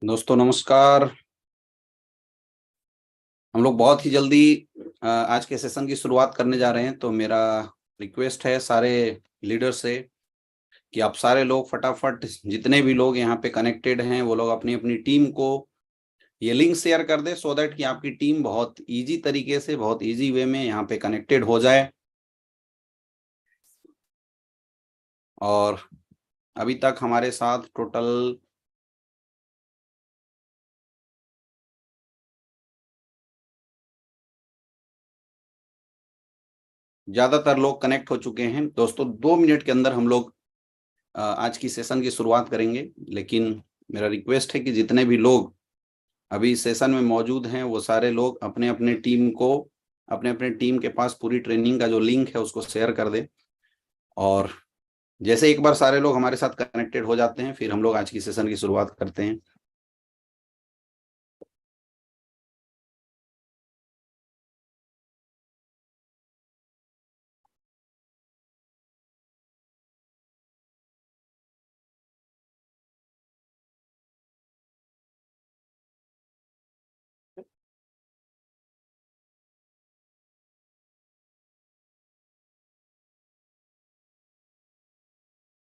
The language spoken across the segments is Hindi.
दोस्तों नमस्कार। हम लोग बहुत ही जल्दी आज के सेशन की शुरुआत करने जा रहे हैं, तो मेरा रिक्वेस्ट है सारे लीडर से कि आप सारे लोग फटाफट, जितने भी लोग यहाँ पे कनेक्टेड हैं वो लोग अपनी अपनी टीम को ये लिंक शेयर कर दें, सो दैट कि आपकी टीम बहुत इजी तरीके से, बहुत इजी वे में यहाँ पे कनेक्टेड हो जाए। और अभी तक हमारे साथ टोटल ज्यादातर लोग कनेक्ट हो चुके हैं। दोस्तों 2 मिनट के अंदर हम लोग आज की सेशन की शुरुआत करेंगे, लेकिन मेरा रिक्वेस्ट है कि जितने भी लोग अभी सेशन में मौजूद हैं वो सारे लोग अपने अपने टीम को, अपने अपने टीम के पास पूरी ट्रेनिंग का जो लिंक है उसको शेयर कर दें। और जैसे एक बार सारे लोग हमारे साथ कनेक्टेड हो जाते हैं, फिर हम लोग आज की सेशन की शुरुआत करते हैं।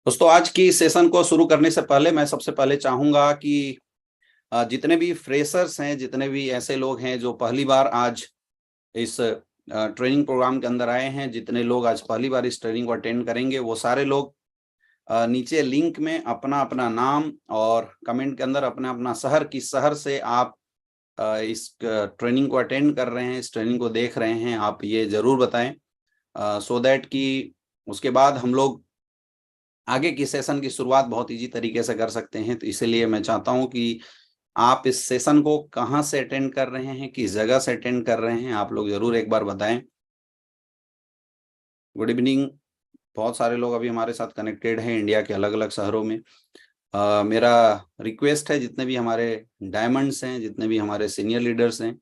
दोस्तों आज की सेशन को शुरू करने से पहले मैं सबसे पहले चाहूंगा कि जितने भी फ्रेशर्स हैं, जितने भी ऐसे लोग हैं जो पहली बार आज इस ट्रेनिंग प्रोग्राम के अंदर आए हैं, जितने लोग आज पहली बार इस ट्रेनिंग को अटेंड करेंगे, वो सारे लोग नीचे लिंक में अपना अपना नाम और कमेंट के अंदर अपना अपना शहर, किस शहर से आप इस ट्रेनिंग को अटेंड कर रहे हैं, इस ट्रेनिंग को देख रहे हैं, आप ये जरूर बताएं, सो दैट कि उसके बाद हम लोग आगे की सेशन की शुरुआत बहुत इजी तरीके से कर सकते हैं। तो इसलिए मैं चाहता हूं कि आप इस सेशन को कहां से अटेंड कर रहे हैं, किस जगह से अटेंड कर रहे हैं, आप लोग जरूर एक बार बताएं। Good evening. बहुत सारे लोग अभी हमारे साथ कनेक्टेड हैं इंडिया के अलग अलग शहरों में। मेरा रिक्वेस्ट है, जितने भी हमारे डायमंड्स हैं, जितने भी हमारे सीनियर लीडर्स हैं,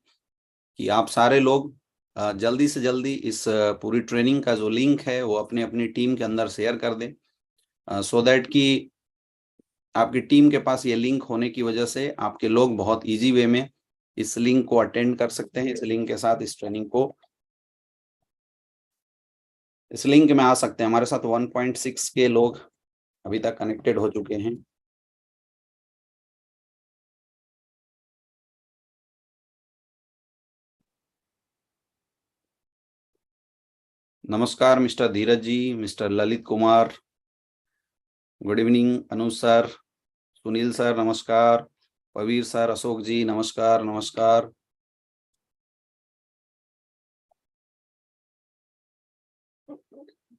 कि आप सारे लोग जल्दी से जल्दी इस पूरी ट्रेनिंग का जो लिंक है वो अपने अपनी टीम के अंदर शेयर कर दें, सो दैट कि आपकी टीम के पास ये लिंक होने की वजह से आपके लोग बहुत इजी वे में इस लिंक को अटेंड कर सकते हैं, इस लिंक के साथ इस ट्रेनिंग को, इस लिंक में आ सकते हैं। हमारे साथ 1.6 के लोग अभी तक कनेक्टेड हो चुके हैं। नमस्कार mister Dheeraj ji, mister Lalit Kumar, good evening. Anuj sir, Sunil sir नमस्कार, पवीर सर, अशोक जी नमस्कार नमस्कार।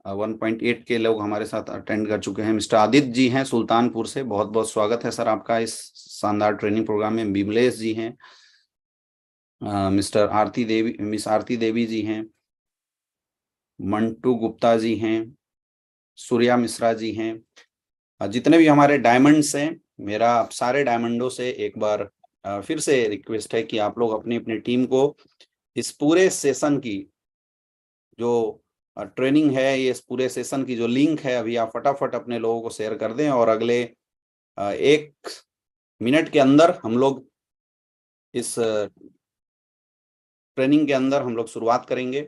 वन 1.8 के लोग हमारे साथ अटेंड कर चुके हैं। मिस्टर आदित्य जी हैं सुल्तानपुर से, बहुत बहुत स्वागत है सर आपका इस शानदार ट्रेनिंग प्रोग्राम में। बिमलेश जी हैं, मिस्टर आरती देवी, मिस आरती देवी जी हैं, मंटू गुप्ता जी हैं, सूर्या मिश्रा जी हैं। जितने भी हमारे डायमंड्स हैं, मेरा आप सारे डायमंडों से एक बार फिर से रिक्वेस्ट है कि आप लोग अपनी अपनी टीम को इस पूरे सेशन की जो ट्रेनिंग है, ये इस पूरे सेशन की जो लिंक है, अभी आप फटाफट अपने लोगों को शेयर कर दें। और अगले 1 मिनट के अंदर हम लोग इस ट्रेनिंग के अंदर हम लोग शुरुआत करेंगे।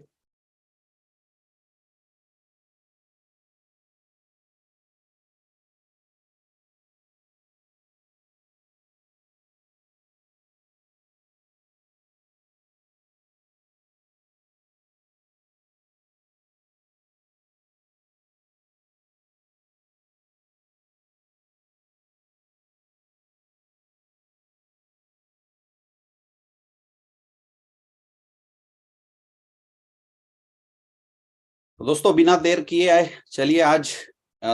तो दोस्तों बिना देर किए आए, चलिए आज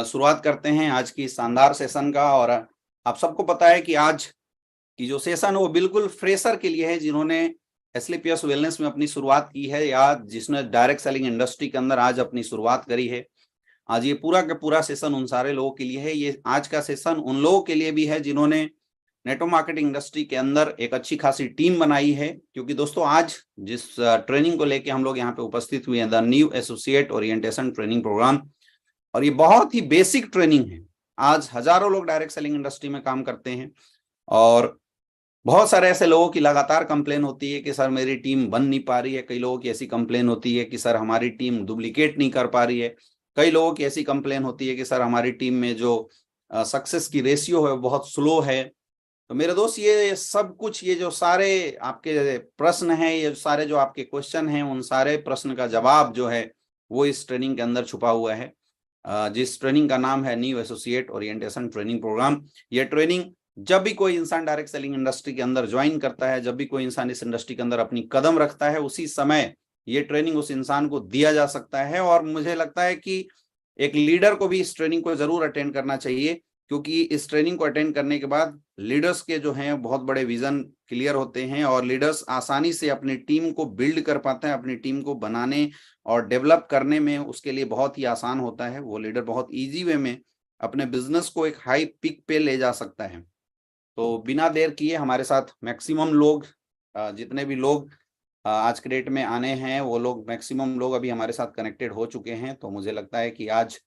शुरुआत करते हैं आज की शानदार सेशन का। और आप सबको पता है कि आज की जो सेशन है वो बिल्कुल फ्रेशर के लिए है, जिन्होंने एसलीपीएस वेलनेस में अपनी शुरुआत की है या जिसने डायरेक्ट सेलिंग इंडस्ट्री के अंदर आज अपनी शुरुआत करी है। आज ये पूरा का पूरा सेशन उन सारे लोगों के लिए है। ये आज का सेशन उन लोगों के लिए भी है जिन्होंने नेटवर्क मार्केटिंग इंडस्ट्री के अंदर एक अच्छी खासी टीम बनाई है। क्योंकि दोस्तों आज जिस ट्रेनिंग को लेके हम लोग यहाँ पे उपस्थित हुए हैं, the new associate orientation training programme, और ये बहुत ही बेसिक ट्रेनिंग है। आज हजारों लोग डायरेक्ट सेलिंग इंडस्ट्री में काम करते हैं और बहुत सारे ऐसे लोगों की लगातार कंप्लेन होती है कि सर मेरी टीम बन नहीं पा रही है। कई लोगों की ऐसी कंप्लेन होती है कि सर हमारी टीम डुप्लीकेट नहीं कर पा रही है। कई लोगों की ऐसी कंप्लेन होती है कि सर हमारी टीम में जो सक्सेस की रेशियो है बहुत स्लो है। तो मेरे दोस्त, ये सब कुछ, ये जो सारे आपके प्रश्न हैं, ये सारे जो आपके क्वेश्चन हैं, उन सारे प्रश्न का जवाब जो है वो इस ट्रेनिंग के अंदर छुपा हुआ है, जिस ट्रेनिंग का नाम है new associate orientation training programme. ये ट्रेनिंग जब भी कोई इंसान डायरेक्ट सेलिंग इंडस्ट्री के अंदर ज्वाइन करता है, जब भी कोई इंसान इस इंडस्ट्री के अंदर अपनी कदम रखता है, उसी समय ये ट्रेनिंग उस इंसान को दिया जा सकता है। और मुझे लगता है कि एक लीडर को भी इस ट्रेनिंग को जरूर अटेंड करना चाहिए, क्योंकि इस ट्रेनिंग को अटेंड करने के बाद लीडर्स के जो हैं बहुत बड़े विजन क्लियर होते हैं और लीडर्स आसानी से अपनी टीम को बिल्ड कर पाते हैं। अपनी टीम को बनाने और डेवलप करने में उसके लिए बहुत ही आसान होता है। वो लीडर बहुत इजी वे में अपने बिजनेस को एक हाई पिक पे ले जा सकता है। तो बिना देर किए हमारे साथ मैक्सिमम लोग, जितने भी लोग आज के डेट में आने हैं, वो लोग मैक्सिमम लोग अभी हमारे साथ कनेक्टेड हो चुके हैं। तो मुझे लगता है कि आज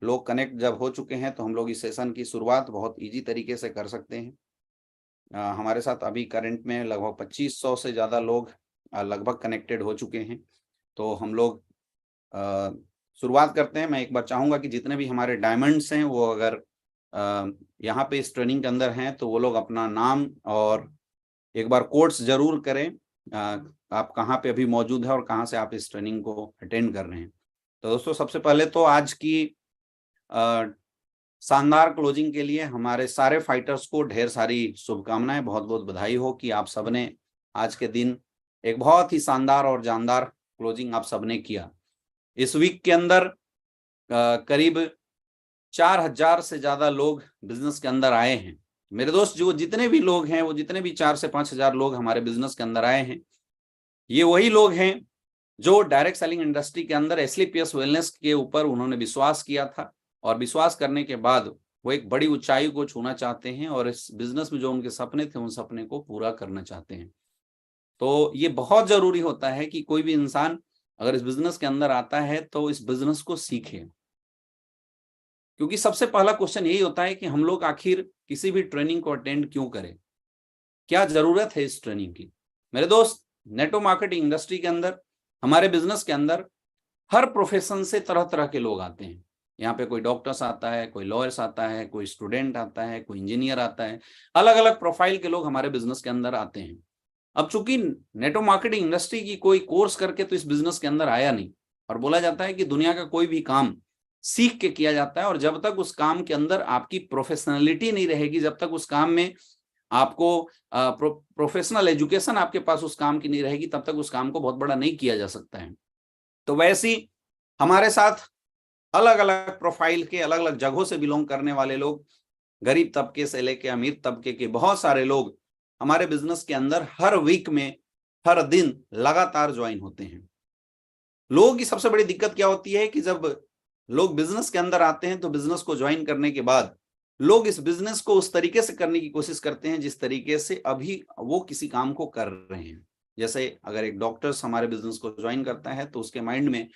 लोग कनेक्ट जब हो चुके हैं तो हम लोग इस सेशन की शुरुआत बहुत इजी तरीके से कर सकते हैं। हमारे साथ अभी करंट में लगभग 2500 से ज़्यादा लोग लगभग कनेक्टेड हो चुके हैं। तो हम लोग शुरुआत करते हैं। मैं एक बार चाहूँगा कि जितने भी हमारे डायमंड्स हैं वो अगर यहाँ पे इस ट्रेनिंग के अंदर हैं तो वो लोग अपना नाम और एक बार कोट्स जरूर करें, आप कहाँ पे अभी मौजूद है और कहाँ से आप इस ट्रेनिंग को अटेंड कर रहे हैं। तो दोस्तों, सबसे पहले तो आज की शानदार क्लोजिंग के लिए हमारे सारे फाइटर्स को ढेर सारी शुभकामनाएं, बहुत बहुत बधाई हो कि आप सबने आज के दिन एक बहुत ही शानदार और जानदार क्लोजिंग आप सबने किया। इस वीक के अंदर करीब 4000 से ज्यादा लोग बिजनेस के अंदर आए हैं। मेरे दोस्त, जो जितने भी लोग हैं, वो जितने भी 4 से 5000 लोग हमारे बिजनेस के अंदर आए हैं, ये वही लोग हैं जो डायरेक्ट सेलिंग इंडस्ट्री के अंदर एसलीपीएस वेलनेस के ऊपर उन्होंने विश्वास किया था और विश्वास करने के बाद वो एक बड़ी ऊंचाई को छूना चाहते हैं और इस बिजनेस में जो उनके सपने थे उन सपने को पूरा करना चाहते हैं। तो ये बहुत जरूरी होता है कि कोई भी इंसान अगर इस बिजनेस के अंदर आता है तो इस बिजनेस को सीखे, क्योंकि सबसे पहला क्वेश्चन यही होता है कि हम लोग आखिर किसी भी ट्रेनिंग को अटेंड क्यों करें, क्या जरूरत है इस ट्रेनिंग की। मेरे दोस्त, नेटवर्क मार्केटिंग इंडस्ट्री के अंदर, हमारे बिजनेस के अंदर हर प्रोफेशन से तरह तरह के लोग आते हैं। यहाँ पे कोई डॉक्टर्स आता है, कोई लॉयर्स आता है, कोई स्टूडेंट आता है, कोई इंजीनियर आता है, अलग अलग प्रोफाइल के लोग हमारे बिजनेस के अंदर आते हैं। अब चूंकि नेटवर्क मार्केटिंग इंडस्ट्री की कोई कोर्स करके तो इस बिजनेस के अंदर आया नहीं, और बोला जाता है कि दुनिया का कोई भी काम सीख के किया जाता है, और जब तक उस काम के अंदर आपकी प्रोफेशनलिटी नहीं रहेगी, जब तक उस काम में आपको प्रोफेशनल एजुकेशन आपके पास उस काम की नहीं रहेगी, तब तक उस काम को बहुत बड़ा नहीं किया जा सकता है। तो वैसे ही हमारे साथ अलग अलग प्रोफाइल के, अलग अलग जगहों से बिलोंग करने वाले लोग, गरीब तबके से लेके अमीर तबके के बहुत सारे लोग हमारे बिजनेस के अंदर हर वीक में, हर दिन लगातार ज्वाइन होते हैं। लोगों की सबसे बड़ी दिक्कत क्या होती है कि जब लोग बिजनेस के अंदर आते हैं तो बिजनेस को ज्वाइन करने के बाद लोग इस बिजनेस को उस तरीके से करने की कोशिश करते हैं जिस तरीके से अभी वो किसी काम को कर रहे हैं। जैसे अगर एक डॉक्टर्स हमारे बिजनेस को ज्वाइन करता है तो उसके माइंड में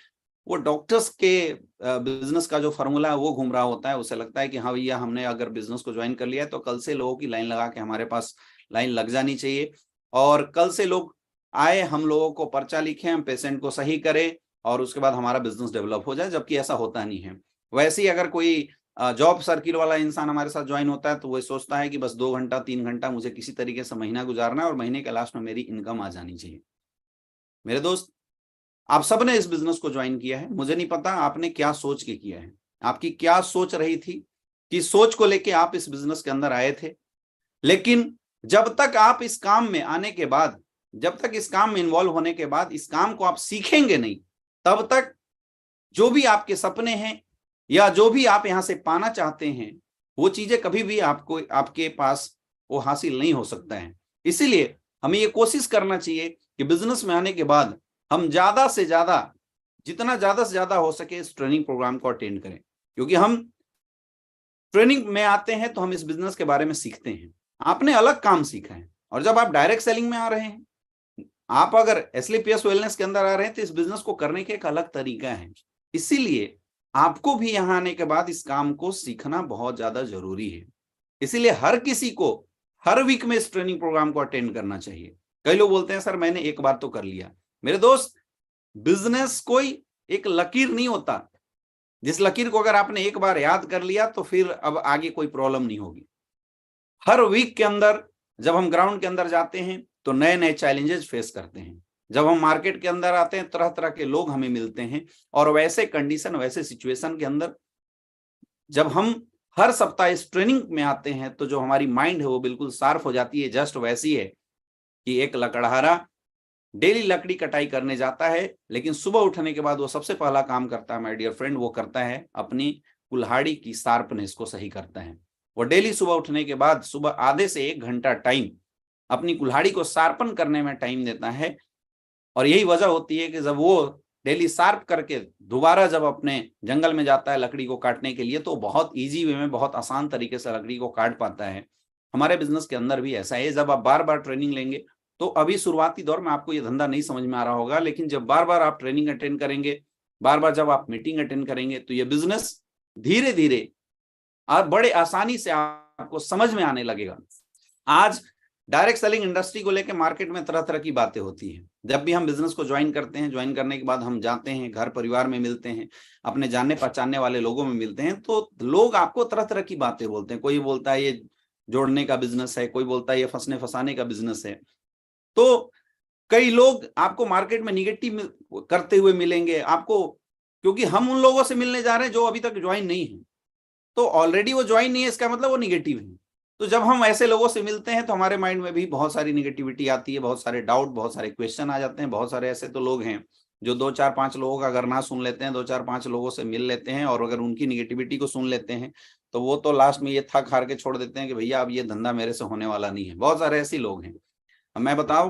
वो डॉक्टर्स के बिजनेस का जो फॉर्मूला है वो घूम रहा होता है। उसे लगता है कि हाँ भैया, हमने अगर बिजनेस को ज्वाइन कर लिया है तो कल से लोगों की लाइन लगा के हमारे पास लाइन लग जानी चाहिए, और कल से लोग आए, हम लोगों को पर्चा लिखे, हम पेशेंट को सही करें और उसके बाद हमारा बिजनेस डेवलप हो जाए, जबकि ऐसा होता नहीं है। वैसे ही अगर कोई जॉब सर्किल वाला इंसान हमारे साथ ज्वाइन होता है तो वो सोचता है कि बस 2 घंटा 3 घंटा मुझे किसी तरीके से महीना गुजारना है और महीने के लास्ट में मेरी इनकम आ जानी चाहिए। मेरे दोस्त, आप सबने इस बिजनेस को ज्वाइन किया है, मुझे नहीं पता आपने क्या सोच के किया है, आपकी क्या सोच रही थी, कि सोच को लेके आप इस बिजनेस के अंदर आए थे। लेकिन जब तक आप इस काम में आने के बाद, जब तक इस काम में इन्वॉल्व होने के बाद इस काम को आप सीखेंगे नहीं, तब तक जो भी आपके सपने हैं या जो भी आप यहां से पाना चाहते हैं, वो चीजें कभी भी आपको, आपके पास वो हासिल नहीं हो सकता है। इसीलिए हमें ये कोशिश करना चाहिए कि बिजनेस में आने के बाद हम ज्यादा से ज्यादा, जितना ज्यादा से ज्यादा हो सके इस ट्रेनिंग प्रोग्राम को अटेंड करें, क्योंकि हम ट्रेनिंग में आते हैं तो हम इस बिजनेस के बारे में सीखते हैं। आपने अलग काम सीखा है, और जब आप डायरेक्ट सेलिंग में आ रहे हैं, आप अगर एसलीपीएस वेलनेस के अंदर आ रहे हैं, तो इस बिजनेस को करने के एक अलग तरीका है। इसीलिए आपको भी यहां आने के बाद इस काम को सीखना बहुत ज्यादा जरूरी है। इसीलिए हर किसी को हर वीक में इस ट्रेनिंग प्रोग्राम को अटेंड करना चाहिए। कई लोग बोलते हैं सर मैंने एक बार तो कर लिया। मेरे दोस्त, बिजनेस कोई एक लकीर नहीं होता, जिस लकीर को अगर आपने एक बार याद कर लिया तो फिर अब आगे कोई प्रॉब्लम नहीं होगी। हर वीक के अंदर जब हम ग्राउंड के अंदर जाते हैं तो नए नए चैलेंजेस फेस करते हैं। जब हम मार्केट के अंदर आते हैं तरह तरह के लोग हमें मिलते हैं, और वैसे कंडीशन वैसे सिचुएशन के अंदर जब हम हर सप्ताह इस ट्रेनिंग में आते हैं तो जो हमारी माइंड है वो बिल्कुल शार्प हो जाती है। जस्ट वैसी है कि एक लकड़हारा डेली लकड़ी कटाई करने जाता है, लेकिन सुबह उठने के बाद वो सबसे पहला काम करता है माय डियर फ्रेंड, वो करता है अपनी कुल्हाड़ी की शार्पनेस को सही करता है। वो डेली सुबह उठने के बाद सुबह आधे से 1 घंटा टाइम अपनी कुल्हाड़ी को शार्पन करने में टाइम देता है। और यही वजह होती है कि जब वो डेली शार्प करके दोबारा जब अपने जंगल में जाता है लकड़ी को काटने के लिए, तो बहुत ईजी वे में, बहुत आसान तरीके से लकड़ी को काट पाता है। हमारे बिजनेस के अंदर भी ऐसा है। जब आप बार बार ट्रेनिंग लेंगे, तो अभी शुरुआती दौर में आपको ये धंधा नहीं समझ में आ रहा होगा, लेकिन जब बार बार आप ट्रेनिंग अटेंड करेंगे, बार बार जब आप मीटिंग अटेंड करेंगे, तो ये बिजनेस धीरे धीरे और बड़े आसानी से आपको समझ में आने लगेगा। आज डायरेक्ट सेलिंग इंडस्ट्री को लेकर मार्केट में तरह तरह की बातें होती हैं। जब भी हम बिजनेस को ज्वाइन करते हैं, ज्वाइन करने के बाद हम जाते हैं, घर परिवार में मिलते हैं, अपने जानने पहचानने वाले लोगों में मिलते हैं, तो लोग आपको तरह तरह की बातें बोलते हैं। कोई बोलता है ये जोड़ने का बिजनेस है, कोई बोलता है ये फंसने फंसाने का बिजनेस है। तो कई लोग आपको मार्केट में निगेटिव करते हुए मिलेंगे आपको, क्योंकि हम उन लोगों से मिलने जा रहे हैं जो अभी तक ज्वाइन नहीं है। तो ऑलरेडी वो ज्वाइन नहीं है, इसका मतलब वो निगेटिव है। तो जब हम ऐसे लोगों से मिलते हैं तो हमारे माइंड में भी बहुत सारी निगेटिविटी आती है, बहुत सारे डाउट, बहुत सारे क्वेश्चन आ जाते हैं। बहुत सारे ऐसे तो लोग हैं जो 2-4-5 लोगों का अगर ना सुन लेते हैं, 2-4-5 लोगों से मिल लेते हैं और अगर उनकी निगेटिविटी को सुन लेते हैं, तो वो तो लास्ट में ये थक हार के छोड़ देते हैं कि भैया अब ये धंधा मेरे से होने वाला नहीं है। बहुत सारे ऐसे लोग हैं। मैं बताऊं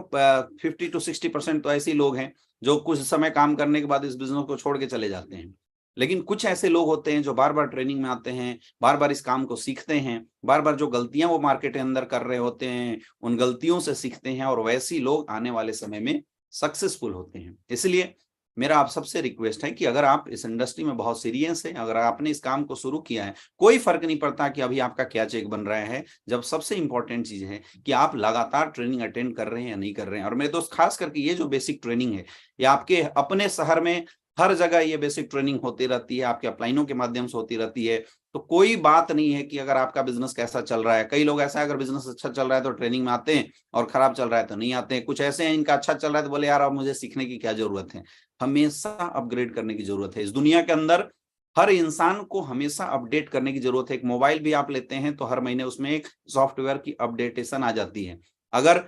50 to 60% तो ऐसे लोग हैं जो कुछ समय काम करने के बाद इस बिजनेस को छोड़ के चले जाते हैं। लेकिन कुछ ऐसे लोग होते हैं जो बार बार ट्रेनिंग में आते हैं, बार बार इस काम को सीखते हैं, बार बार जो गलतियां वो मार्केट के अंदर कर रहे होते हैं उन गलतियों से सीखते हैं, और वैसे लोग आने वाले समय में सक्सेसफुल होते हैं। इसलिए मेरा आप सबसे रिक्वेस्ट है कि अगर आप इस इंडस्ट्री में बहुत सीरियस है, अगर आपने इस काम को शुरू किया है, कोई फर्क नहीं पड़ता कि अभी आपका क्या चेक बन रहा है। जब सबसे इंपॉर्टेंट चीज है कि आप लगातार ट्रेनिंग अटेंड कर रहे हैं या नहीं कर रहे हैं। और मेरे दोस्त, खास करके ये जो बेसिक ट्रेनिंग है, ये आपके अपने शहर में हर जगह ये बेसिक ट्रेनिंग होती रहती है, आपके अपलाइनों के माध्यम से होती रहती है। तो कोई बात नहीं है कि अगर आपका बिजनेस कैसा चल रहा है। कई लोग ऐसा है, अगर बिजनेस अच्छा चल रहा है तो ट्रेनिंग में आते हैं और खराब चल रहा है तो नहीं आते हैं। कुछ ऐसे हैं इनका अच्छा चल रहा है तो बोले यार अब मुझे सीखने की क्या जरूरत है। हमेशा अपग्रेड करने की जरूरत है। इस दुनिया के अंदर हर इंसान को हमेशा अपडेट करने की जरूरत है। एक मोबाइल भी आप लेते हैं तो हर महीने उसमें एक सॉफ्टवेयर की अपडेटेशन आ जाती है। अगर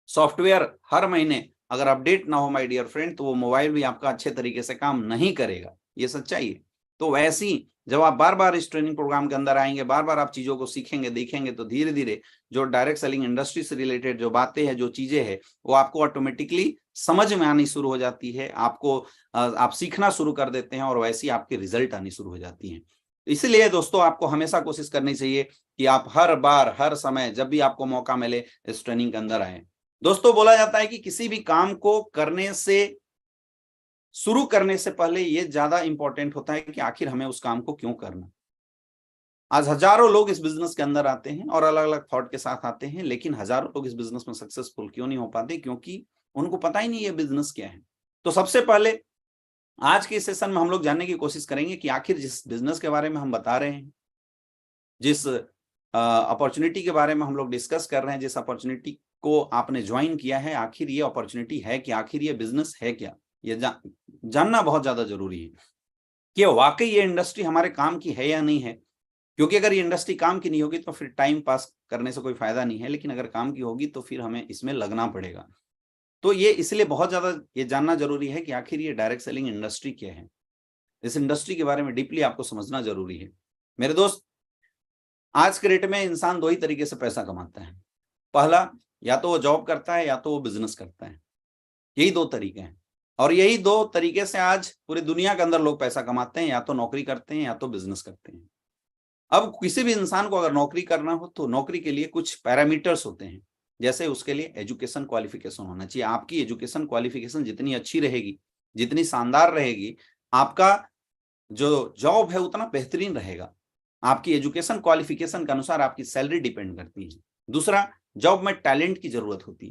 सॉफ्टवेयर हर महीने अगर अपडेट ना हो माय डियर फ्रेंड, तो वो मोबाइल भी आपका अच्छे तरीके से काम नहीं करेगा। ये सच्चाई है। तो वैसे ही जब आप बार बार इस ट्रेनिंग प्रोग्राम के अंदर आएंगे, बार बार आप चीजों को सीखेंगे, देखेंगे, तो धीरे धीरे जो डायरेक्ट सेलिंग इंडस्ट्री से रिलेटेड जो बातें हैं, जो चीजें हैं, वो आपको ऑटोमेटिकली समझ में आनी शुरू हो जाती है। आपको आप सीखना शुरू कर देते हैं और वैसे ही आपके रिजल्ट आनी शुरू हो जाती हैं। इसलिए दोस्तों, आपको हमेशा कोशिश करनी चाहिए कि आप हर बार, हर समय, जब भी आपको मौका मिले, इस ट्रेनिंग के अंदर आए। दोस्तों, बोला जाता है कि किसी भी काम को करने से, शुरू करने से पहले ये ज्यादा इंपॉर्टेंट होता है कि आखिर हमें उस काम को क्यों करना। आज हजारों लोग इस बिजनेस के अंदर आते हैं और अलग अलग थॉट के साथ आते हैं, लेकिन हजारों लोग इस बिजनेस में सक्सेसफुल क्यों नहीं हो पाते? क्योंकि उनको पता ही नहीं ये बिजनेस क्या है। तो सबसे पहले आज के सेशन में हम लोग जानने की कोशिश करेंगे कि आखिर जिस बिजनेस के बारे में हम बता रहे हैं, जिस अपॉर्चुनिटी के बारे में हम लोग डिस्कस कर रहे हैं, जिस अपॉर्चुनिटी को आपने ज्वाइन किया है, आखिर ये अपॉर्चुनिटी है कि आखिर ये बिजनेस है क्या? ये जानना बहुत ज्यादा जरूरी है कि वाकई ये इंडस्ट्री हमारे काम की है या नहीं है। क्योंकि अगर ये इंडस्ट्री काम की नहीं होगी तो फिर टाइम पास करने से कोई फायदा नहीं है, लेकिन अगर काम की होगी तो फिर हमें इसमें लगना पड़ेगा। तो ये इसलिए बहुत ज्यादा ये जानना जरूरी है कि आखिर ये डायरेक्ट सेलिंग इंडस्ट्री क्या है। इस इंडस्ट्री के बारे में डीपली आपको समझना जरूरी है। मेरे दोस्त, आज के डेट में इंसान 2 ही तरीके से पैसा कमाता है। पहला, या तो वो जॉब करता है या तो वो बिजनेस करता है। यही 2 तरीके हैं, और यही 2 तरीके से आज पूरी दुनिया के अंदर लोग पैसा कमाते हैं। या तो नौकरी करते हैं या तो बिजनेस करते हैं। अब किसी भी इंसान को अगर नौकरी करना हो तो नौकरी के लिए कुछ पैरामीटर्स होते हैं। जैसे उसके लिए एजुकेशन क्वालिफिकेशन होना चाहिए। आपकी एजुकेशन क्वालिफिकेशन जितनी अच्छी रहेगी, जितनी शानदार रहेगी, आपका जो जॉब है उतना बेहतरीन रहेगा। आपकी एजुकेशन क्वालिफिकेशन के अनुसार आपकी सैलरी डिपेंड करती है। दूसरा, जॉब में टैलेंट की जरूरत होती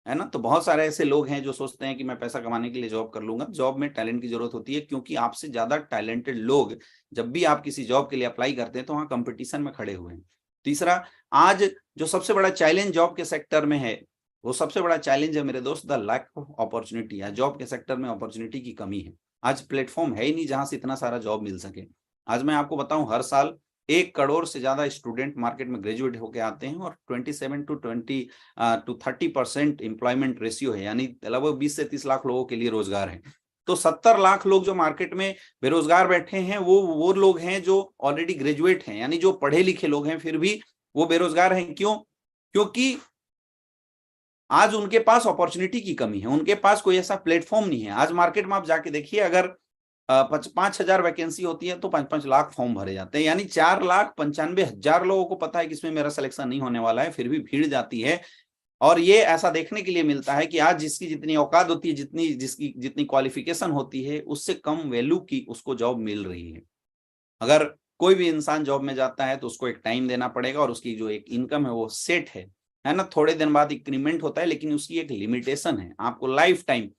है ना। तो बहुत सारे ऐसे लोग हैं जो सोचते हैं कि मैं पैसा कमाने के लिए जॉब कर लूंगा। जॉब में टैलेंट की जरूरत होती है, क्योंकि आपसे ज्यादा टैलेंटेड लोग जब भी आप किसी जॉब के लिए अप्लाई करते हैं तो वहां कंपटीशन में खड़े हुए हैं। तीसरा, आज जो सबसे बड़ा चैलेंज जॉब के सेक्टर में है, वो सबसे बड़ा चैलेंज है मेरे दोस्त, द लैक ऑफ अपॉर्चुनिटी है। जॉब के सेक्टर में अपॉर्चुनिटी की कमी है। आज प्लेटफॉर्म है ही नहीं जहां से इतना सारा जॉब मिल सके। आज मैं आपको बताऊं, हर साल 1 करोड़ से ज्यादा स्टूडेंट मार्केट में ग्रेजुएट होकर आते हैं, और 27 to 30% एम्प्लॉयमेंट रेशियो है, यानी लगभग 20 से 30 लाख लोगों के लिए रोजगार है। तो 70 लाख लोग जो मार्केट में बेरोजगार बैठे हैं, वो लोग हैं जो ऑलरेडी ग्रेजुएट हैं, यानी जो पढ़े लिखे लोग हैं, फिर भी वो बेरोजगार हैं। क्यों? क्योंकि आज उनके पास अपॉर्चुनिटी की कमी है, उनके पास कोई ऐसा प्लेटफॉर्म नहीं है। आज मार्केट में आप जाके देखिए, अगर 5,000 वैकेंसी होती है तो 5-5 लाख फॉर्म भरे जाते हैं, यानी 4,95,000 लोगों को पता है कि इसमें मेरा सिलेक्शन नहीं होने वाला है, फिर भी भीड़ जाती है। और ये ऐसा देखने के लिए मिलता है कि आज जिसकी जितनी औकात होती है, जिसकी जितनी क्वालिफिकेशन होती है, उससे कम वैल्यू की उसको जॉब मिल रही है। अगर कोई भी इंसान जॉब में जाता है तो उसको एक टाइम देना पड़ेगा, और उसकी जो एक इनकम है वो सेट है ना। थोड़े दिन बाद इंक्रीमेंट होता है, लेकिन उसकी एक लिमिटेशन है। आपको लाइफ टाइम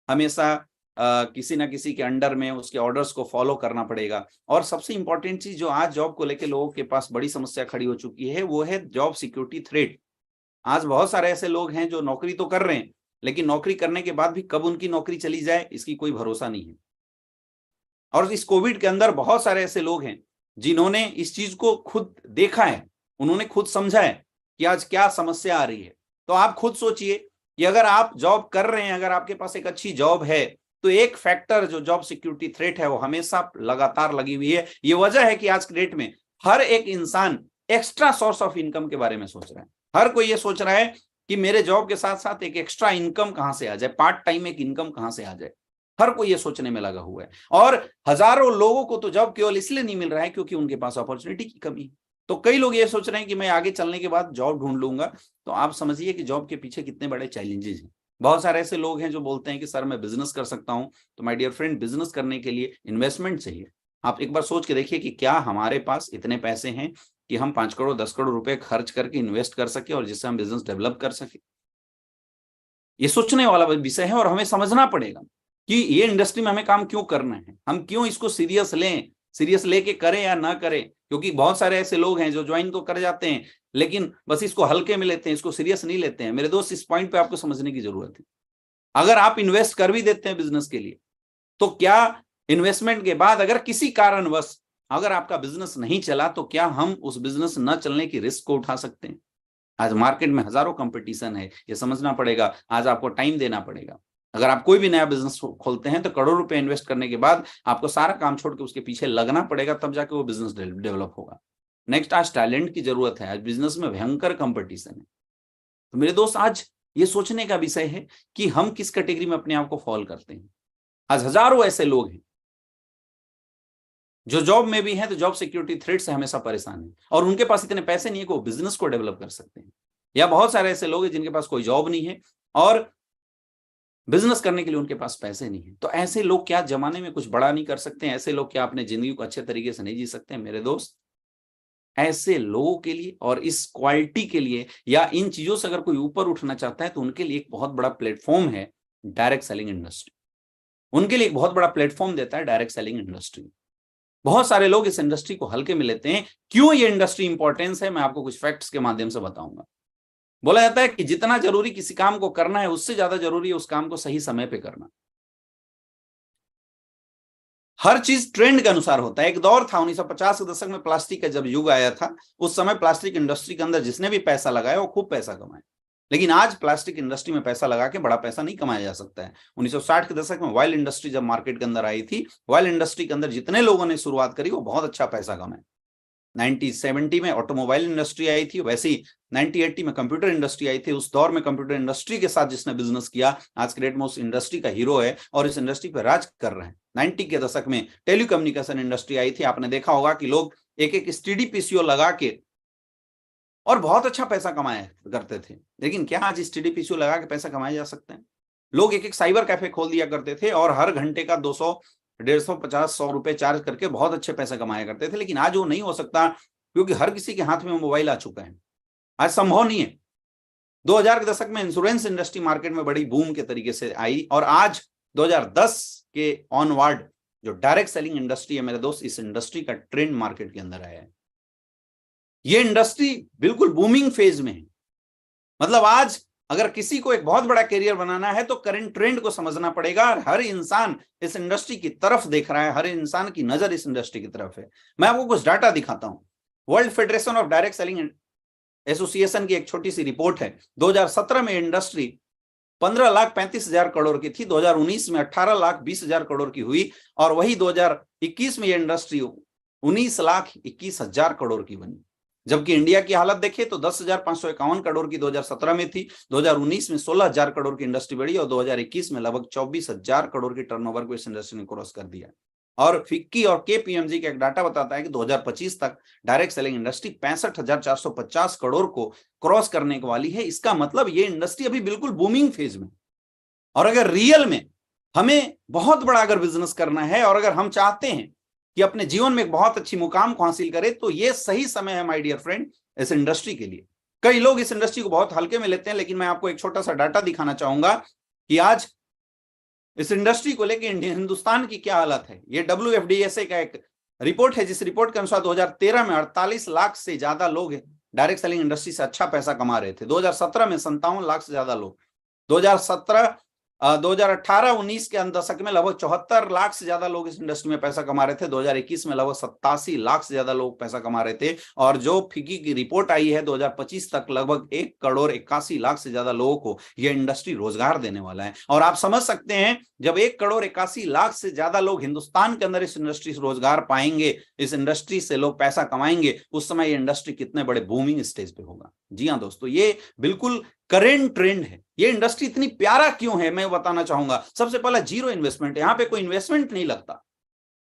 हमेशा किसी ना किसी के अंडर में उसके ऑर्डर्स को फॉलो करना पड़ेगा। और सबसे इंपॉर्टेंट चीज जो आज जॉब को लेकर लोगों के पास बड़ी समस्या खड़ी हो चुकी है, वो है जॉब सिक्योरिटी थ्रेट। आज बहुत सारे ऐसे लोग हैं जो नौकरी तो कर रहे हैं, लेकिन नौकरी करने के बाद भी कब उनकी नौकरी चली जाए इसकी कोई भरोसा नहीं है। और इस कोविड के अंदर बहुत सारे ऐसे लोग हैं जिन्होंने इस चीज को खुद देखा है, उन्होंने खुद समझा है कि आज क्या समस्या आ रही है। तो आप खुद सोचिए कि अगर आप जॉब कर रहे हैं, अगर आपके पास एक अच्छी जॉब है, तो एक फैक्टर जो जॉब सिक्योरिटी थ्रेट है वो हमेशा लगातार लगी हुई है। ये वजह है कि आज के डेट में हर एक इंसान एक्स्ट्रा सोर्स ऑफ इनकम के बारे में सोच रहा है। हर कोई ये सोच रहा है कि मेरे जॉब के साथ साथ एक एक्स्ट्रा इनकम कहां से आ जाए, पार्ट टाइम एक इनकम कहां से आ जाए। हर कोई ये सोचने में लगा हुआ है। और हजारों लोगों को तो जॉब केवल इसलिए नहीं मिल रहा है क्योंकि उनके पास अपॉर्चुनिटी की कमी है। तो कई लोग ये सोच रहे हैं कि मैं आगे चलने के बाद जॉब ढूंढ लूंगा। तो आप समझिए कि जॉब के पीछे कितने बड़े चैलेंजेस हैं। बहुत सारे ऐसे लोग हैं जो बोलते हैं कि सर मैं बिजनेस कर सकता हूं। तो माय डियर फ्रेंड, बिजनेस करने के लिए इन्वेस्टमेंट चाहिए। आप एक बार सोच के देखिए कि क्या हमारे पास इतने पैसे हैं कि हम 5 करोड़ 10 करोड़ रुपए खर्च करके इन्वेस्ट कर सके और जिससे हम बिजनेस डेवलप कर सके। ये सोचने वाला विषय है, और हमें समझना पड़ेगा कि ये इंडस्ट्री में हमें काम क्यों करना है, हम क्यों इसको सीरियस लें, सीरियस लेके करें या ना करें। क्योंकि बहुत सारे ऐसे लोग हैं जो ज्वाइन तो कर जाते हैं, लेकिन बस इसको हल्के में लेते हैं, इसको सीरियस नहीं लेते हैं। मेरे दोस्त, इस पॉइंट पे आपको समझने की जरूरत है। अगर आप इन्वेस्ट कर भी देते हैं बिजनेस के लिए, तो क्या इन्वेस्टमेंट के बाद अगर किसी कारणवश अगर आपका बिजनेस नहीं चला, तो क्या हम उस बिजनेस न चलने की रिस्क को उठा सकते हैं? आज मार्केट में हजारों कंपटीशन है, ये समझना पड़ेगा। आज आपको टाइम देना पड़ेगा। अगर आप कोई भी नया बिजनेस खोलते हैं तो करोड़ों रुपए इन्वेस्ट करने के बाद आपको सारा काम छोड़ के उसके पीछे लगना पड़ेगा, तब जाके वो बिजनेस डेवलप होगा। नेक्स्ट, आज टैलेंट की जरूरत है। आज बिजनेस में भयंकर कंपटीशन है। तो मेरे दोस्त, आज ये सोचने का विषय है कि हम किस कैटेगरी में अपने आप को फॉल करते हैं। आज हजारों ऐसे लोग हैं जो जॉब में भी हैं तो जॉब सिक्योरिटी थ्रेट से हमेशा परेशान है, और उनके पास इतने पैसे नहीं है कि वो बिजनेस को डेवलप कर सकते हैं। या बहुत सारे ऐसे लोग हैं जिनके पास कोई जॉब नहीं है और बिजनेस करने के लिए उनके पास पैसे नहीं है। तो ऐसे लोग क्या जमाने में कुछ बड़ा नहीं कर सकते हैं? ऐसे लोग क्या अपने जिंदगी को अच्छे तरीके से नहीं जी सकते हैं? मेरे दोस्त, ऐसे लोगों के लिए और इस क्वालिटी के लिए या इन चीजों से अगर कोई ऊपर उठना चाहता है, तो उनके लिए एक बहुत बड़ा प्लेटफॉर्म है डायरेक्ट सेलिंग इंडस्ट्री। उनके लिए एक बहुत बड़ा प्लेटफॉर्म देता है डायरेक्ट सेलिंग इंडस्ट्री। बहुत सारे लोग इस इंडस्ट्री को हल्के में लेते हैं। क्यों ये इंडस्ट्री इंपॉर्टेंस है, मैं आपको कुछ फैक्ट्स के माध्यम से बताऊंगा। बोला जाता है कि जितना जरूरी किसी काम को करना है, उससे ज्यादा जरूरी है उस काम को सही समय पे करना। हर चीज ट्रेंड के अनुसार होता है। एक दौर था 1950 के दशक में, प्लास्टिक का जब युग आया था, उस समय प्लास्टिक इंडस्ट्री के अंदर जिसने भी पैसा लगाया वो खूब पैसा कमाया। लेकिन आज प्लास्टिक इंडस्ट्री में पैसा लगा के बड़ा पैसा नहीं कमाया जा सकता है। 1960 के दशक में ऑयल इंडस्ट्री जब मार्केट के अंदर आई थी, ऑयल इंडस्ट्री के अंदर जितने लोगों ने शुरुआत करी वो बहुत अच्छा पैसा कमाए। 1970 में ऑटोमोबाइल इंडस्ट्री आई थी, वैसे ही 1980 में कंप्यूटर इंडस्ट्री आई थी। उस दौर में कंप्यूटर इंडस्ट्री के साथ जिसने बिजनेस किया, आज के डेट में उस इंडस्ट्री का हीरो है और इस इंडस्ट्री पर राज कर रहे हैं। 90 के दशक में टेलीकम्युनिकेशन इंडस्ट्री आई थी। आपने देखा होगा कि लोग एक एक एसटीडी पीसीओ लगा के और बहुत अच्छा पैसा कमाया करते थे। लेकिन क्या आज एसटीडी पीसीओ लगा के पैसा कमाया जा सकता है? लोग एक एक साइबर कैफे खोल दिया करते थे और हर घंटे का 200, 150, 50, 100 रुपए चार्ज करके बहुत अच्छे पैसे कमाया करते थे। लेकिन आज वो नहीं हो सकता, क्योंकि हर किसी के हाथ में मोबाइल आ चुका है। आज संभव नहीं है। 2000 के दशक में इंश्योरेंस इंडस्ट्री मार्केट में बड़ी बूम के तरीके से आई और आज 2010 के ऑनवर्ड जो डायरेक्ट सेलिंग इंडस्ट्री है मेरे दोस्त, इस इंडस्ट्री का ट्रेंड मार्केट के अंदर आया है। ये इंडस्ट्री बिल्कुल बूमिंग फेज में है। मतलब आज अगर किसी को एक बहुत बड़ा करियर बनाना है तो करंट ट्रेंड को समझना पड़ेगा। हर इंसान इस इंडस्ट्री की तरफ देख रहा है, हर इंसान की नजर इस इंडस्ट्री की तरफ है। मैं आपको कुछ डाटा दिखाता हूं। World federation of direct selling association की एक छोटी सी रिपोर्ट है। 2017 में इंडस्ट्री 15,35,000 करोड़ की थी, 2019 में 18,20,000 करोड़ की हुई और वही 2021 में ये इंडस्ट्री 19,21,000 करोड़ की बनी। जबकि इंडिया की हालत देखें तो 10,551 करोड़ की 2017 में थी, 2019 में 16,000 करोड़ की इंडस्ट्री बढ़ी और 2021 में लगभग 24,000 करोड़ की टर्नओवर को इस इंडस्ट्री ने क्रॉस कर दिया। और फिक्की और केपीएमजी का एक डाटा बताता है कि 2025 तक डायरेक्ट सेलिंग इंडस्ट्री 65,450 करोड़ को क्रॉस करने वाली है। इसका मतलब ये इंडस्ट्री अभी बिल्कुल बूमिंग फेज में। और अगर रियल में हमें बहुत बड़ा अगर बिजनेस करना है और अगर हम चाहते हैं कि अपने जीवन में एक बहुत अच्छी मुकाम को हासिल करें तो ये सही समय है माय डियर फ्रेंड इस इंडस्ट्री के लिए। कई लोग इस इंडस्ट्री को बहुत हल्के में लेते हैं, लेकिन मैं आपको एक छोटा सा डाटा दिखाना चाहूंगा कि आज इस इंडस्ट्री को लेकर हिंदुस्तान की क्या हालत है। ये WFDSA का एक रिपोर्ट है, जिस रिपोर्ट के अनुसार 2013 में 48 लाख से ज्यादा लोग डायरेक्ट सेलिंग इंडस्ट्री से अच्छा पैसा कमा रहे थे। 2017 में 57 लाख से ज्यादा लोग, 2018-19 के दशक में लगभग 74 लाख से ज्यादा लोग इस इंडस्ट्री में पैसा कमा रहे थे। 2021 में लगभग 87 लाख से ज्यादा लोग पैसा कमा रहे थे और जो फिकी की रिपोर्ट आई है 2025 तक लगभग 1,81,00,000 से ज्यादा लोगों को यह इंडस्ट्री रोजगार देने वाला है। और आप समझ सकते हैं जब 1,81,00,000 से ज्यादा लोग हिंदुस्तान के अंदर इस इंडस्ट्री से रोजगार पाएंगे, इस इंडस्ट्री से लोग पैसा कमाएंगे, उस समय ये इंडस्ट्री कितने बड़े बूमिंग स्टेज पे होगा। जी हाँ दोस्तों, ये बिल्कुल करेंट ट्रेंड है। ये इंडस्ट्री इतनी प्यारा क्यों है मैं बताना चाहूंगा। सबसे पहला जीरो इन्वेस्टमेंट है, यहां पे कोई इन्वेस्टमेंट नहीं लगता,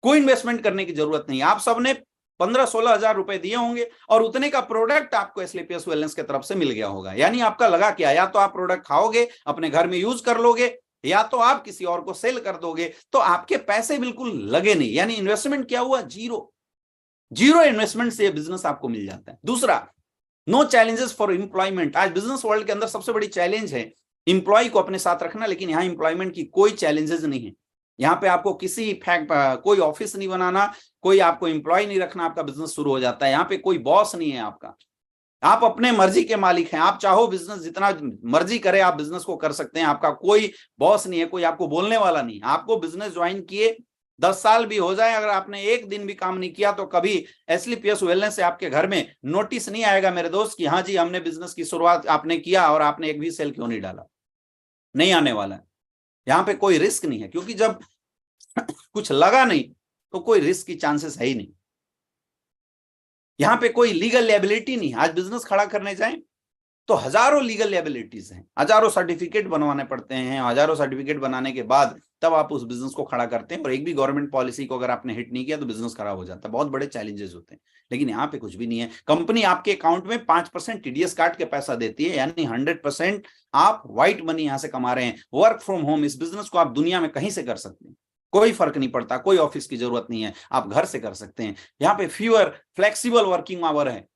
कोई इन्वेस्टमेंट करने की जरूरत नहीं। आप सबने 15-16 हजार रुपए दिए होंगे और उतने का प्रोडक्ट आपको एस्क्लेपियस वेलनेस की तरफ से मिल गया होगा। यानी आपका लगा क्या, या तो आप प्रोडक्ट खाओगे, अपने घर में यूज कर लोगे, या तो आप किसी और को सेल कर दोगे, तो आपके पैसे बिल्कुल लगे नहीं। यानी इन्वेस्टमेंट क्या हुआ, जीरो इन्वेस्टमेंट से बिजनेस आपको मिल जाता है। दूसरा, नो चैलेंजेस फॉर एम्प्लॉयमेंट। आज बिजनेस वर्ल्ड के अंदर सबसे बड़ी चैलेंज है एम्प्लॉय को अपने साथ रखना, लेकिन यहाँ एम्प्लॉयमेंट की कोई चैलेंजेस नहीं है। यहाँ पे आपको कोई ऑफिस नहीं बनाना, कोई आपको एम्प्लॉय नहीं रखना, आपका बिजनेस शुरू हो जाता है। यहाँ पे कोई बॉस नहीं है आपका, आप अपने मर्जी के मालिक हैं। आप चाहो बिजनेस जितना मर्जी करे आप बिजनेस को कर सकते हैं। आपका कोई बॉस नहीं है, कोई आपको बोलने वाला नहीं। आपको बिजनेस ज्वाइन किए 10 साल भी हो जाए, अगर आपने एक दिन भी काम नहीं किया तो कभी एस्क्लेपियस वेलनेस से आपके घर में नोटिस नहीं आएगा मेरे दोस्त कि हाँ जी हमने बिजनेस की शुरुआत आपने किया और आपने एक भी सेल क्यों नहीं डाला। नहीं आने वाला है। यहाँ पे कोई रिस्क नहीं है, क्योंकि जब कुछ लगा नहीं तो कोई रिस्क की चांसेस है ही नहीं। यहाँ पे कोई लीगल लायबिलिटी नहीं। आज बिजनेस खड़ा करने जाएं तो हजारों लीगल लायबिलिटीज हैं, हजारों सर्टिफिकेट बनवाने पड़ते हैं। हजारों सर्टिफिकेट बनाने के बाद तब आप उस बिजनेस को खड़ा करते हैं, और एक भी गवर्नमेंट पॉलिसी को अगर आपने हिट नहीं किया तो बिजनेस खराब हो जाता है। बहुत बड़े चैलेंजेस होते हैं, लेकिन यहाँ पे कुछ भी नहीं है। कंपनी आपके अकाउंट में 5% TDS काट के पैसा देती है, यानी 100% आप व्हाइट मनी यहाँ से कमा रहे हैं। वर्क फ्रॉम होम, इस बिजनेस को आप दुनिया में कहीं से कर सकते हैं, कोई फर्क नहीं पड़ता, कोई ऑफिस की जरूरत नहीं है, आप घर से कर सकते हैं। यहाँ पे फ्यूअर फ्लेक्सिबल वर्किंग आवर है।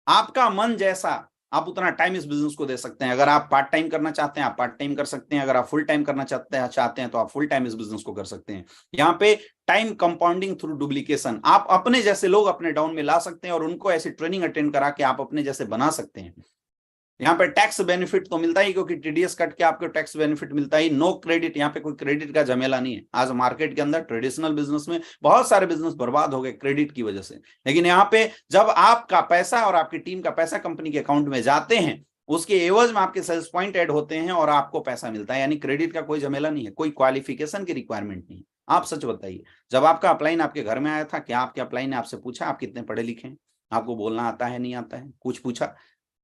आपका मन जैसा आप उतना टाइम इस बिजनेस को दे सकते हैं। अगर आप पार्ट टाइम करना चाहते हैं आप पार्ट टाइम कर सकते हैं, अगर आप फुल टाइम करना चाहते हैं तो आप फुल टाइम इस बिजनेस को कर सकते हैं। यहाँ पे टाइम कंपाउंडिंग थ्रू डुप्लीकेशन, आप अपने जैसे लोग अपने डाउन में ला सकते हैं और उनको ऐसी ट्रेनिंग अटेंड करा के आप अपने जैसे बना सकते हैं। यहाँ पे टैक्स बेनिफिट तो मिलता ही, क्योंकि TDS कट के आपको टैक्स बेनिफिट मिलता ही। नो क्रेडिट, यहाँ पे कोई क्रेडिट का झमेला नहीं है। आज मार्केट के अंदर ट्रेडिशनल बिजनेस में बहुत सारे बिजनेस बर्बाद हो गए क्रेडिट की वजह से, लेकिन यहाँ पे जब आपका पैसा और आपकी टीम का पैसा कंपनी के अकाउंट में जाते हैं, उसके एवज में आपके सेल्स पॉइंट ऐड होते हैं और आपको पैसा मिलता है। यानी क्रेडिट का कोई झमेला नहीं है, कोई क्वालिफिकेशन की रिक्वायरमेंट नहीं है। आप सच बताइए, जब आपका अपलाइन आपके घर में आया था, क्या आपके अपलाइन ने आपसे पूछा आप कितने पढ़े लिखे हैं, आपको बोलना आता है नहीं आता है, कुछ पूछा?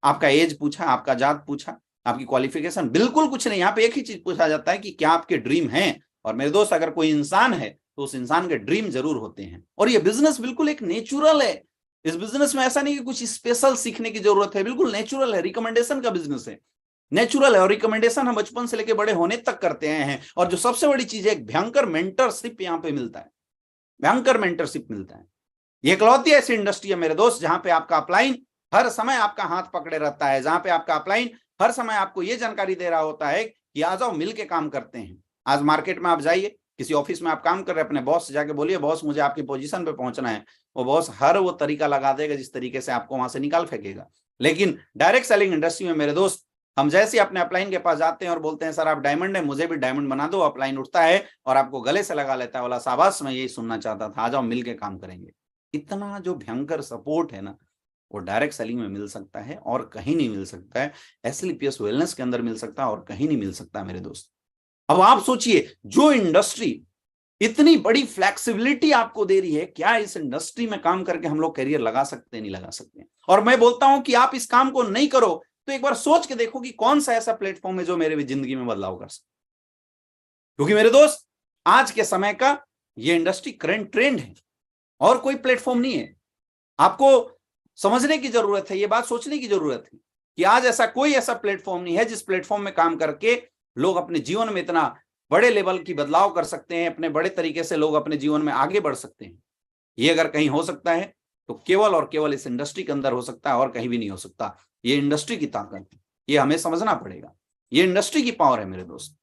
आपका एज पूछा, आपका जात पूछा, आपकी क्वालिफिकेशन? बिल्कुल कुछ नहीं। यहाँ पे एक ही चीज पूछा जाता है कि क्या आपके ड्रीम हैं। और मेरे दोस्त, अगर कोई इंसान है तो उस इंसान के ड्रीम जरूर होते हैं। और ये बिजनेस बिल्कुल एक नेचुरल है। इस बिजनेस में ऐसा नहीं कि कुछ स्पेशल सीखने की जरूरत है, बिल्कुल नेचुरल है। रिकमेंडेशन का बिजनेस है, नेचुरल है। और रिकमेंडेशन हम बचपन से लेकर बड़े होने तक करते आए हैं। और जो सबसे बड़ी चीज है, एक भयंकर मेंटरशिप यहाँ पे मिलता है, भयंकर मेंटरशिप मिलता है। ये इकलौती ऐसी इंडस्ट्री है मेरे दोस्त जहां पे आपका अपलाइन हर समय आपका हाथ पकड़े रहता है, जहां पे आपका अपलाइन हर समय आपको ये जानकारी दे रहा होता है कि आ जाओ मिल के काम करते हैं। आज मार्केट में आप जाइए, किसी ऑफिस में आप काम कर रहे हैं, अपने बॉस से जाके बोलिए बॉस मुझे आपकी पोजीशन पे पहुंचना है, वो बॉस हर वो तरीका लगा देगा जिस तरीके से आपको वहां से निकाल फेंकेगा। लेकिन डायरेक्ट सेलिंग इंडस्ट्री में मेरे दोस्त, हम जैसे अपने अपलाइन के पास जाते हैं और बोलते हैं सर आप डायमंड है, मुझे भी डायमंड बना दो, अपलाइन उठता है और आपको गले से लगा लेता है, बोला शाबाश मैं यही सुनना चाहता था, आ जाओ मिल के काम करेंगे। इतना जो भयंकर सपोर्ट है ना, वो डायरेक्ट सेलिंग में मिल सकता है और कहीं नहीं मिल सकता है। एसएलपीएस वेलनेस के अंदर मिल सकता है और कहीं नहीं मिल सकता मेरे दोस्त। अब आप सोचिए, जो इंडस्ट्री इतनी बड़ी फ्लेक्सिबिलिटी आपको दे रही है, क्या इस इंडस्ट्री में काम करके हम लोग करियर लगा सकते हैं? नहीं लगा सकते। और मैं बोलता हूं कि आप इस काम को नहीं करो तो एक बार सोच के देखो कि कौन सा ऐसा प्लेटफॉर्म है जो मेरे जिंदगी में बदलाव कर सकता। क्योंकि मेरे दोस्त, आज के समय का ये इंडस्ट्री करंट ट्रेंड है और कोई प्लेटफॉर्म नहीं है। आपको समझने की जरूरत है, ये बात सोचने की जरूरत है कि आज ऐसा कोई ऐसा प्लेटफॉर्म नहीं है जिस प्लेटफॉर्म में काम करके लोग अपने जीवन में इतना बड़े लेवल की बदलाव कर सकते हैं, अपने बड़े तरीके से लोग अपने जीवन में आगे बढ़ सकते हैं। ये अगर कहीं हो सकता है तो केवल और केवल इस इंडस्ट्री के अंदर हो सकता है और कहीं भी नहीं हो सकता। ये इंडस्ट्री की ताकत है, ये हमें समझना पड़ेगा, ये इंडस्ट्री की पावर है मेरे दोस्त।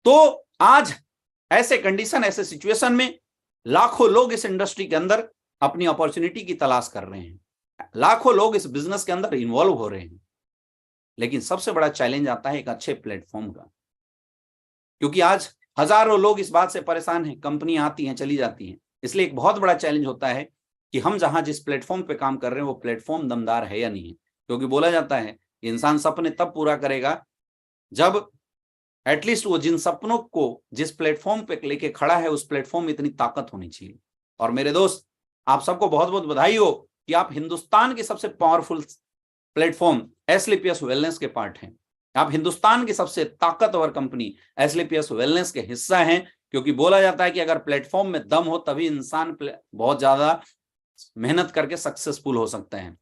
तो आज ऐसे कंडीशन, ऐसे सिचुएशन में लाखों लोग इस इंडस्ट्री के अंदर अपनी अपॉर्चुनिटी की तलाश कर रहे हैं, लाखों लोग इस बिजनेस के अंदर इन्वॉल्व हो रहे हैं। लेकिन सबसे बड़ा चैलेंज आता है एक अच्छे प्लेटफॉर्म का, क्योंकि आज हजारों लोग इस बात से परेशान हैं, कंपनियां आती हैं चली जाती हैं। इसलिए एक बहुत बड़ा चैलेंज होता है कि हम जहां जिस प्लेटफॉर्म पे काम कर रहे हैं वो प्लेटफॉर्म दमदार है या नहीं है। क्योंकि बोला जाता है इंसान सपने तब पूरा करेगा जब एटलीस्ट वो जिन सपनों को जिस प्लेटफॉर्म पे लेके खड़ा है उस प्लेटफॉर्म में इतनी ताकत होनी चाहिए। और मेरे दोस्त, आप सबको बहुत बहुत बधाई हो कि आप हिंदुस्तान की सबसे पावरफुल प्लेटफॉर्म एसएलपीएस वेलनेस के पार्ट हैं। आप हिंदुस्तान की सबसे ताकतवर कंपनी एसएलपीएस वेलनेस के हिस्सा हैं। क्योंकि बोला जाता है कि अगर प्लेटफॉर्म में दम हो तभी इंसान बहुत ज्यादा मेहनत करके सक्सेसफुल हो सकते हैं।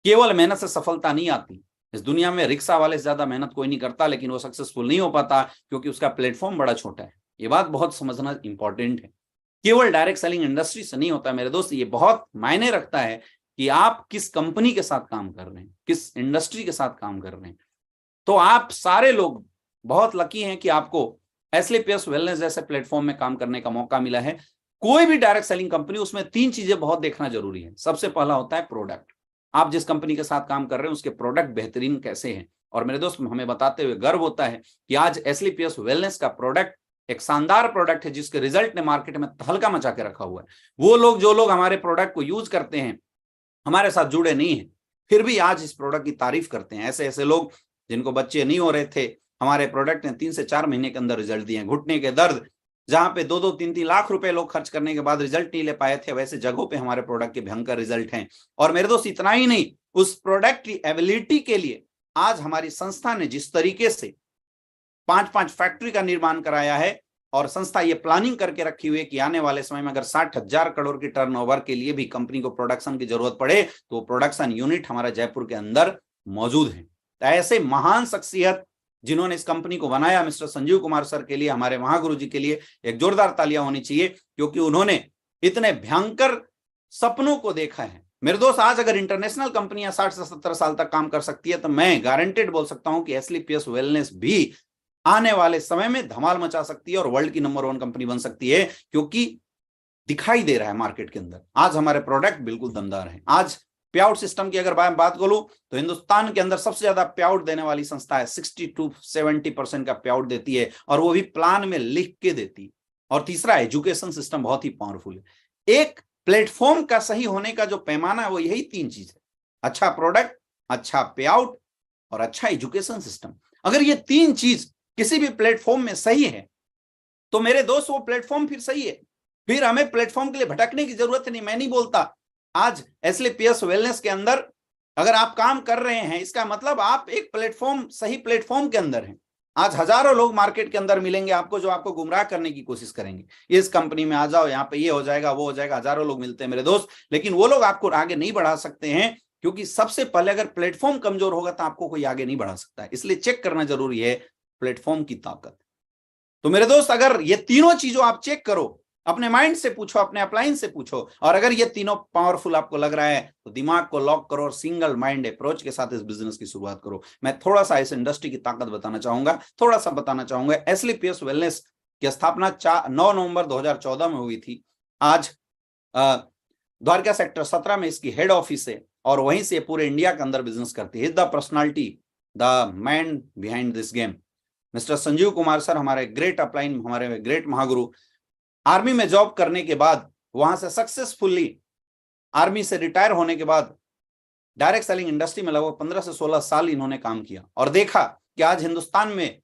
केवल मेहनत से सफलता नहीं आती। इस दुनिया में रिक्शा वाले से ज्यादा मेहनत कोई नहीं करता, लेकिन वो सक्सेसफुल नहीं हो पाता क्योंकि उसका प्लेटफॉर्म बड़ा छोटा है। ये बात बहुत समझना इंपॉर्टेंट है। केवल डायरेक्ट सेलिंग इंडस्ट्री से नहीं होता मेरे दोस्त, ये बहुत मायने रखता है कि आप किस कंपनी के साथ काम कर रहे हैं, किस इंडस्ट्री के साथ काम कर रहे हैं। तो आप सारे लोग बहुत लकी हैं कि आपको एसएलपीएस वेलनेस जैसे प्लेटफॉर्म में काम करने का मौका मिला है। कोई भी डायरेक्ट सेलिंग कंपनी, उसमें 3 चीजें बहुत देखना जरूरी है। सबसे पहला होता है प्रोडक्ट। आप जिस कंपनी के साथ काम कर रहे हैं उसके प्रोडक्ट बेहतरीन कैसे हैं। और मेरे दोस्त, हमें बताते हुए गर्व होता है कि आज एसएलपीएस वेलनेस का प्रोडक्ट एक शानदार प्रोडक्ट है जिसके रिजल्ट ने मार्केट में तहलका मचा के रखा हुआ है। वो लोग, जो लोग हमारे प्रोडक्ट को यूज करते हैं, हमारे साथ जुड़े नहीं है, फिर भी आज इस प्रोडक्ट की तारीफ करते हैं। ऐसे ऐसे लोग जिनको बच्चे नहीं हो रहे थे, हमारे प्रोडक्ट ने 3 से 4 महीने के अंदर रिजल्ट दिए। घुटने के दर्द, जहां पे 2-2, 3-3 लाख रुपए लोग खर्च करने के बाद रिजल्ट नहीं ले पाए थे, वैसे जगहों पे हमारे प्रोडक्ट के भयंकर रिजल्ट हैं। और मेरे दोस्त, इतना ही नहीं, उस प्रोडक्ट की एबिलिटी के लिए आज हमारी संस्था ने जिस तरीके से 5-5 फैक्ट्री का निर्माण कराया है, और संस्था ये प्लानिंग करके रखी हुई है कि आने वाले समय में अगर 60,000 करोड़ की टर्नओवर के लिए भी कंपनी को प्रोडक्शन की जरूरत पड़े तो प्रोडक्शन यूनिट हमारा जयपुर के अंदर मौजूद है। तो ऐसे महान शख्सियत जिन्होंने इस कंपनी को बनाया, मिस्टर संजीव कुमार सर के लिए, हमारे महागुरु जी के लिए एक जोरदार तालियां होनी चाहिए, क्योंकि उन्होंने इतने भयंकर सपनों को देखा है। मेरे दोस्त, आज अगर इंटरनेशनल कंपनियां 60 से 70 साल तक काम कर सकती है तो मैं गारंटेड बोल सकता हूं कि एसएलपीएस वेलनेस भी आने वाले समय में धमाल मचा सकती है और वर्ल्ड की नंबर 1 कंपनी बन सकती है। क्योंकि दिखाई दे रहा है मार्केट के अंदर आज हमारे प्रोडक्ट बिल्कुल दमदार हैं। आज पे आउट सिस्टम की अगर बात करूं तो हिंदुस्तान के अंदर सबसे ज्यादा पे आउट देने वाली संस्था है। 60-70% का पे आउट देती है, और वो भी प्लान में लिख के देती है। और तीसरा, एजुकेशन सिस्टम बहुत ही पावरफुल है। एक प्लेटफॉर्म का सही होने का जो पैमाना है वो यही 3 चीज है: अच्छा प्रोडक्ट, अच्छा पे आउट और अच्छा एजुकेशन सिस्टम। अगर ये 3 चीज किसी भी प्लेटफॉर्म में सही है तो मेरे दोस्त वो प्लेटफॉर्म फिर सही है। फिर हमें प्लेटफॉर्म के लिए भटकने की जरूरत नहीं। मैं नहीं बोलता आज एसएलपीएस वेलनेस के अंदर अगर आप काम कर रहे हैं, इसका मतलब आप एक प्लेटफॉर्म, सही प्लेटफॉर्म के अंदर हैं। आज हजारों लोग मार्केट के अंदर मिलेंगे आपको जो आपको गुमराह करने की कोशिश करेंगे, इस कंपनी में आ जाओ, यहाँ पे ये हो जाएगा, वो हो जाएगा। हजारों लोग मिलते हैं मेरे दोस्त, लेकिन वो लोग आपको आगे नहीं बढ़ा सकते हैं, क्योंकि सबसे पहले अगर प्लेटफॉर्म कमजोर होगा तो आपको कोई आगे नहीं बढ़ा सकता है। इसलिए चेक करना जरूरी है प्लेटफॉर्म की ताकत। तो मेरे दोस्त, अगर ये तीनों चीजों आप चेक करो, अपने माइंड से पूछो, अपने अपलाइन से पूछो, और अगर ये तीनों पावरफुल आपको लग रहा है तो दिमाग को लॉक करो और सिंगल माइंड अप्रोच के साथ इस बिजनेस की शुरुआत करो। मैं थोड़ा सा इस इंडस्ट्री की ताकत बताना चाहूंगा, थोड़ा सा बताना चाहूंगा। एस्क्लेपियस वेलनेस की स्थापना 9 नवंबर 2014 में हुई थी। आज द्वारका सेक्टर 17 में इसकी हेड ऑफिस है और वहीं से पूरे इंडिया के अंदर बिजनेस करती है। Is the personality, the man behind this game, mister Sanjeev Kumar sir, हमारे ग्रेट अपलाइन, हमारे ग्रेट महागुरु। आर्मी में जॉब करने के बाद, वहां से सक्सेसफुली आर्मी से रिटायर होने के बाद डायरेक्ट सेलिंग इंडस्ट्री में लगभग 15 से 16 साल इन्होंने काम किया और देखा कि आज हिंदुस्तान में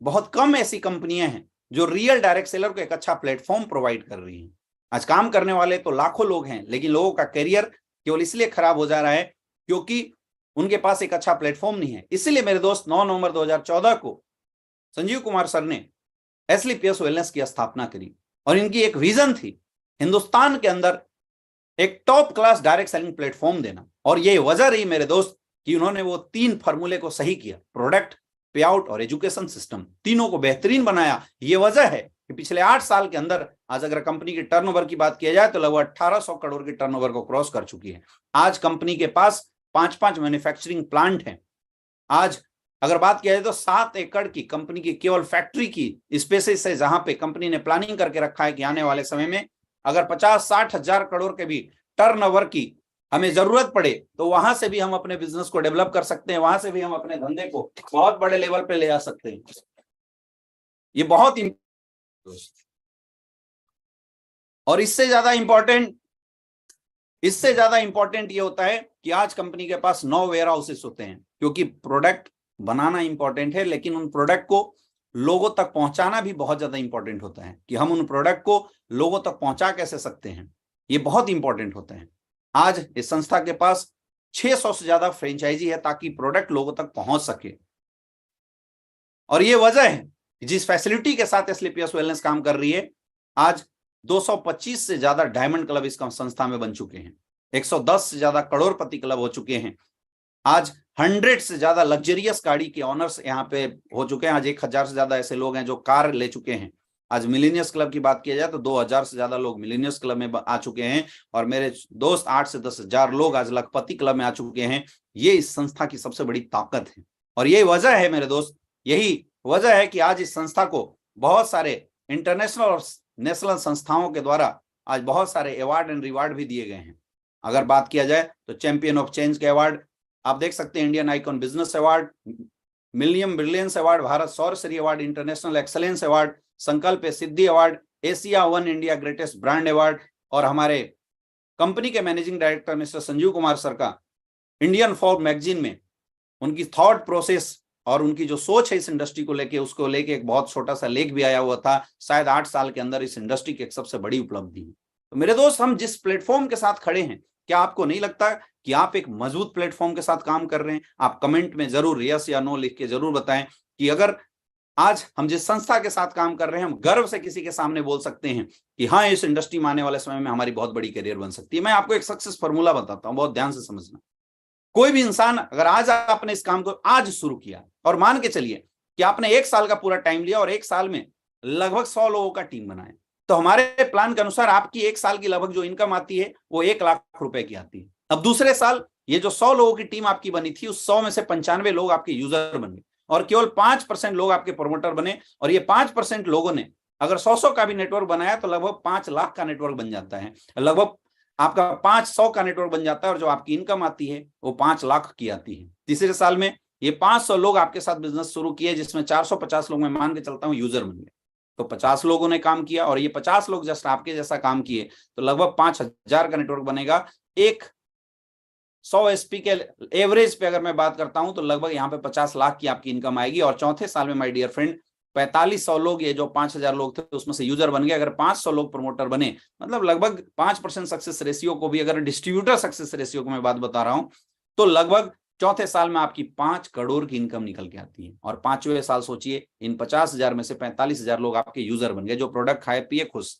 बहुत कम ऐसी कंपनियां हैं जो रियल डायरेक्ट सेलर को एक अच्छा प्लेटफॉर्म प्रोवाइड कर रही हैं। आज काम करने वाले तो लाखों लोग हैं, लेकिन लोगों का करियर केवल इसलिए खराब हो जा रहा है क्योंकि उनके पास एक अच्छा प्लेटफॉर्म नहीं है। इसलिए मेरे दोस्त 9 नवंबर 2014 को संजीव कुमार सर ने एस्क्लेपियस वेलनेस की स्थापना करी और इनकी एक विजन थी हिंदुस्तान के अंदर एक top class direct selling platform देना। और ये वजह रही मेरे दोस्त कि उन्होंने वो 3 फॉर्मूले को सही किया, प्रोडक्ट, पे आउट और एजुकेशन सिस्टम, तीनों को बेहतरीन बनाया। ये वजह है कि पिछले 8 साल के अंदर आज अगर कंपनी की टर्नओवर की बात किया जाए तो लगभग 1800 करोड़ की टर्नओवर को क्रॉस कर चुकी है। आज कंपनी के पास 5 मैन्युफैक्चरिंग प्लांट हैं। आज अगर बात किया जाए तो 7 एकड़ की कंपनी की केवल फैक्ट्री की स्पेसेस है, जहां पे कंपनी ने प्लानिंग करके रखा है कि आने वाले समय में अगर 50-60 हजार करोड़ के भी टर्नओवर की हमें जरूरत पड़े तो वहां से भी हम अपने बिजनेस को डेवलप कर सकते हैं, वहां से भी हम अपने धंधे को बहुत बड़े लेवल पे ले आ सकते हैं। ये बहुत और इससे ज्यादा इंपॉर्टेंट ये होता है कि आज कंपनी के पास 9 वेयर हाउसेस होते हैं, क्योंकि प्रोडक्ट बनाना इंपॉर्टेंट है, लेकिन उन प्रोडक्ट को लोगों तक पहुंचाना भी बहुत ज्यादा इंपॉर्टेंट होता है कि हम उन प्रोडक्ट को लोगों तक पहुंचा कैसे सकते हैं। ये बहुत इंपॉर्टेंट होता है। आज इस संस्था के पास 600 से ज्यादा फ्रेंचाइजी है ताकि प्रोडक्ट लोगों तक पहुंच सके। और ये वजह है जिस फैसिलिटी के साथ एस्क्लेपियस वेलनेस काम कर रही है, आज 225 से ज्यादा डायमंड क्लब इस संस्था में बन चुके हैं, 110 से ज्यादा करोड़पति क्लब हो चुके हैं, आज 100 से ज्यादा लग्जरियस गाड़ी के ऑनर्स यहाँ पे हो चुके हैं, आज 1000 से ज्यादा ऐसे लोग हैं जो कार ले चुके हैं। आज मिलेनियस क्लब की बात किया जाए तो 2000 से ज्यादा लोग मिलेनियस क्लब में आ चुके हैं और मेरे दोस्त 8 से 10 हजार लोग आज लखपति क्लब में आ चुके हैं। ये इस संस्था की सबसे बड़ी ताकत है और यही वजह है मेरे दोस्त, यही वजह है कि आज इस संस्था को बहुत सारे इंटरनेशनल और नेशनल संस्थाओं के द्वारा आज बहुत सारे अवार्ड एंड रिवार्ड भी दिए गए हैं। अगर बात किया जाए तो चैंपियन ऑफ चेंज के अवार्ड आप देख सकते हैं, Indian icon business award, millennium brilliance award, Bharat सौर Shri award, international excellence award, Sankalp Siddhi award, Asia one India greatest brand award, और हमारे कंपनी के managing director mister Sanjeev Kumar sir का इंडियन फॉर्ब मैगजीन में उनकी थॉट प्रोसेस और उनकी जो सोच है इस इंडस्ट्री को लेके, उसको लेके एक बहुत छोटा सा लेख भी आया हुआ था। शायद 8 साल के अंदर इस इंडस्ट्री की एक सबसे बड़ी उपलब्धि है। तो मेरे दोस्त, हम जिस प्लेटफॉर्म के साथ खड़े हैं, क्या आपको नहीं लगता कि आप एक मजबूत प्लेटफॉर्म के साथ काम कर रहे हैं? आप कमेंट में जरूर यस या नो लिख के जरूर बताएं कि अगर आज हम जिस संस्था के साथ काम कर रहे हैं, हम गर्व से किसी के सामने बोल सकते हैं कि हाँ, इस इंडस्ट्री में आने वाले समय में हमारी बहुत बड़ी करियर बन सकती है। मैं आपको एक सक्सेस फॉर्मूला बताता हूं, बहुत ध्यान से समझना। कोई भी इंसान अगर आज आपने इस काम को आज शुरू किया और मान के चलिए कि आपने 1 साल का पूरा टाइम लिया और 1 साल में लगभग 100 लोगों का टीम बनाया, तो हमारे प्लान के अनुसार आपकी 1 साल की लगभग जो इनकम आती है वो 1 लाख रुपए की आती है। अब दूसरे साल ये जो 100 लोगों की टीम आपकी बनी थी, उस 100 में से 95 लोग आपके यूजर बन गए और केवल 5% लोग आपके प्रोमोटर बने। और ये 5% लोगों ने अगर 100 का भी नेटवर्क बनाया तो लगभग 5 लाख का नेटवर्क बन जाता है, लगभग आपका 500 का नेटवर्क बन जाता है और जो आपकी इनकम आती है वो 5 लाख की आती है। तीसरे साल में ये 500 लोग आपके साथ बिजनेस शुरू किए, जिसमें 450 लोग मैं मान के चलता हूं यूजर बन गए। तो 50 लोगों ने काम किया और ये 50 लोग जस्ट आपके जैसा काम किए तो लगभग 5000 का नेटवर्क बनेगा। एक 100 एसपी के एवरेज पे अगर मैं बात करता हूं तो लगभग यहाँ पे 50 लाख की आपकी इनकम आएगी। और चौथे साल में माय डियर फ्रेंड 4500 लोग, ये जो 5000 लोग थे उसमें से यूजर बन गए। अगर 500 लोग प्रमोटर बने, मतलब लगभग 5% सक्सेस रेशियो को भी, अगर डिस्ट्रीब्यूटर सक्सेस रेशियो को मैं बात बता रहा हूं, तो लगभग चौथे साल में आपकी 5 करोड़ की इनकम निकल के आती है। और 5वें साल सोचिए इन 50,000 में से 45,000 लोग आपके यूजर बन गए, जो प्रोडक्ट खाए पिए खुश।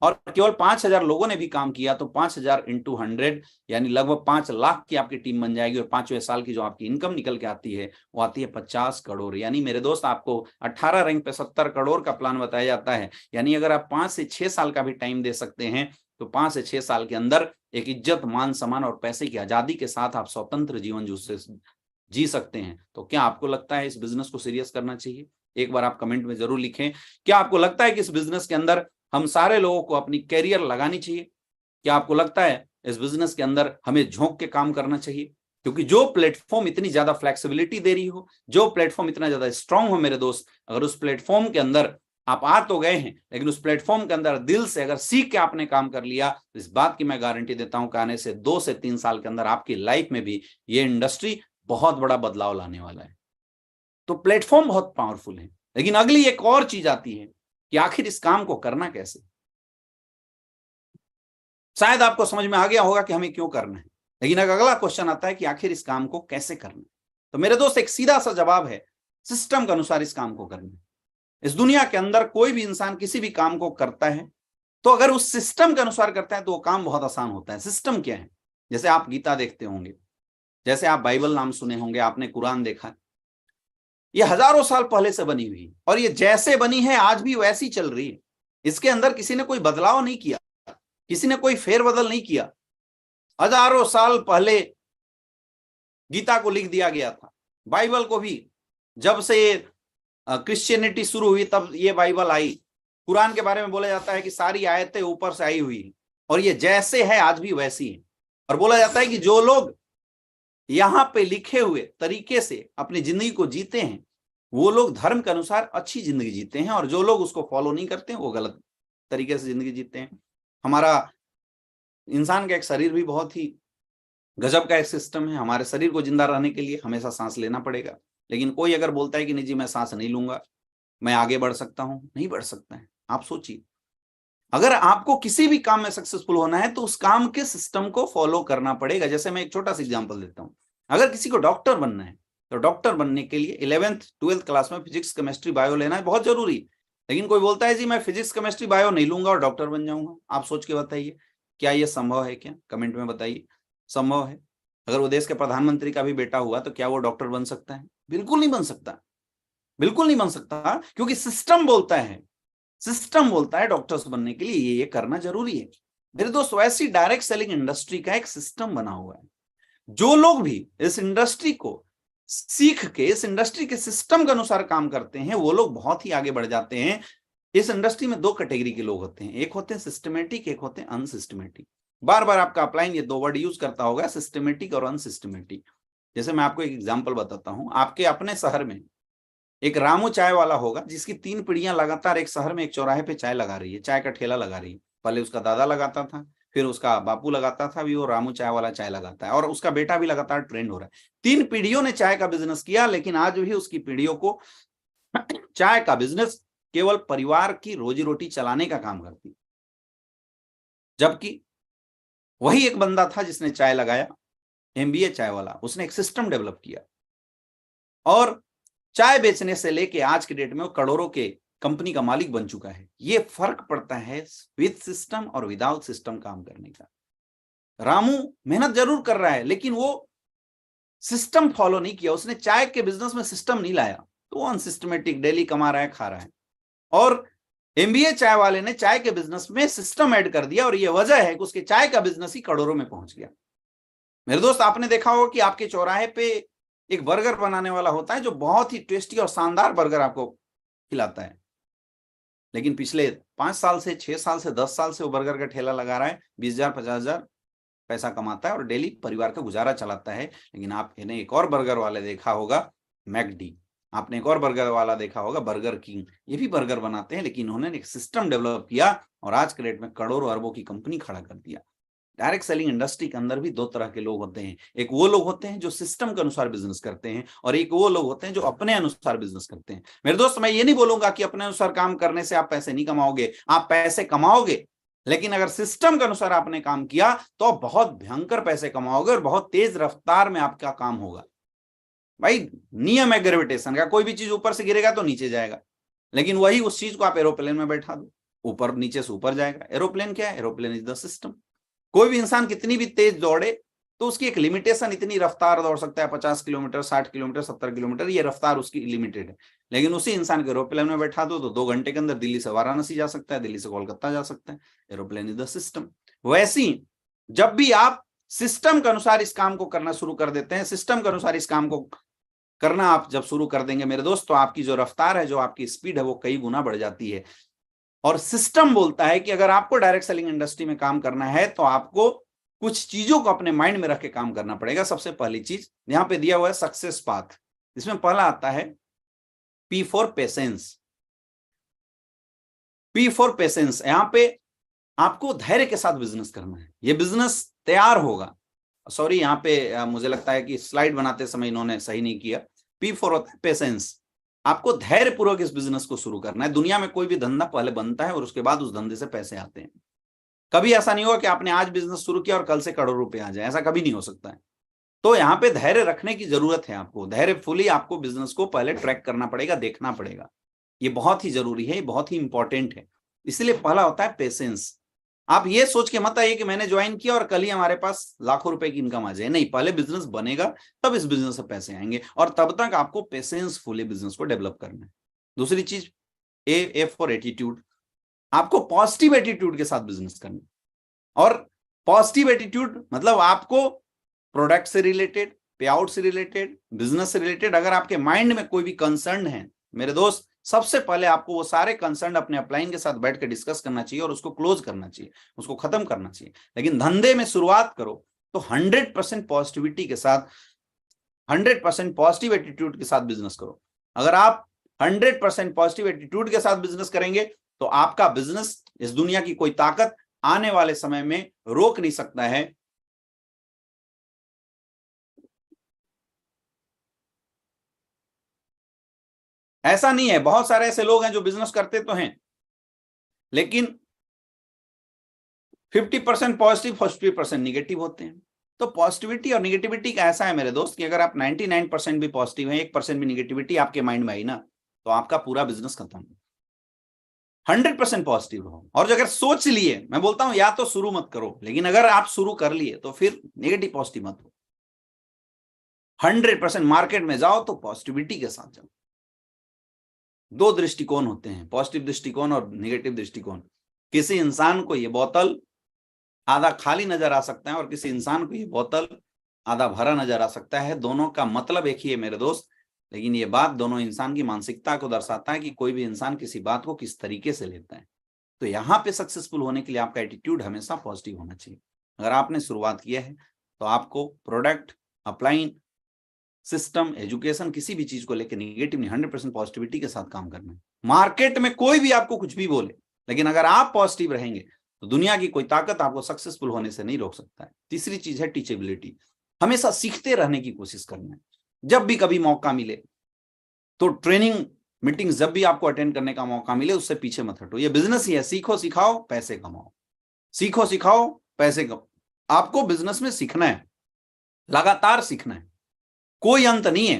और केवल 5,000 लोगों ने भी काम किया तो 5,000 इंटू 100 यानी लगभग 5 लाख की आपकी टीम बन जाएगी और 5वें साल की जो आपकी इनकम निकल के आती है वो आती है 50 करोड़। यानी मेरे दोस्त आपको 18 रैंक पे 70 करोड़ का प्लान बताया जाता है। यानी अगर आप 5 से 6 साल का भी टाइम दे सकते हैं तो 5 से 6 साल के अंदर एक इज्जत, मान सम्मान और पैसे की आजादी के साथ आप स्वतंत्र जीवन जी सकते हैं। तो क्या आपको लगता है इस बिजनेस को सीरियस करना चाहिए? एक बार आप कमेंट में जरूर लिखें। क्या आपको लगता है कि इस बिजनेस के अंदर हम सारे लोगों को अपनी कैरियर लगानी चाहिए? क्या आपको लगता है इस बिजनेस के अंदर हमें झोंक के काम करना चाहिए? क्योंकि जो प्लेटफॉर्म इतनी ज्यादा फ्लेक्सिबिलिटी दे रही हो, जो प्लेटफॉर्म इतना ज्यादा स्ट्रांग हो मेरे दोस्त, अगर उस प्लेटफॉर्म के अंदर आप आ तो गए हैं लेकिन उस प्लेटफॉर्म के अंदर दिल से अगर सीख के आपने काम कर लिया तो इस बात की मैं गारंटी देता हूं कि आने से 2 से 3 साल के अंदर आपकी लाइफ में भी ये इंडस्ट्री बहुत बड़ा बदलाव लाने वाला है। तो प्लेटफॉर्म बहुत पावरफुल है, लेकिन अगली एक और चीज आती है कि आखिर इस काम को करना कैसे। शायद आपको समझ में आ गया होगा कि हमें क्यों करना है, लेकिन अगला क्वेश्चन आता है कि आखिर इस काम को कैसे करना है। तो मेरे दोस्त एक सीधा सा जवाब है, सिस्टम के अनुसार इस काम को करना है। इस दुनिया के अंदर कोई भी इंसान किसी भी काम को करता है तो अगर उस सिस्टम के अनुसार करता है तो वो काम बहुत आसान होता है। सिस्टम क्या है? जैसे आप गीता देखते होंगे, जैसे आप बाइबल नाम सुने होंगे, आपने कुरान देखा, ये हजारों साल पहले से बनी हुई और ये जैसे बनी है आज भी वैसी चल रही है। इसके अंदर किसी ने कोई बदलाव नहीं किया, किसी ने कोई फेरबदल नहीं किया। हजारों साल पहले गीता को लिख दिया गया था। बाइबल को भी जब से क्रिश्चियनिटी शुरू हुई तब ये बाइबल आई। कुरान के बारे में बोला जाता है कि सारी आयतें ऊपर से आई हुई है और ये जैसे है आज भी वैसी है। और बोला जाता है कि जो लोग यहां पे लिखे हुए तरीके से अपनी जिंदगी को जीते हैं वो लोग धर्म के अनुसार अच्छी जिंदगी जीते हैं और जो लोग उसको फॉलो नहीं करते हैं वो गलत तरीके से जिंदगी जीते हैं। हमारा इंसान का एक शरीर भी बहुत ही गजब का एक सिस्टम है। हमारे शरीर को जिंदा रहने के लिए हमेशा सांस लेना पड़ेगा, लेकिन कोई अगर बोलता है कि नहीं जी मैं सांस नहीं लूंगा, मैं आगे बढ़ सकता हूं, नहीं बढ़ सकता है। आप सोचिए, अगर आपको किसी भी काम में सक्सेसफुल होना है तो उस काम के सिस्टम को फॉलो करना पड़ेगा। जैसे मैं एक छोटा सा एग्जांपल देता हूं, अगर किसी को डॉक्टर बनना है तो डॉक्टर बनने के लिए 11th 12th क्लास में फिजिक्स, केमिस्ट्री, बायो लेना है बहुत जरूरी। लेकिन कोई बोलता है जी मैं फिजिक्स, केमिस्ट्री, बायो नहीं लूंगा और डॉक्टर बन जाऊंगा। आप सोच के बताइए, क्या ये संभव है? क्या कमेंट में बताइए, संभव है? अगर वो देश के प्रधानमंत्री का भी बेटा हुआ तो क्या वो डॉक्टर बन सकता है? बिल्कुल नहीं बन सकता, बिल्कुल नहीं बन सकता, क्योंकि सिस्टम बोलता है, सिस्टम बोलता है डॉक्टर्स बनने के लिए ये करना जरूरी है। मेरे दोस्त वैसी डायरेक्ट सेलिंग इंडस्ट्री का एक सिस्टम बना हुआ है। जो लोग भी इस इंडस्ट्री को सीख के इस इंडस्ट्री के सिस्टम के अनुसार काम करते हैं वो लोग बहुत ही आगे बढ़ जाते हैं। इस इंडस्ट्री में 2 कैटेगरी के लोग होते हैं, एक होते हैं सिस्टमेटिक, एक होते हैं अनसिस्टमेटिक। बार बार आपका अपलाइन ये 2 वर्ड यूज करता होगा, सिस्टमेटिक और अनसिस्टमेटिक। जैसे मैं आपको एक एग्जांपल बताता हूं, आपके अपने शहर में एक रामू चाय वाला होगा जिसकी 3 पीढ़ियां लगातार एक शहर में एक चौराहे पे चाय लगा रही है, चाय का ठेला लगा रही है। पहले उसका दादा लगाता था, फिर उसका बापू लगाता था, अभी वो रामू चाय वाला चाय लगाता है और उसका बेटा भी लगातार ट्रेंड हो रहा है। 3 पीढ़ियों ने चाय का बिजनेस किया, लेकिन आज भी उसकी पीढ़ियों को चाय का बिजनेस केवल परिवार की रोजी रोटी चलाने का काम करती। जबकि वही एक बंदा था जिसने चाय लगाया, एमबीए चाय वाला, उसने एक सिस्टम डेवलप किया और चाय बेचने से लेके आज के डेट में वो करोड़ों के कंपनी का मालिक बन चुका है। ये फर्क पड़ता है विद सिस्टम और विदाउट सिस्टम काम करने का। रामू मेहनत जरूर कर रहा है लेकिन वो सिस्टम फॉलो नहीं किया, उसने चाय के बिजनेस में सिस्टम नहीं लाया, तो वो अनसिस्टमेटिक डेली कमा रहा है, खा रहा है। और एमबीए चाय वाले ने चाय के बिजनेस में सिस्टम ऐड कर दिया और ये वजह है कि उसके चाय का बिजनेस ही करोड़ों में पहुंच गया। मेरे दोस्त आपने देखा होगा कि आपके चौराहे पे एक बर्गर बनाने वाला होता है जो बहुत ही टेस्टी और शानदार बर्गर आपको खिलाता है, लेकिन पिछले 5 साल से, 6 साल से, 10 साल से वो बर्गर का ठेला लगा रहा है, 20,000 50,000 पैसा कमाता है और डेली परिवार का गुजारा चलाता है। लेकिन आपने एक और बर्गर वाले देखा होगा, मैकडी, आपने एक और बर्गर वाला देखा होगा, बर्गर किंग, ये भी बर्गर बनाते हैं लेकिन उन्होंने एक सिस्टम डेवलप किया और आज के डेट में करोड़ों अरबों की कंपनी खड़ा कर दिया। डायरेक्ट सेलिंग इंडस्ट्री के अंदर भी 2 तरह के लोग होते हैं, एक वो लोग होते हैं जो सिस्टम के अनुसार बिजनेस करते हैं और एक वो लोग होते हैं जो अपने अनुसार बिजनेस करते हैं। मेरे दोस्त मैं ये नहीं बोलूंगा कि अपने अनुसार काम करने से आप पैसे नहीं कमाओगे, आप पैसे कमाओगे, लेकिन अगर सिस्टम के अनुसार आपने काम किया तो आप बहुत भयंकर पैसे कमाओगे और बहुत तेज रफ्तार में आपका काम होगा। भाई नियम है ग्रेविटेशन का, कोई भी चीज ऊपर से गिरेगा तो नीचे जाएगा, लेकिन वही उस चीज को आप एरोप्लेन में बैठा दो, ऊपर नीचे से ऊपर जाएगा। एरोप्लेन क्या है? Aeroplane is the system. कोई भी इंसान कितनी भी तेज दौड़े तो उसकी एक लिमिटेशन, इतनी रफ्तार दौड़ सकता है 50 किलोमीटर, 60 किलोमीटर, 70 किलोमीटर, ये रफ्तार उसकी लिमिटेड है। लेकिन उसी इंसान को एरोप्लेन में बैठा दो तो 2 घंटे के अंदर दिल्ली से वाराणसी जा सकता है, दिल्ली से कोलकाता जा सकता है। Aeroplane is the system. वैसी जब भी आप सिस्टम के अनुसार इस काम को करना शुरू कर देते हैं, सिस्टम के अनुसार इस काम को करना आप जब शुरू कर देंगे मेरे दोस्त, तो आपकी जो रफ्तार है, जो आपकी स्पीड है, वो कई गुना बढ़ जाती है। और सिस्टम बोलता है कि अगर आपको डायरेक्ट सेलिंग इंडस्ट्री में काम करना है तो आपको कुछ चीजों को अपने माइंड में रख के काम करना पड़ेगा। सबसे पहली चीज यहां पे दिया हुआ है सक्सेस पाथ। इसमें पहला आता है P for patience. P for patience, यहां पे आपको धैर्य के साथ बिजनेस करना है। ये बिजनेस तैयार होगा। सॉरी, यहाँ पे मुझे लगता है कि स्लाइड बनाते समय इन्होंने सही नहीं किया। P फॉर पेशेंस, आपको धैर्य पूर्वक इस बिजनेस को शुरू करना है। दुनिया में कोई भी धंधा पहले बनता है और उसके बाद उस धंधे से पैसे आते हैं। कभी ऐसा नहीं होगा कि आपने आज बिजनेस शुरू किया और कल से करोड़ों रुपए आ जाए, ऐसा कभी नहीं हो सकता है। तो यहाँ पे धैर्य रखने की जरूरत है। आपको धैर्यफुली आपको बिजनेस को पहले ट्रैक करना पड़ेगा, देखना पड़ेगा। ये बहुत ही जरूरी है, ये बहुत ही इंपॉर्टेंट है। इसलिए पहला होता है पेशेंस। आप ये सोच के मत आइए कि मैंने ज्वाइन किया और कल ही हमारे पास लाखों रुपए की इनकम आ जाए। नहीं, पहले बिजनेस बनेगा तब इस बिजनेस से पैसे आएंगे, और तब तक आपको पेशेंसफुली बिजनेस को डेवलप करना है। दूसरी चीज ए फॉर एटीट्यूड, आपको पॉजिटिव एटीट्यूड के साथ बिजनेस करना है। और पॉजिटिव एटीट्यूड मतलब आपको प्रोडक्ट से रिलेटेड, पे आउट से रिलेटेड, बिजनेस से रिलेटेड अगर आपके माइंड में कोई भी कंसर्न है मेरे दोस्त, सबसे पहले आपको वो सारे कंसर्न अपने अपलाइन के साथ बैठ के डिस्कस करना चाहिए और उसको क्लोज करना चाहिए, उसको खत्म करना चाहिए। लेकिन धंधे में शुरुआत करो तो 100% पॉजिटिविटी के साथ, 100% पॉजिटिव एटीट्यूड के साथ बिजनेस करो। अगर आप 100% पॉजिटिव एटीट्यूड के साथ बिजनेस करेंगे तो आपका बिजनेस, इस दुनिया की कोई ताकत आने वाले समय में रोक नहीं सकता है। ऐसा नहीं है, बहुत सारे ऐसे लोग हैं जो बिजनेस करते तो हैं लेकिन 50% पॉजिटिव, 50% निगेटिव होते हैं। तो पॉजिटिविटी और निगेटिविटी का ऐसा है मेरे दोस्त कि अगर आप 99% भी पॉजिटिव हैं, 1% भी निगेटिविटी आपके माइंड में आई ना, तो आपका पूरा बिजनेस खत्म। 100% पॉजिटिव रहो। और अगर सोच लिए, मैं बोलता हूं या तो शुरू मत करो, लेकिन अगर आप शुरू कर लिए तो फिर नेगेटिव पॉजिटिव मत हो। 100% मार्केट में जाओ तो पॉजिटिविटी के साथ जाओ। 2 दृष्टिकोण होते हैं, पॉजिटिव दृष्टिकोण और नेगेटिव दृष्टिकोण। किसी इंसान को ये बोतल आधा खाली नजर आ सकता है और किसी इंसान को ये बोतल आधा भरा नजर आ सकता है। दोनों का मतलब एक ही है मेरे दोस्त, लेकिन ये बात दोनों इंसान की मानसिकता को दर्शाता है कि कोई भी इंसान किसी बात को किस तरीके से लेता है। तो यहाँ पे सक्सेसफुल होने के लिए आपका एटीट्यूड हमेशा पॉजिटिव होना चाहिए। अगर आपने शुरुआत किया है तो आपको प्रोडक्ट, अपलाइन, सिस्टम, एजुकेशन, किसी भी चीज को लेकर निगेटिव नहीं, 100% पॉजिटिविटी के साथ काम करना है। मार्केट में कोई भी आपको कुछ भी बोले, लेकिन अगर आप पॉजिटिव रहेंगे तो दुनिया की कोई ताकत आपको सक्सेसफुल होने से नहीं रोक सकता है। तीसरी चीज है टीचेबिलिटी। हमेशा सीखते रहने की कोशिश करना है। जब भी कभी मौका मिले तो ट्रेनिंग मीटिंग जब भी आपको अटेंड करने का मौका मिले उससे पीछे मत हटो। ये बिजनेस ही है, सीखो सिखाओ पैसे कमाओ, सीखो सिखाओ पैसे कमाओ। आपको बिजनेस में सीखना है, लगातार सीखना है, कोई अंत नहीं है।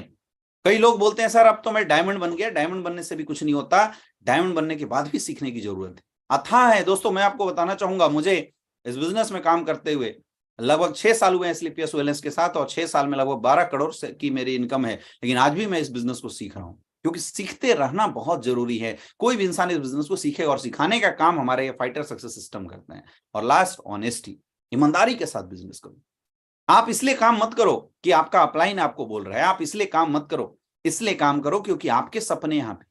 कई लोग बोलते हैं सर अब तो मैं डायमंड बन गया। डायमंड बनने से भी कुछ नहीं होता, डायमंड बनने के बाद भी सीखने की जरूरत है, अथाह है। दोस्तों मैं आपको बताना चाहूंगा, मुझे इस बिजनेस में काम करते हुए लगभग 6 साल हुए हैं स्लीपियस वेलनेस के साथ, और 6 साल में लगभग 12 करोड़ की मेरी इनकम है। लेकिन आज भी मैं इस बिजनेस को सीख रहा हूं, क्योंकि सीखते रहना बहुत जरूरी है। कोई भी इंसान इस बिजनेस को सीखे, और सिखाने का काम हमारे ये फाइटर सक्सेस सिस्टम करते हैं। और लास्ट, ऑनेस्टी, ईमानदारी के साथ बिजनेस करो। आप इसलिए काम मत करो कि आपका अपलाइन आपको बोल रहा है, आप इसलिए काम मत करो, इसलिए काम करो क्योंकि आपके सपने यहां पे।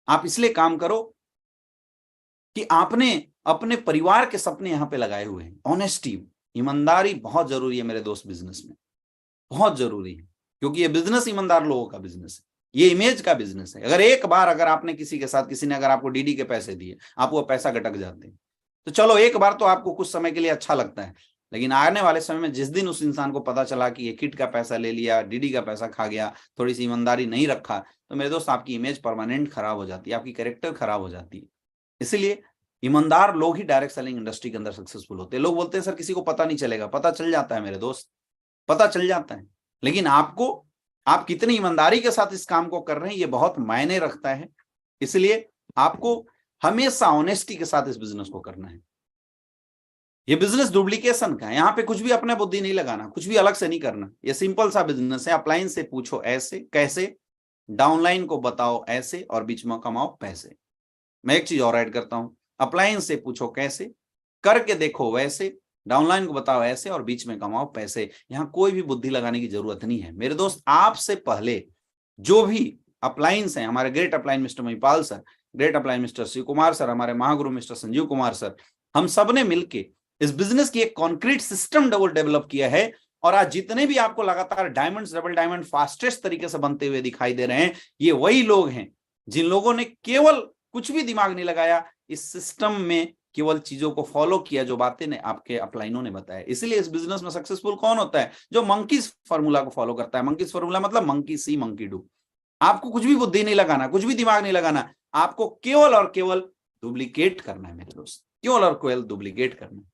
आप इसलिए काम करो कि आपने अपने परिवार के सपने यहां पे लगाए हुए हैं। ऑनेस्टी, ईमानदारी बहुत जरूरी है मेरे दोस्त, बिजनेस में बहुत जरूरी है, क्योंकि ये बिजनेस ईमानदार लोगों का बिजनेस है, ये इमेज का बिजनेस है। अगर एक बार अगर आपने किसी के साथ, किसी ने अगर आपको डीडी के पैसे दिए, आप वो पैसा गटक जाते हैं, तो चलो एक बार तो आपको कुछ समय के लिए अच्छा लगता है, लेकिन आने वाले समय में जिस दिन उस इंसान को पता चला कि ये किट का पैसा ले लिया, डीडी का पैसा खा गया, थोड़ी सी ईमानदारी नहीं रखा, तो मेरे दोस्त आपकी इमेज परमानेंट खराब हो जाती है, आपकी कैरेक्टर खराब हो जाती है। इसलिए ईमानदार लोग ही डायरेक्ट सेलिंग इंडस्ट्री के अंदर सक्सेसफुल होते हैं। लोग बोलते हैं सर किसी को पता नहीं चलेगा, पता चल जाता है मेरे दोस्त, पता चल जाता है। लेकिन आपको, आप कितनी ईमानदारी के साथ इस काम को कर रहे हैं, ये बहुत मायने रखता है। इसलिए आपको हमेशा ऑनेस्टी के साथ इस बिजनेस को करना है। ये बिजनेस डुप्लीकेशन का है, यहाँ पे कुछ भी अपने बुद्धि नहीं लगाना, कुछ भी अलग से नहीं करना। ये सिंपल सा बिजनेस है। अपलाइन से पूछो ऐसे कैसे, डाउनलाइन को बताओ ऐसे, और बीच में कमाओ पैसे। मैं एक चीज और ऐड करता हूं, अपलाइन से पूछो कैसे, करके देखो वैसे, डाउनलाइन को बताओ ऐसे, और बीच में कमाओ पैसे। यहां कोई भी बुद्धि लगाने की जरूरत नहीं है मेरे दोस्त। आपसे पहले जो भी अपलाइंस हैं, हमारे great upline mister Mahipal sir, great upline mister Shiv Kumar sir, हमारे महागुरु मिस्टर संजीव कुमार सर, हम सब ने मिलकर इस बिजनेस की एक कॉन्क्रीट सिस्टम डेवलप किया है। और आज जितने भी आपको लगातार डायमंड्स, डबल डायमंड फास्टेस्ट तरीके से बनते हुए दिखाई दे रहे हैं, ये वही लोग हैं जिन लोगों ने केवल कुछ भी दिमाग नहीं लगाया, इस सिस्टम में केवल चीजों को फॉलो किया जो बातें ने आपके अपलाइनों ने बताया। इसलिए इस बिजनेस में सक्सेसफुल कौन होता है? जो मंकीज फार्मूला को फॉलो करता है। मंकीज फार्मूला मतलब मंकी सी मंकी डू। आपको कुछ भी बुद्धि नहीं लगाना, कुछ भी दिमाग नहीं लगाना, आपको केवल और केवल डुप्लीकेट करना है मेरे दोस्त, केवल और केवल डुप्लीकेट करना है।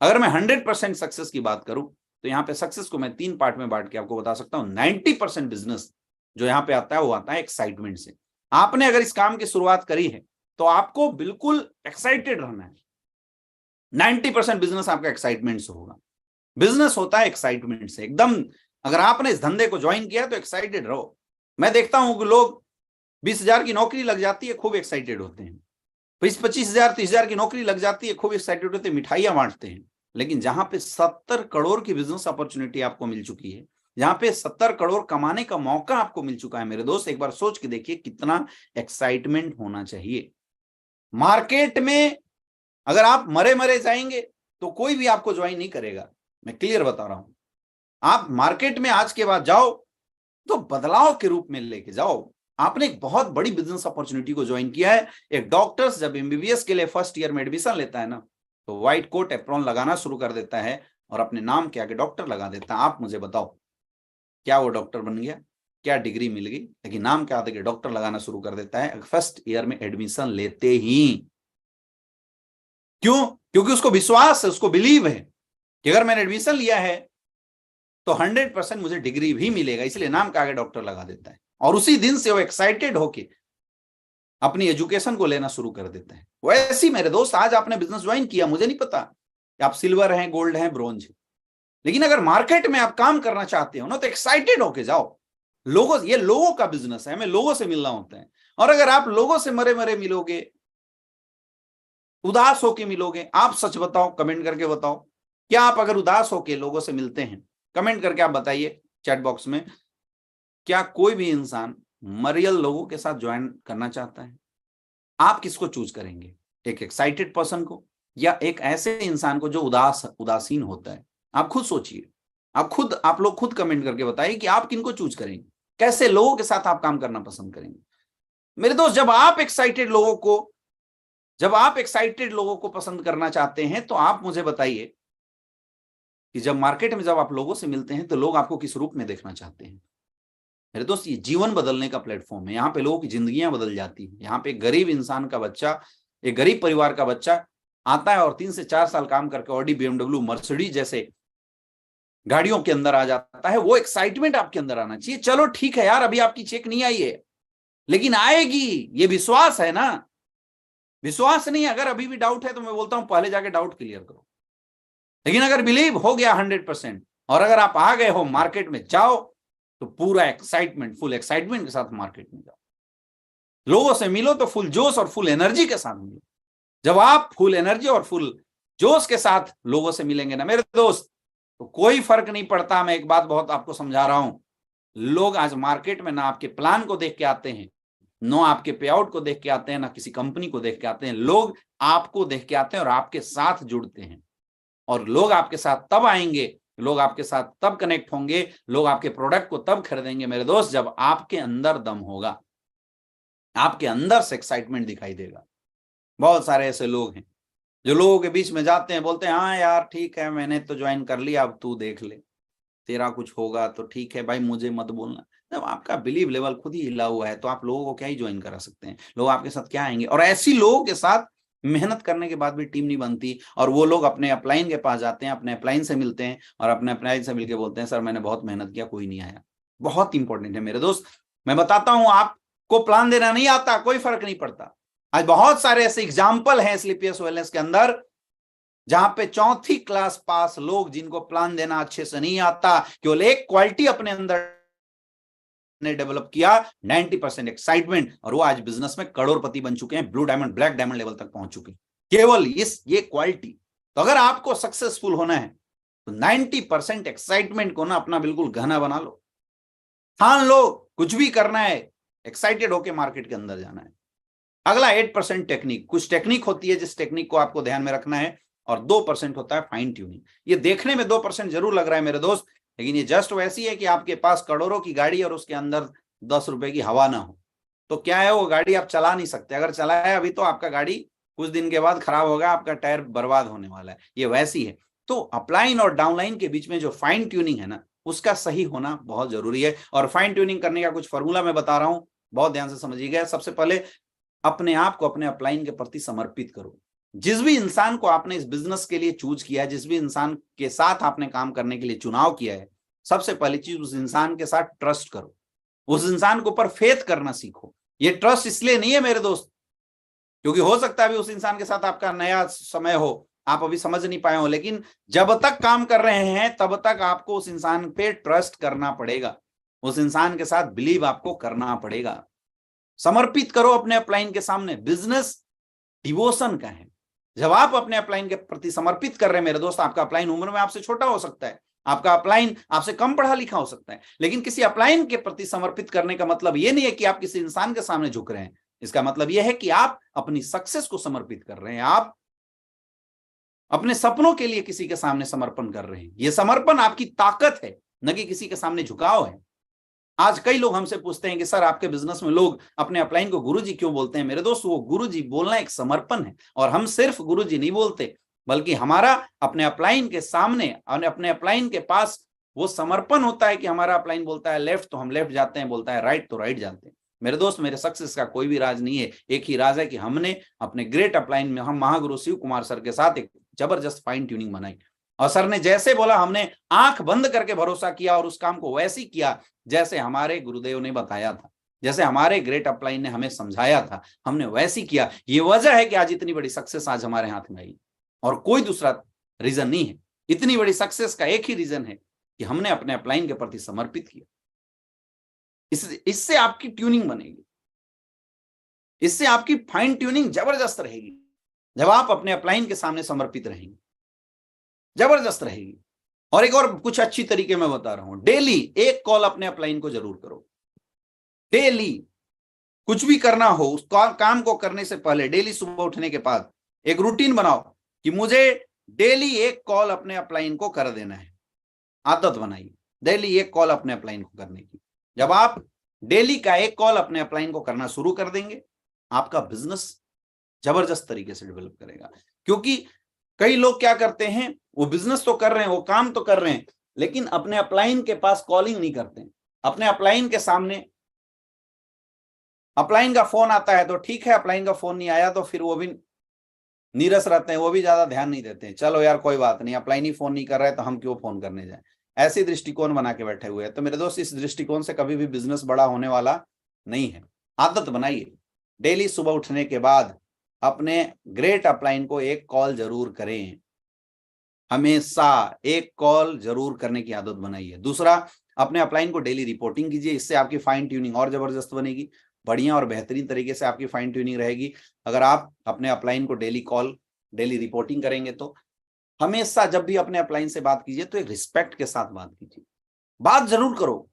अगर मैं 100% सक्सेस की बात करूं तो यहाँ पे सक्सेस को मैं 3 पार्ट में बांट के आपको बता सकता हूं। 90% बिजनेस जो यहाँ पे आता है वो आता है एक्साइटमेंट से। आपने अगर इस काम की शुरुआत करी है तो आपको बिल्कुल एक्साइटेड रहना है। 90% बिजनेस आपका एक्साइटमेंट से होगा। बिजनेस होता है एक्साइटमेंट से एकदम। अगर आपने इस धंधे को ज्वाइन किया तो एक्साइटेड रहो। मैं देखता हूं कि लोग 20,000 की नौकरी लग जाती है, खूब एक्साइटेड होते हैं। 25,000 30,000 की नौकरी लग जाती है, खूब एक्साइटेड होते हैं, मिठाइयां बांटते हैं। लेकिन जहां पे 70 करोड़ की बिजनेस अपॉर्चुनिटी आपको मिल चुकी है, जहां पे 70 करोड़ कमाने का मौका आपको मिल चुका है मेरे दोस्त, एक बार सोच के देखिए कितना एक्साइटमेंट होना चाहिए। मार्केट में अगर आप मरे मरे जाएंगे तो कोई भी आपको ज्वाइन नहीं करेगा। मैं क्लियर बता रहा हूं। आप मार्केट में आज के बाद जाओ तो बदलाव के रूप में लेके जाओ। आपने एक बहुत बड़ी बिजनेस अपॉर्चुनिटी को ज्वाइन किया है। एक डॉक्टर जब एमबीबीएस के लिए फर्स्ट ईयर में एडमिशन लेता है ना, तो व्हाइट कोट एप्रॉन लगाना शुरू कर देता है और अपने नाम के आगे डॉक्टर लगा देता है। आप मुझे बताओ, क्या वो डॉक्टर बन गया? क्या डिग्री मिल गई? लेकिन नाम के आगे डॉक्टर लगाना शुरू कर देता है फर्स्ट ईयर में एडमिशन लेते ही। क्यों? क्योंकि उसको विश्वास है, उसको बिलीव है कि अगर मैंने एडमिशन लिया है तो 100% मुझे डिग्री भी मिलेगा, इसलिए नाम के आगे डॉक्टर लगा देता है। और उसी दिन से वो एक्साइटेड होके अपनी एजुकेशन को लेना शुरू कर देते हैं। वैसे ही मेरे दोस्त, आज आपने बिजनेस ज्वाइन किया, मुझे नहीं पता कि आप सिल्वर हैं, गोल्ड हैं, ब्रोंज हैं, लेकिन अगर मार्केट में आप काम करना चाहते हो ना तो एक्साइटेड होके जाओ। ये लोगों का बिजनेस है, हमें लोगों से मिलना होता है। और अगर आप लोगों से मरे मरे मिलोगे, उदास होके मिलोगे, आप सच बताओ, कमेंट करके बताओ, क्या आप अगर उदास होके लोगों से मिलते हैं? कमेंट करके आप बताइए चैट बॉक्स में, क्या कोई भी इंसान मरियल लोगों के साथ ज्वाइन करना चाहता है? आप किसको चूज करेंगे? एक एक्साइटेड पर्सन को या एक ऐसे इंसान को जो उदासीन होता है? आप खुद सोचिए। आप लोग खुद कमेंट करके बताइए कि आप किनको चूज करेंगे, कैसे लोगों के साथ आप काम करना पसंद करेंगे। मेरे दोस्त, जब आप एक्साइटेड लोगों को पसंद करना चाहते हैं तो आप मुझे बताइए कि जब मार्केट में जब आप लोगों से मिलते हैं तो लोग आपको किस रूप में देखना चाहते हैं? मेरे दोस्त, ये जीवन बदलने का प्लेटफॉर्म है। यहाँ पे लोगों की जिंदगियां बदल जाती हैं। यहाँ पे एक गरीब इंसान का बच्चा, एक गरीब परिवार का बच्चा आता है और 3 से 4 साल काम करके ऑडी, बीएमडब्ल्यू, मर्सिडीज जैसे गाड़ियों के अंदर आ जाता है। वो एक्साइटमेंट आपके अंदर आना चाहिए। चलो ठीक है यार, अभी आपकी चेक नहीं आई है, लेकिन आएगी, ये विश्वास है ना। विश्वास नहीं, अगर अभी भी डाउट है तो मैं बोलता हूं पहले जाके डाउट क्लियर करो। लेकिन अगर बिलीव हो गया 100% और अगर आप आ गए हो मार्केट में, जाओ तो पूरा एक्साइटमेंट, फुल एक्साइटमेंट के साथ मार्केट में जाओ। लोगों से मिलो तो फुल जोश और फुल एनर्जी के साथ मिलो। जब आप फुल एनर्जी और फुल जोश के साथ लोगों से मिलेंगे ना मेरे दोस्त, तो कोई फर्क नहीं पड़ता। मैं एक बात बहुत आपको समझा रहा हूं, लोग आज मार्केट में ना आपके प्लान को देख के आते हैं, ना आपके पे आउट को देख के आते हैं, ना किसी कंपनी को देख के आते हैं। लोग आपको देख के आते हैं और आपके साथ जुड़ते हैं। और लोग आपके साथ तब आएंगे, लोग आपके साथ तब कनेक्ट होंगे, लोग आपके प्रोडक्ट को तब खरीदेंगे मेरे दोस्त, जब आपके अंदर दम होगा, आपके अंदर से एक्साइटमेंट दिखाई देगा। बहुत सारे ऐसे लोग हैं जो लोगों के बीच में जाते हैं, बोलते हैं हाँ यार ठीक है, मैंने तो ज्वाइन कर लिया, अब तू देख ले, तेरा कुछ होगा तो ठीक है भाई, मुझे मत बोलना। जब आपका बिलीव लेवल खुद ही हिला हुआ है तो आप लोगों को क्या ही ज्वाइन करा सकते हैं? लोग आपके साथ क्या आएंगे? और ऐसी लोगों के साथ मेहनत करने के बाद भी टीम नहीं बनती, और वो लोग अपने अपलाइन के पास जाते हैं, अपने अपलाइन से मिलते हैं और अपने अपलाइन से मिलकर बोलते हैं सर मैंने बहुत मेहनत किया, कोई नहीं आया। बहुत इंपॉर्टेंट है मेरे दोस्त। मैं बताता हूं, आपको प्लान देना नहीं आता, कोई फर्क नहीं पड़ता। आज बहुत सारे ऐसे एग्जाम्पल हैं स्लीपियस वेलनेस के अंदर जहां पे चौथी क्लास पास लोग जिनको प्लान देना अच्छे से नहीं आता, केवल एक क्वालिटी अपने अंदर ने डेवलप किया, 90% एक्साइटमेंट, और वो आज बिजनेस में करोड़पति बन चुके हैं, blue diamond black diamond level तक पहुंच चुके हैं, केवल ये क्वालिटी। तो अगर आपको सक्सेसफुल होना है तो 90% एक्साइटमेंट को ना अपना बिल्कुल घना बना लो, ठान लो, कुछ भी करना है एक्साइटेड होके मार्केट के अंदर जाना है। अगला 8% टेक्निक, कुछ टेक्निक होती है जिस टेक्निक को आपको ध्यान में रखना है, और 2% होता है फाइन ट्यूनिंग। ये देखने में 2% जरूर लग रहा है मेरे दोस्त, लेकिन ये जस्ट वैसी है कि आपके पास करोड़ों की गाड़ी और उसके अंदर 10 रुपए की हवा ना हो, तो क्या है, वो गाड़ी आप चला नहीं सकते। अगर चलाया अभी तो आपका गाड़ी कुछ दिन के बाद खराब होगा, आपका टायर बर्बाद होने वाला है, ये वैसी है। तो अपलाइन और डाउनलाइन के बीच में जो फाइन ट्यूनिंग है ना, उसका सही होना बहुत जरूरी है। और फाइन ट्यूनिंग करने का कुछ फॉर्मूला मैं बता रहा हूं, बहुत ध्यान से समझिएगा। सबसे पहले अपने आप को अपने अपलाइन के प्रति समर्पित करो। जिस भी इंसान को आपने इस बिजनेस के लिए चूज किया है, जिस भी इंसान के साथ आपने काम करने के लिए चुनाव किया है, सबसे पहली चीज उस इंसान के साथ ट्रस्ट करो, उस इंसान के ऊपर फेथ करना सीखो। ये ट्रस्ट इसलिए नहीं है मेरे दोस्त क्योंकि हो सकता है अभी उस इंसान के साथ आपका नया समय हो, आप अभी समझ नहीं पाए हो, लेकिन जब तक काम कर रहे हैं तब तक आपको उस इंसान पे ट्रस्ट करना पड़ेगा, उस इंसान के साथ बिलीव आपको करना पड़ेगा। समर्पित करो अपने अपलाइन के सामने। बिजनेस डिवोशन का है। जब आप अपने अपलाइन के प्रति समर्पित कर रहे हैं मेरे दोस्त, आपका अपलाइन उम्र में आपसे छोटा हो सकता है, आपका अपलाइन आपसे कम पढ़ा लिखा हो सकता है, लेकिन किसी अपलाइन के प्रति समर्पित करने का मतलब यह नहीं है कि आप किसी इंसान के सामने झुक रहे हैं। इसका मतलब यह है कि आप अपनी सक्सेस को समर्पित कर रहे हैं, आप अपने सपनों के लिए किसी के सामने समर्पण कर रहे हैं। यह समर्पण आपकी ताकत है, न कि किसी के सामने झुकाव है। आज कई लोग हमसे पूछते हैं कि सर आपके बिजनेस में लोग अपने अपलाइन को गुरुजी क्यों बोलते हैं? मेरे दोस्त, वो गुरुजी बोलना एक समर्पण है, और हम सिर्फ गुरुजी नहीं बोलते, बल्कि हमारा अपने अपलाइन के सामने और अपने अपलाइन के पास वो समर्पण होता है कि हमारा अपलाइन बोलता है लेफ्ट तो हम लेफ्ट जाते हैं, बोलता है राइट तो राइट जाते हैं। मेरे दोस्त, मेरे सक्सेस का कोई भी राज नहीं है, एक ही राज है कि हमने अपने ग्रेट अपलाइन में हम महागुरु शिव कुमार सर के साथ एक जबरदस्त फाइन ट्यूनिंग बनाई, और सर ने जैसे बोला हमने आंख बंद करके भरोसा किया और उस काम को वैसे ही किया जैसे हमारे गुरुदेव ने बताया था, जैसे हमारे ग्रेट अपलाइन ने हमें समझाया था, हमने वैसे किया। ये वजह है कि आज इतनी बड़ी सक्सेस आज हमारे हाथ में आई, और कोई दूसरा रीजन नहीं है। इतनी बड़ी सक्सेस का एक ही रीजन है कि हमने अपने अपलाइन के प्रति समर्पित किया। इससे आपकी ट्यूनिंग बनेगी, इससे आपकी फाइन ट्यूनिंग जबरदस्त रहेगी। जब आप अपने अपलाइन के सामने समर्पित रहेंगे, जबरदस्त रहेगी। और एक और कुछ अच्छी तरीके में बता रहा हूं, डेली एक कॉल अपने अपलाइन को जरूर करो। डेली कुछ भी करना हो, उस काम को करने से पहले डेली सुबह उठने के बाद एक रूटीन बनाओ कि मुझे डेली एक कॉल अपने अपलाइन को कर देना है। आदत बनाइए डेली एक कॉल अपने अपलाइन को करने की। जब आप डेली का एक कॉल अपने अपलाइन को करना शुरू कर देंगे, आपका बिजनेस जबरदस्त तरीके से डेवलप करेगा। क्योंकि कई लोग क्या करते हैं, वो बिजनेस तो कर रहे हैं, वो काम तो कर रहे हैं, लेकिन अपने अपलाइन के पास कॉलिंग नहीं करते हैं। अपने अपलाइन के सामने अपलाइन का फोन आता है तो ठीक है, अपलाइन का फोन नहीं आया तो फिर वो भी नीरस रहते हैं, वो भी ज्यादा ध्यान नहीं देते हैं। चलो यार कोई बात नहीं, अपलाइन ही फोन नहीं कर रहा है तो हम क्यों फोन करने जाए, ऐसे दृष्टिकोण बना के बैठे हुए हैं। तो मेरे दोस्त, इस दृष्टिकोण से कभी भी बिजनेस बड़ा होने वाला नहीं है। आदत बनाइए, डेली सुबह उठने के बाद अपने ग्रेट अपलाइन को एक कॉल जरूर करें। हमेशा एक कॉल जरूर करने की आदत बनाइए। दूसरा, अपने अपलाइन को डेली रिपोर्टिंग कीजिए, इससे आपकी फाइन ट्यूनिंग और जबरदस्त बनेगी, बढ़िया और बेहतरीन तरीके से आपकी फाइन ट्यूनिंग रहेगी। अगर आप अपने अपलाइन को डेली कॉल, डेली रिपोर्टिंग करेंगे तो हमेशा जब भी अपने अपलाइन से बात कीजिए तो एक रिस्पेक्ट के साथ बात कीजिए। बात जरूर करो,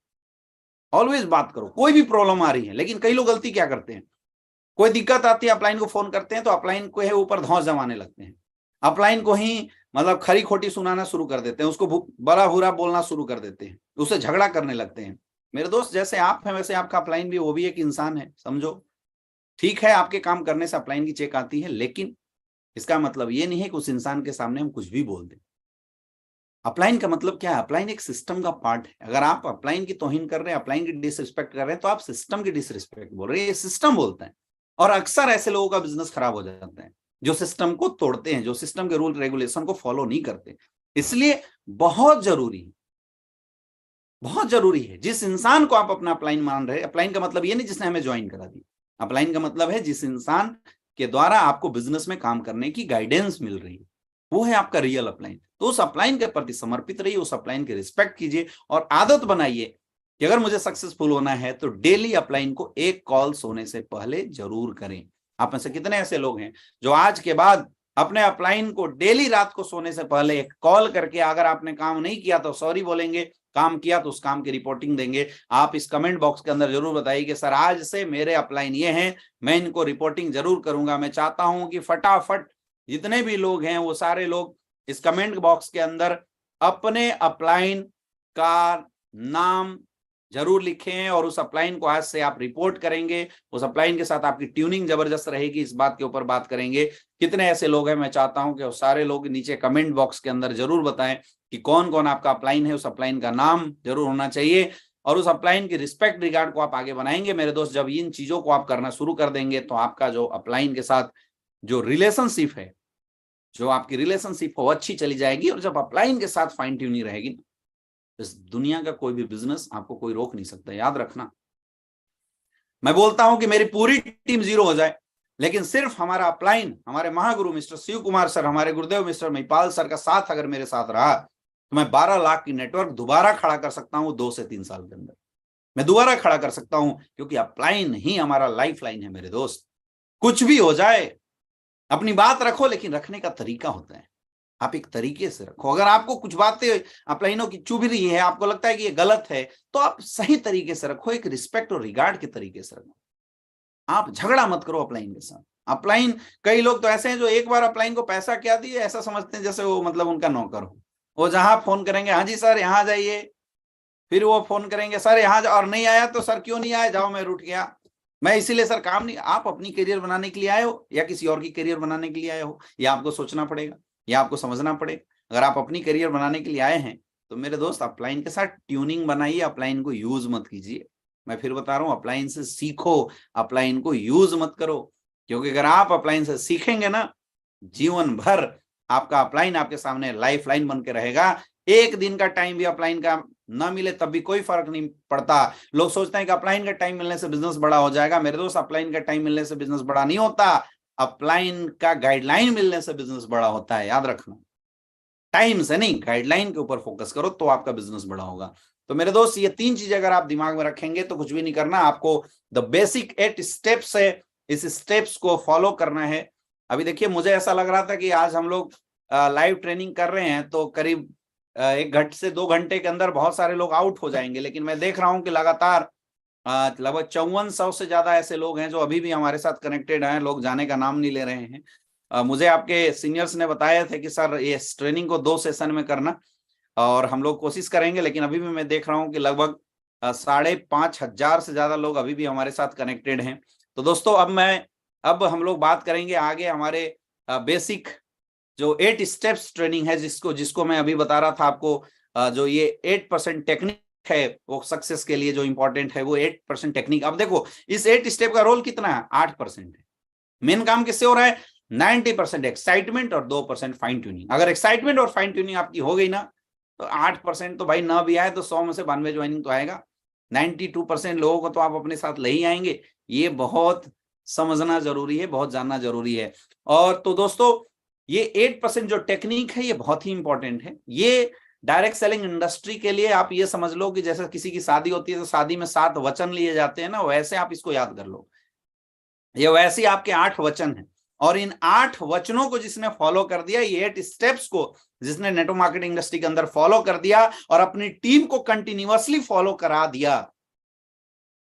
ऑलवेज बात करो। कोई भी प्रॉब्लम आ रही है, लेकिन कई लोग गलती क्या करते हैं, कोई दिक्कत आती है अपलाइन को फोन करते हैं तो अपलाइन को है ऊपर धौंस जमाने लगते हैं, अपलाइन को ही मतलब खरी खोटी सुनाना शुरू कर देते हैं, उसको बड़ा बुरा बोलना शुरू कर देते हैं, उससे झगड़ा करने लगते हैं। मेरे दोस्त, जैसे आप हैं वैसे आपका अपलाइन भी, वो भी एक इंसान है, समझो। ठीक है, आपके काम करने से अपलाइन की चेक आती है, लेकिन इसका मतलब ये नहीं है कि उस इंसान के सामने हम कुछ भी बोल दें। अपलाइन का मतलब क्या है? अपलाइन एक सिस्टम का पार्ट है। अगर आप अपलाइन की तौहीन कर रहे हैं, अपलाइन की डिसरिस्पेक्ट कर रहे हैं, तो आप सिस्टम की डिसरिस्पेक्ट बोल रहे हैं। ये सिस्टम बोलता है, और अक्सर ऐसे लोगों का बिजनेस खराब हो जाता है जो सिस्टम को तोड़ते हैं, जो सिस्टम के रूल रेगुलेशन को फॉलो नहीं करते। इसलिए बहुत जरूरी है, बहुत जरूरी है, जिस इंसान को आप अपना अपलाइन मान रहे हैं, अपलाइन का मतलब ये नहीं जिसने हमें ज्वाइन करा दी, अपलाइन का मतलब है जिस इंसान के द्वारा आपको बिजनेस में काम करने की गाइडेंस मिल रही है, वो है आपका रियल अपलाइन। तो उस अपलाइन के प्रति समर्पित रहिए, उस अपलाइन की रिस्पेक्ट कीजिए और आदत बनाइए कि अगर मुझे सक्सेसफुल होना है तो डेली अपलाइन को एक कॉल सोने से पहले जरूर करें। आप में से कितने ऐसे लोग हैं जो आज के बाद अपने अपलाइन को डेली रात को सोने से पहले एक कॉल करके, अगर आपने काम नहीं किया तो सॉरी बोलेंगे, काम किया तो उस काम की रिपोर्टिंग देंगे। आप इस कमेंट बॉक्स के अंदर जरूर बताइए कि सर आज से मेरे अपलाइन ये हैं, मैं इनको रिपोर्टिंग जरूर करूंगा। मैं चाहता हूं कि फटाफट जितने भी लोग हैं वो सारे लोग इस कमेंट बॉक्स के अंदर अपने अपलाइन का नाम जरूर लिखें और उस अपलाइन को आज से आप रिपोर्ट करेंगे। उस अपलाइन के साथ आपकी ट्यूनिंग जबरदस्त रहेगी, इस बात के ऊपर बात करेंगे। कितने ऐसे लोग हैं, मैं चाहता हूं कि वो सारे लोग नीचे कमेंट बॉक्स के अंदर जरूर बताएं कि कौन कौन आपका अपलाइन है, उस अपलाइन का नाम जरूर होना चाहिए और उस अपलाइन की रिस्पेक्ट रिगार्ड को आप आगे बनाएंगे। मेरे दोस्त, जब इन चीजों को आप करना शुरू कर देंगे तो आपका जो अपलाइन के साथ जो रिलेशनशिप है, जो आपकी रिलेशनशिप वो अच्छी चली जाएगी। और जब अपलाइन के साथ फाइन ट्यूनिंग रहेगी, इस दुनिया का कोई भी बिजनेस आपको कोई रोक नहीं सकता। याद रखना, मैं बोलता हूं कि मेरी पूरी टीम जीरो हो जाए, लेकिन सिर्फ हमारा अपलाइन, हमारे महागुरु मिस्टर शिव कुमार सर, हमारे गुरुदेव मिस्टर महिपाल सर का साथ अगर मेरे साथ रहा तो मैं 12 लाख की नेटवर्क दोबारा खड़ा कर सकता हूं 2 से 3 साल के अंदर। मैं दोबारा खड़ा कर सकता हूं, क्योंकि अपलाइन ही हमारा लाइफ लाइन है। मेरे दोस्त, कुछ भी हो जाए अपनी बात रखो, लेकिन रखने का तरीका होता है, आप एक तरीके से रखो। अगर आपको कुछ बातें अपलाइनों की चुभ रही है, आपको लगता है कि ये गलत है, तो आप सही तरीके से रखो, एक रिस्पेक्ट और रिगार्ड के तरीके से रखो। आप झगड़ा मत करो अपलाइन के साथ। अपलाइन, कई लोग तो ऐसे हैं जो एक बार अपलाइन को पैसा क्या दिए ऐसा समझते हैं जैसे वो मतलब उनका नौकर हो। वो जहां फोन करेंगे, हाँ जी सर यहाँ जाइए, फिर वो फोन करेंगे सर यहाँ और नहीं आया तो सर क्यों नहीं आया, जाओ मैं रूठ गया, मैं इसीलिए सर काम नहीं। आप अपनी करियर बनाने के लिए आए हो या किसी और की करियर बनाने के लिए आए हो, या आपको सोचना पड़ेगा, या आपको समझना पड़ेगा। अगर आप अपनी करियर बनाने के लिए आए हैं तो मेरे दोस्त अपलाइन के साथ ट्यूनिंग बनाइए, अपलाइन को यूज मत कीजिए। मैं फिर बता रहा हूं, अपलाइन से सीखो, अपलाइन को यूज मत करो। क्योंकि अगर आप अपलाइन से सीखेंगे ना, जीवन भर आपका अपलाइन आपके सामने लाइफ लाइन बन के रहेगा। एक दिन का टाइम भी अपलाइन का ना मिले तब भी कोई फर्क नहीं पड़ता। लोग सोचते हैं कि अपलाइन का टाइम मिलने से बिजनेस बड़ा हो जाएगा। मेरे दोस्त, अपलाइन का टाइम मिलने से बिजनेस बड़ा नहीं होता, अपलाइन का गाइडलाइन मिलने से बिजनेस बड़ा होता है। याद रखना, टाइम से नहीं, गाइडलाइन के ऊपर फोकस करो तो आपका बिजनेस बड़ा होगा। तो मेरे दोस्त, ये 3 चीजें अगर आप दिमाग में रखेंगे तो कुछ भी नहीं करना, आपको द बेसिक 8 स्टेप्स है, इस स्टेप्स को फॉलो करना है। अभी देखिए, मुझे ऐसा लग रहा था कि आज हम लोग लाइव ट्रेनिंग कर रहे हैं तो करीब 1 घंटे से 2 घंटे के अंदर बहुत सारे लोग आउट हो जाएंगे, लेकिन मैं देख रहा हूं कि लगातार लगभग 5400 से ज्यादा ऐसे लोग हैं जो अभी भी हमारे साथ कनेक्टेड हैं। लोग जाने का नाम नहीं ले रहे हैं। मुझे आपके सीनियर्स ने बताया था कि सर ये ट्रेनिंग को 2 सेशन में करना, और हम लोग कोशिश करेंगे, लेकिन अभी भी मैं देख रहा हूं कि लगभग 5,500 से ज्यादा लोग अभी भी हमारे साथ कनेक्टेड हैं। तो दोस्तों, अब हम लोग बात करेंगे आगे हमारे बेसिक जो 8 स्टेप्स ट्रेनिंग है, जिसको मैं अभी बता रहा था आपको। जो ये 8% टेक्निक है वो सक्सेस के लिए जो इंपॉर्टेंट है, वो 8% टेक्निक। अब देखो, इस 8 स्टेप का रोल कितना है, 8% है। मेन काम किससे हो रहा है, 90% एक्साइटमेंट और 2% फाइन ट्यूनिंग। अगर एक्साइटमेंट और फाइन ट्यूनिंग आपकी हो गई ना, तो 8% तो भाई ना भी आए तो 100 में से 92 ज्वाइनिंग तो आएगा। 92% लोगों को तो आप अपने साथ ले ही आएंगे। ये बहुत समझना जरूरी है, बहुत जानना जरूरी है। और तो दोस्तों, ये 8% जो टेक्निक है ये बहुत ही इंपॉर्टेंट है। ये डायरेक्ट सेलिंग इंडस्ट्री के लिए आप ये समझ लो कि जैसे किसी की शादी होती है तो शादी में 7 वचन लिए जाते हैं ना, वैसे आप इसको याद कर लो। ये वैसे आपके 8 वचन हैं, और इन 8 वचनों को जिसने फॉलो कर दिया, ये 8 स्टेप्स को जिसने नेटवर्क मार्केटिंग इंडस्ट्री के अंदर फॉलो कर दिया और अपनी टीम को कंटिन्यूअसली फॉलो करा दिया,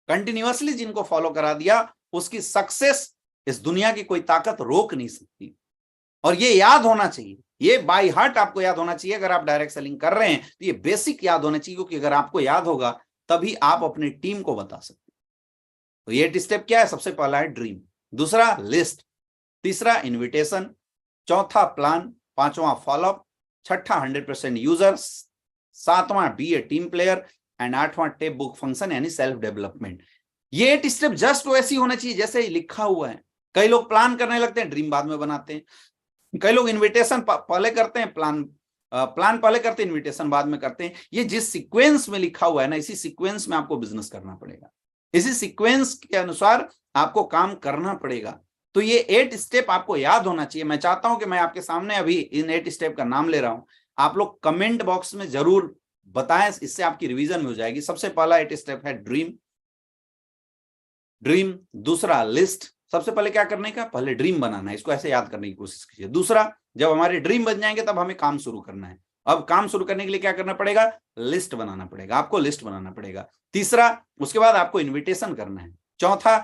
कंटिन्यूअसली जिनको फॉलो करा दिया, उसकी सक्सेस इस दुनिया की कोई ताकत रोक नहीं सकती। और ये याद होना चाहिए, ये बाय हार्ट आपको याद होना चाहिए। अगर आप डायरेक्ट सेलिंग कर रहे हैं तो ये बेसिक याद होना चाहिए, क्योंकि अगर आपको याद होगा तभी आप अपनी टीम को बता सकते हैं। तो ये 8 स्टेप क्या है, सबसे पहला है ड्रीम, दूसरा लिस्ट, तीसरा इन्विटेशन, चौथा प्लान, पांचवा फॉलोअप, छठा 100% यूजर्स, सातवां B A team player, and 8वां टेप बुक फंक्शन यानी सेल्फ डेवलपमेंट। ये 8 स्टेप जस्ट वैसी होना चाहिए जैसे ही लिखा हुआ है। कई लोग प्लान करने लगते हैं, ड्रीम बाद में बनाते हैं। कई लोग इन्विटेशन पहले करते हैं, प्लान पहले करते हैं, इन्विटेशन बाद में करते हैं। ये जिस सीक्वेंस में लिखा हुआ है ना, इसी सीक्वेंस में आपको बिजनेस करना पड़ेगा, इसी सीक्वेंस के अनुसार आपको काम करना पड़ेगा। तो ये 8 स्टेप आपको याद होना चाहिए। मैं चाहता हूं कि मैं आपके सामने अभी इन 8 स्टेप का नाम ले रहा हूं, आप लोग कमेंट बॉक्स में जरूर बताएं, इससे आपकी रिवीजन में हो जाएगी। सबसे पहला 8 स्टेप है ड्रीम। दूसरा लिस्ट। सबसे पहले क्या करने का, पहले ड्रीम बनाना है, इसको ऐसे याद करने की कोशिश कीजिए। दूसरा, जब हमारे ड्रीम बन जाएंगे तब हमें काम शुरू करना है। अब काम शुरू करने के लिए क्या करना पड़ेगा, लिस्ट बनाना पड़ेगा, आपको लिस्ट बनाना पड़ेगा। तीसरा, उसके बाद आपको इन्विटेशन करना है। चौथा,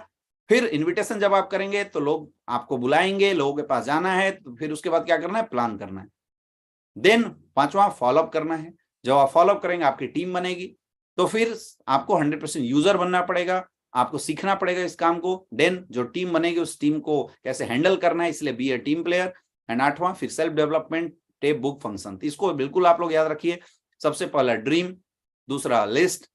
फिर इन्विटेशन जब आप करेंगे तो लोग आपको बुलाएंगे, लोगों के पास जाना है, तो फिर उसके बाद क्या करना है, प्लान करना है। देन पांचवा, फॉलोअप करना है। जब आप फॉलोअप करेंगे आपकी टीम बनेगी, तो फिर आपको 100% यूजर बनना पड़ेगा, आपको सीखना पड़ेगा इस काम को। देन जो टीम बनेगी उस टीम को कैसे हैंडल करना है, इसलिए be A team player. And आठवां, फिर self development, tape book function. इसको बिल्कुल आप लोग याद रखिए। सबसे पहला ड्रीम, दूसरा लिस्ट,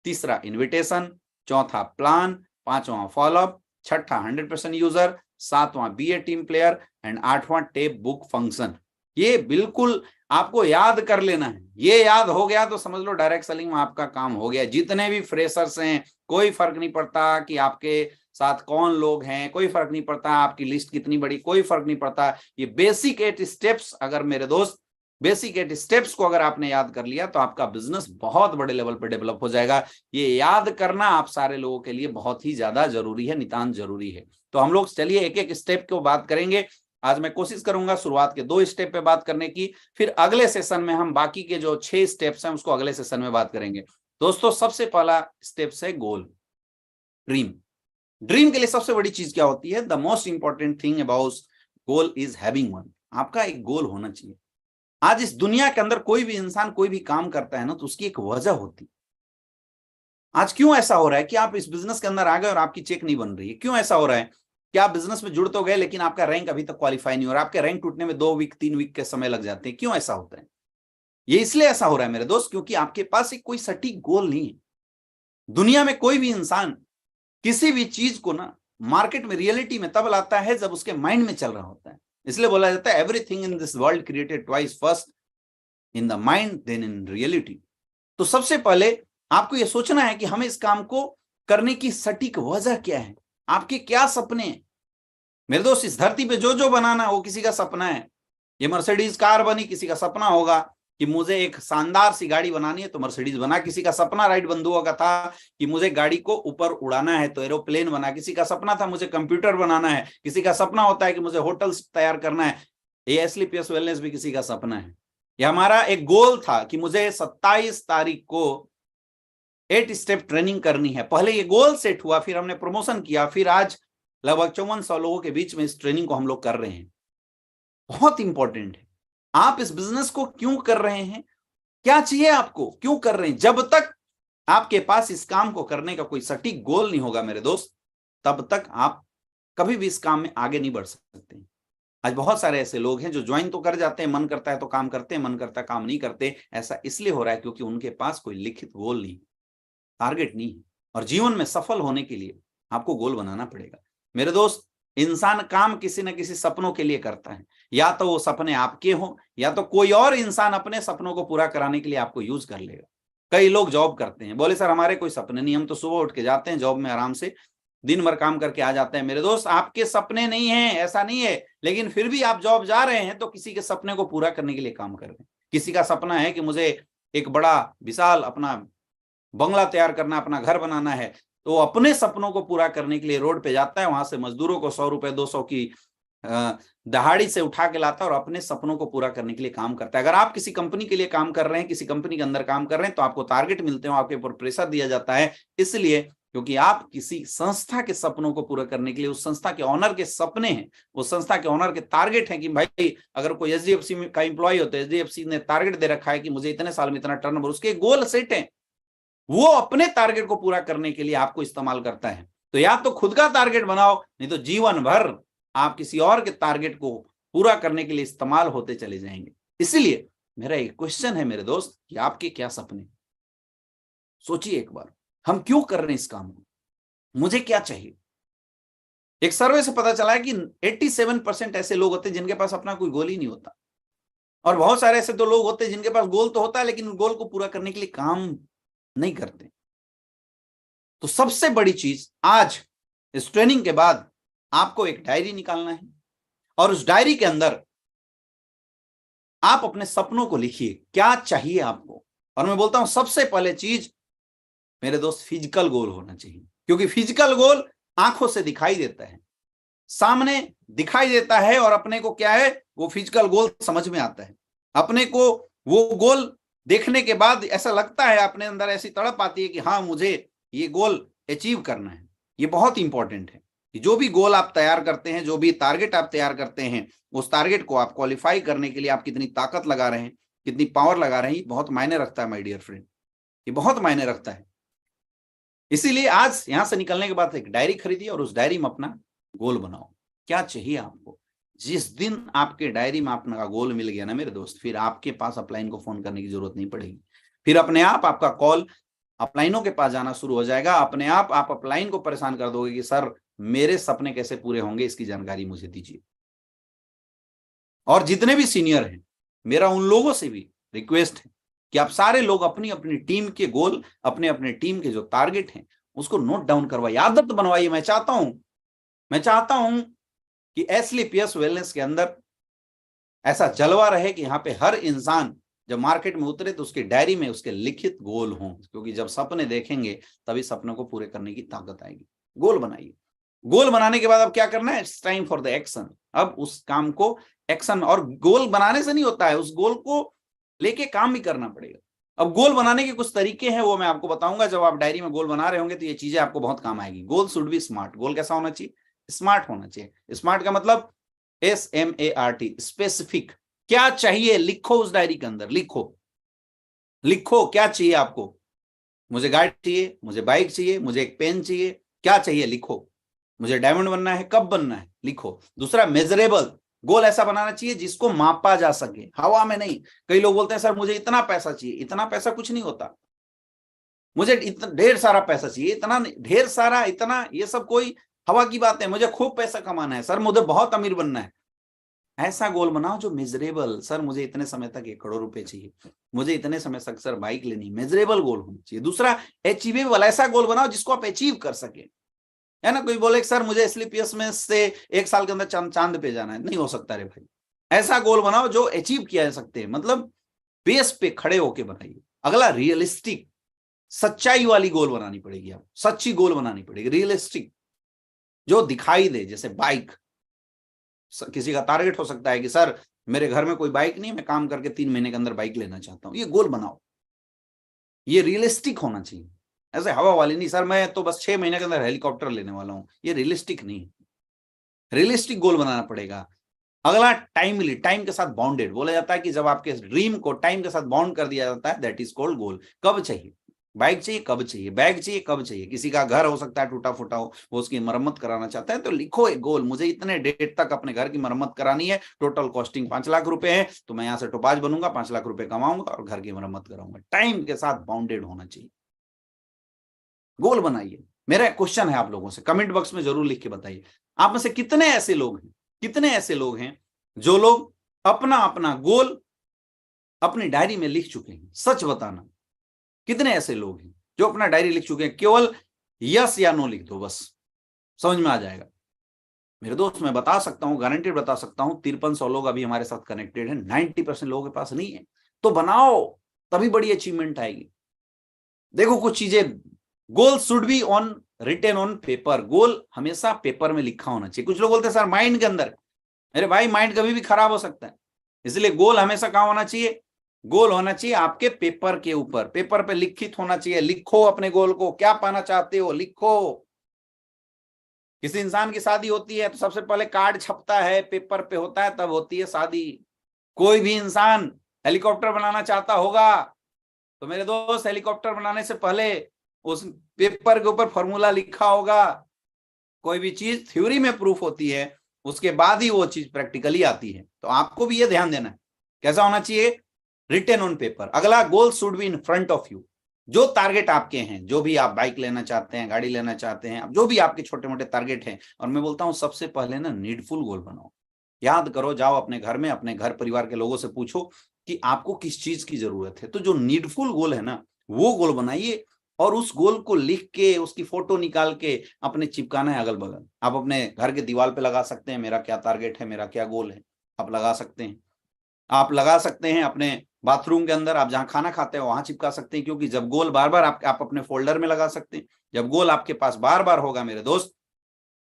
तीसरा इन्विटेशन, चौथा प्लान, पांचवा फॉलोअप, छठा 100% यूजर, सातवां B A team player and आठवां टेप बुक फंक्शन। ये बिल्कुल आपको याद कर लेना है। ये याद हो गया तो समझ लो डायरेक्ट सेलिंग में आपका काम हो गया। जितने भी फ्रेशर्स हैं, कोई फर्क नहीं पड़ता कि आपके साथ कौन लोग हैं, कोई फर्क नहीं पड़ता आपकी लिस्ट कितनी बड़ी, कोई फर्क नहीं पड़ता। ये बेसिक 8 स्टेप्स, अगर मेरे दोस्त बेसिक 8 स्टेप्स को अगर आपने याद कर लिया तो आपका बिजनेस बहुत बड़े लेवल पर डेवलप हो जाएगा। ये याद करना आप सारे लोगों के लिए बहुत ही ज्यादा जरूरी है, नितांत जरूरी है। तो हम लोग चलिए एक एक स्टेप को बात करेंगे। आज मैं कोशिश करूंगा शुरुआत के 2 स्टेप पे बात करने की, फिर अगले सेशन में हम बाकी के जो 6 स्टेप्स हैं उसको अगले सेशन में बात करेंगे। दोस्तों, सबसे पहला स्टेप्स है गोल, ड्रीम। ड्रीम के लिए सबसे बड़ी चीज क्या होती है, the most important thing about goal is having one. आपका एक गोल होना चाहिए। आज इस दुनिया के अंदर कोई भी इंसान कोई भी काम करता है ना, तो उसकी एक वजह होती है। आज क्यों ऐसा हो रहा है कि आप इस बिजनेस के अंदर आ गए और आपकी चेक नहीं बन रही है? क्यों ऐसा हो रहा है कि आप बिजनेस में जुड़ तो गए लेकिन आपका रैंक अभी तक क्वालिफाई नहीं हो रहा, आपके रैंक टूटने में 2 वीक 3 वीक के समय लग जाते हैं? क्यों ऐसा होता है? ये इसलिए ऐसा हो रहा है मेरे दोस्त, क्योंकि आपके पास एक कोई सटीक गोल नहीं है। दुनिया में कोई भी इंसान किसी भी चीज को ना मार्केट में, रियलिटी में तब लाता है जब उसके माइंड में चल रहा होता है। इसलिए बोला जाता है everything in this world created twice, first in the mind then in reality. तो सबसे पहले आपको यह सोचना है कि हमें इस काम को करने की सटीक वजह क्या है, आपके क्या सपने हैं। मेरे दोस्त, इस धरती पे जो जो बनाना वो किसी का सपना है। ये मर्सिडीज कार बनी, किसी का सपना होगा कि मुझे एक शानदार सी गाड़ी बनानी है तो मर्सिडीज बना। किसी का सपना राइट बंधुओं का था कि मुझे गाड़ी को ऊपर उड़ाना है तो एरोप्लेन बना। किसी का सपना था मुझे कंप्यूटर बनाना है। किसी का सपना होता है कि मुझे होटल्स तैयार करना है। ये स्लीपियस वेलनेस भी किसी का सपना है। ये हमारा एक गोल था कि मुझे 27 तारीख को 8 स्टेप ट्रेनिंग करनी है। पहले ये गोल सेट हुआ, फिर हमने प्रमोशन किया, फिर आज लगभग 5400 लोगों के बीच में इस ट्रेनिंग को हम लोग कर रहे हैं। बहुत इंपॉर्टेंट है आप इस बिजनेस को क्यों कर रहे हैं, क्या चाहिए आपको, क्यों कर रहे हैं। जब तक आपके पास इस काम को करने का कोई सटीक गोल नहीं होगा मेरे दोस्त, तब तक आप कभी भी इस काम में आगे नहीं बढ़ सकते। आज बहुत सारे ऐसे लोग हैं जो ज्वाइन तो कर जाते हैं, मन करता है तो काम करते हैं, मन करता है काम नहीं करते। ऐसा इसलिए हो रहा है क्योंकि उनके पास कोई लिखित गोल नहीं, टारगेट नहीं है। और जीवन में सफल होने के लिए आपको गोल बनाना पड़ेगा मेरे दोस्त। इंसान काम किसी न किसी सपनों के लिए करता है, या तो वो सपने आपके हों या तो कोई और इंसान अपने सपनों को पूरा कराने के लिए आपको यूज कर लेगा। कई लोग जॉब करते हैं, बोले सर हमारे कोई सपने नहीं, हम तो सुबह उठ के जाते हैं जॉब में, आराम से दिन भर काम करके आ जाते हैं। मेरे दोस्त, आपके सपने नहीं है ऐसा नहीं है, लेकिन फिर भी आप जॉब जा रहे हैं तो किसी के सपने को पूरा करने के लिए काम कर रहे हैं। किसी का सपना है कि मुझे एक बड़ा विशाल अपना बंगला तैयार करना, अपना घर बनाना है, तो अपने सपनों को पूरा करने के लिए रोड पे जाता है, वहां से मजदूरों को 100 रुपए 200 की दहाड़ी से उठा के लाता है और अपने सपनों को पूरा करने के लिए काम करता है। अगर आप किसी कंपनी के लिए काम कर रहे हैं, किसी कंपनी के अंदर काम कर रहे हैं, तो आपको टारगेट मिलते हैं, आपके ऊपर प्रेशर दिया जाता है, इसलिए क्योंकि आप किसी संस्था के सपनों को पूरा करने के लिए, उस संस्था के ऑनर के सपने हैं, उस संस्था के ऑनर के टारगेट हैं कि भाई अगर कोई एचडीएफसी का एम्प्लॉय हो तो एचडीएफसी ने टारगेट दे रखा है कि मुझे इतने साल में इतना टर्नओवर, उसके गोल सेट है, वो अपने टारगेट को पूरा करने के लिए आपको इस्तेमाल करता है। तो या तो खुद का टारगेट बनाओ, नहीं तो जीवन भर आप किसी और के टारगेट को पूरा करने के लिए इस्तेमाल होते चले जाएंगे। इसलिए मेरा एक क्वेश्चन है मेरे दोस्त कि आपके क्या सपने, सोचिए एक बार, हम क्यों कर रहे हैं इस काम को, मुझे क्या चाहिए। एक सर्वे से पता चला है कि 87% ऐसे लोग होते हैं जिनके पास अपना कोई गोल ही नहीं होता, और बहुत सारे ऐसे तो लोग होते हैं जिनके पास गोल तो होता है लेकिन गोल को पूरा करने के लिए काम नहीं करते। तो सबसे बड़ी चीज आज इस ट्रेनिंग के बाद आपको एक डायरी निकालना है और उस डायरी के अंदर आप अपने सपनों को लिखिए, क्या चाहिए आपको। और मैं बोलता हूं सबसे पहले चीज मेरे दोस्त फिजिकल गोल होना चाहिए, क्योंकि फिजिकल गोल आंखों से दिखाई देता है, सामने दिखाई देता है, और अपने को क्या है वो फिजिकल गोल समझ में आता है। अपने को वो गोल देखने के बाद ऐसा लगता है, अपने अंदर ऐसी तड़प आती है कि हाँ मुझे ये गोल अचीव करना है। ये बहुत इंपॉर्टेंट है कि जो भी गोल आप तैयार करते हैं, जो भी टारगेट आप तैयार करते हैं, उस टारगेट को आप क्वालिफाई करने के लिए आप कितनी ताकत लगा रहे हैं, कितनी पावर लगा रहे हैं, ये बहुत मायने रखता है माय डियर फ्रेंड, ये बहुत मायने रखता है। इसीलिए आज यहां से निकलने के बाद एक डायरी खरीदिए और उस डायरी में अपना गोल बनाओ, क्या चाहिए आपको। जिस दिन आपके डायरी में अपना गोल मिल गया ना मेरे दोस्त, फिर आपके पास अपलाइन को फोन करने की जरूरत नहीं पड़ेगी। फिर अपने आप आपका कॉल अपलाइनों के पास जाना शुरू हो जाएगा। अपने आप अपलाइन को परेशान कर दोगे कि सर मेरे सपने कैसे पूरे होंगे, इसकी जानकारी मुझे दीजिए। और जितने भी सीनियर हैं, मेरा उन लोगों से भी रिक्वेस्ट है कि आप सारे लोग अपनी अपनी टीम के गोल, अपने अपने टीम के जो टारगेट हैं उसको नोट डाउन करवाइए, आदत बनवाइए। मैं चाहता हूं कि एसलीपीएस वेलनेस के अंदर ऐसा जलवा रहे कि यहाँ पे हर इंसान जब मार्केट में उतरे तो उसकी डायरी में उसके लिखित गोल हों, क्योंकि जब सपने देखेंगे तभी सपनों को पूरे करने की ताकत आएगी। गोल बनाइए। गोल बनाने के बाद अब क्या करना है, it's time for the action. अब उस काम को एक्शन, और गोल बनाने से नहीं होता है, उस गोल को लेके काम भी करना पड़ेगा। अब गोल बनाने के कुछ तरीके हैं, वो मैं आपको बताऊंगा। जब आप डायरी में गोल बना रहे होंगे तो ये चीजें आपको बहुत काम आएगी। Goal should be smart. Goal कैसा होना चाहिए, स्मार्ट होना चाहिए। स्मार्ट का मतलब SMART, स्पेसिफिक। क्या चाहिए लिखो, उस डायरी के अंदर लिखो क्या चाहिए आपको। मुझे गाड़ी चाहिए, मुझे बाइक चाहिए, मुझे एक पेन चाहिए, क्या चाहिए लिखो। मुझे डायमंड बनना है, कब बनना है लिखो। दूसरा मेजरेबल। गोल ऐसा बनाना चाहिए जिसको मापा जा सके, हवा में नहीं। कई लोग बोलते हैं सर मुझे इतना पैसा चाहिए, इतना पैसा कुछ नहीं होता। मुझे इतना ढेर सारा पैसा चाहिए, इतना ढेर सारा, इतना, ये सब कोई हवा की बात है। मुझे खूब पैसा कमाना है सर, मुझे बहुत अमीर बनना है। ऐसा गोल बनाओ जो मेजरेबल। सर मुझे इतने समय तक 1 करोड़ रुपए चाहिए, मुझे इतने समय तक सर बाइक लेनी। मेजरेबल गोल होना चाहिए। दूसरा अचीवेबल। ऐसा गोल बनाओ जिसको आप अचीव कर सके, है ना। कोई बोले सर मुझे एसलीपीएस में से 1 साल के अंदर चांद पे जाना है, नहीं हो सकता रे भाई। ऐसा गोल बनाओ जो अचीव किया जा सकते हैं, मतलब बेस पे खड़े होके बनाइए। अगला रियलिस्टिक, सच्चाई वाली गोल बनानी पड़ेगी। आप सच्ची गोल बनानी पड़ेगी, रियलिस्टिक, जो दिखाई दे। जैसे बाइक, किसी का टारगेट हो सकता है कि सर मेरे घर में कोई बाइक नहीं, मैं काम करके 3 महीने के अंदर बाइक लेना चाहता हूं। ये गोल बनाओ, ये रियलिस्टिक होना चाहिए। ऐसे हवा वाली नहीं, सर मैं तो बस 6 महीने के अंदर हेलीकॉप्टर लेने वाला हूं। ये रियलिस्टिक नहीं, रियलिस्टिक गोल बनाना पड़ेगा। अगला टाइमली, टाइम के साथ बाउंडेड। बोला जाता है कि जब आपके ड्रीम को टाइम के साथ बाउंड कर दिया जाता है, दैट इज कॉल्ड गोल। कब चाहिए बाइक, चाहिए कब चाहिए, बैग चाहिए कब चाहिए। किसी का घर हो सकता है टूटा फूटा हो, वो उसकी मरम्मत कराना चाहता है, तो लिखो एक गोल, मुझे इतने डेट तक अपने घर की मरम्मत करानी है, टोटल कॉस्टिंग 5 लाख रुपए है, तो मैं यहाँ से टोपाज बनूंगा, 5 लाख रुपए कमाऊंगा और घर की मरम्मत कराऊंगा। टाइम के साथ बाउंडेड होना चाहिए। गोल बनाइए। मेरा क्वेश्चन है आप लोगों से, कमेंट बॉक्स में जरूर लिख के बताइए, आप में से कितने ऐसे लोग हैं जो लोग अपना अपना गोल अपनी डायरी में लिख चुके हैं। सच बताना, कितने ऐसे लोग हैं जो अपना डायरी लिख चुके हैं। केवल यस या नो लिख दो, बस समझ में आ जाएगा। मेरे दोस्त मैं बता सकता हूं, गारंटेड बता सकता हूं, 5300 लोग अभी हमारे साथ कनेक्टेड हैं। 90% लोगों के पास नहीं है, तो बनाओ, तभी बड़ी अचीवमेंट आएगी। देखो कुछ चीजें, goal should be on written on paper. Goal हमेशा पेपर में लिखा होना चाहिए। कुछ लोग बोलते हैं सर माइंड के अंदर, मेरे भाई माइंड कभी भी खराब हो सकता है, इसलिए गोल हमेशा कहां होना चाहिए, गोल होना चाहिए आपके पेपर के ऊपर, पेपर पे लिखित होना चाहिए। लिखो अपने गोल को, क्या पाना चाहते हो लिखो। किसी इंसान की शादी होती है तो सबसे पहले कार्ड छपता है, पेपर पे होता है, तब होती है शादी। कोई भी इंसान हेलीकॉप्टर बनाना चाहता होगा तो मेरे दोस्त हेलीकॉप्टर बनाने से पहले उस पेपर के ऊपर फॉर्मूला लिखा होगा। कोई भी चीज थ्योरी में प्रूफ होती है, उसके बाद ही वो चीज प्रैक्टिकली आती है। तो आपको भी ये ध्यान देना है, कैसा होना चाहिए, रिटेन ऑन पेपर। अगला, goal should be in front of you. जो टारगेट आपके हैं, जो भी आप बाइक लेना चाहते हैं, गाड़ी लेना चाहते हैं, जो भी आपके छोटे मोटे टारगेट हैं, और मैं बोलता हूं सबसे पहले ना नीडफुल गोल बनाओ। याद करो, जाओ अपने घर में, अपने घर परिवार के लोगों से पूछो कि आपको किस चीज की जरूरत है, तो जो नीडफुल गोल है ना वो गोल बनाइए। और उस गोल को लिख के उसकी फोटो निकाल के अपने चिपकाना है अगल बगल। आप अपने घर के दीवार पे लगा सकते हैं, मेरा क्या टारगेट है, मेरा क्या गोल है, आप लगा सकते हैं। आप लगा सकते हैं अपने बाथरूम के अंदर, आप जहां खाना खाते हैं वहां चिपका सकते हैं, क्योंकि जब गोल बार बार आप अपने फोल्डर में लगा सकते हैं। जब गोल आपके पास बार बार होगा मेरे दोस्त,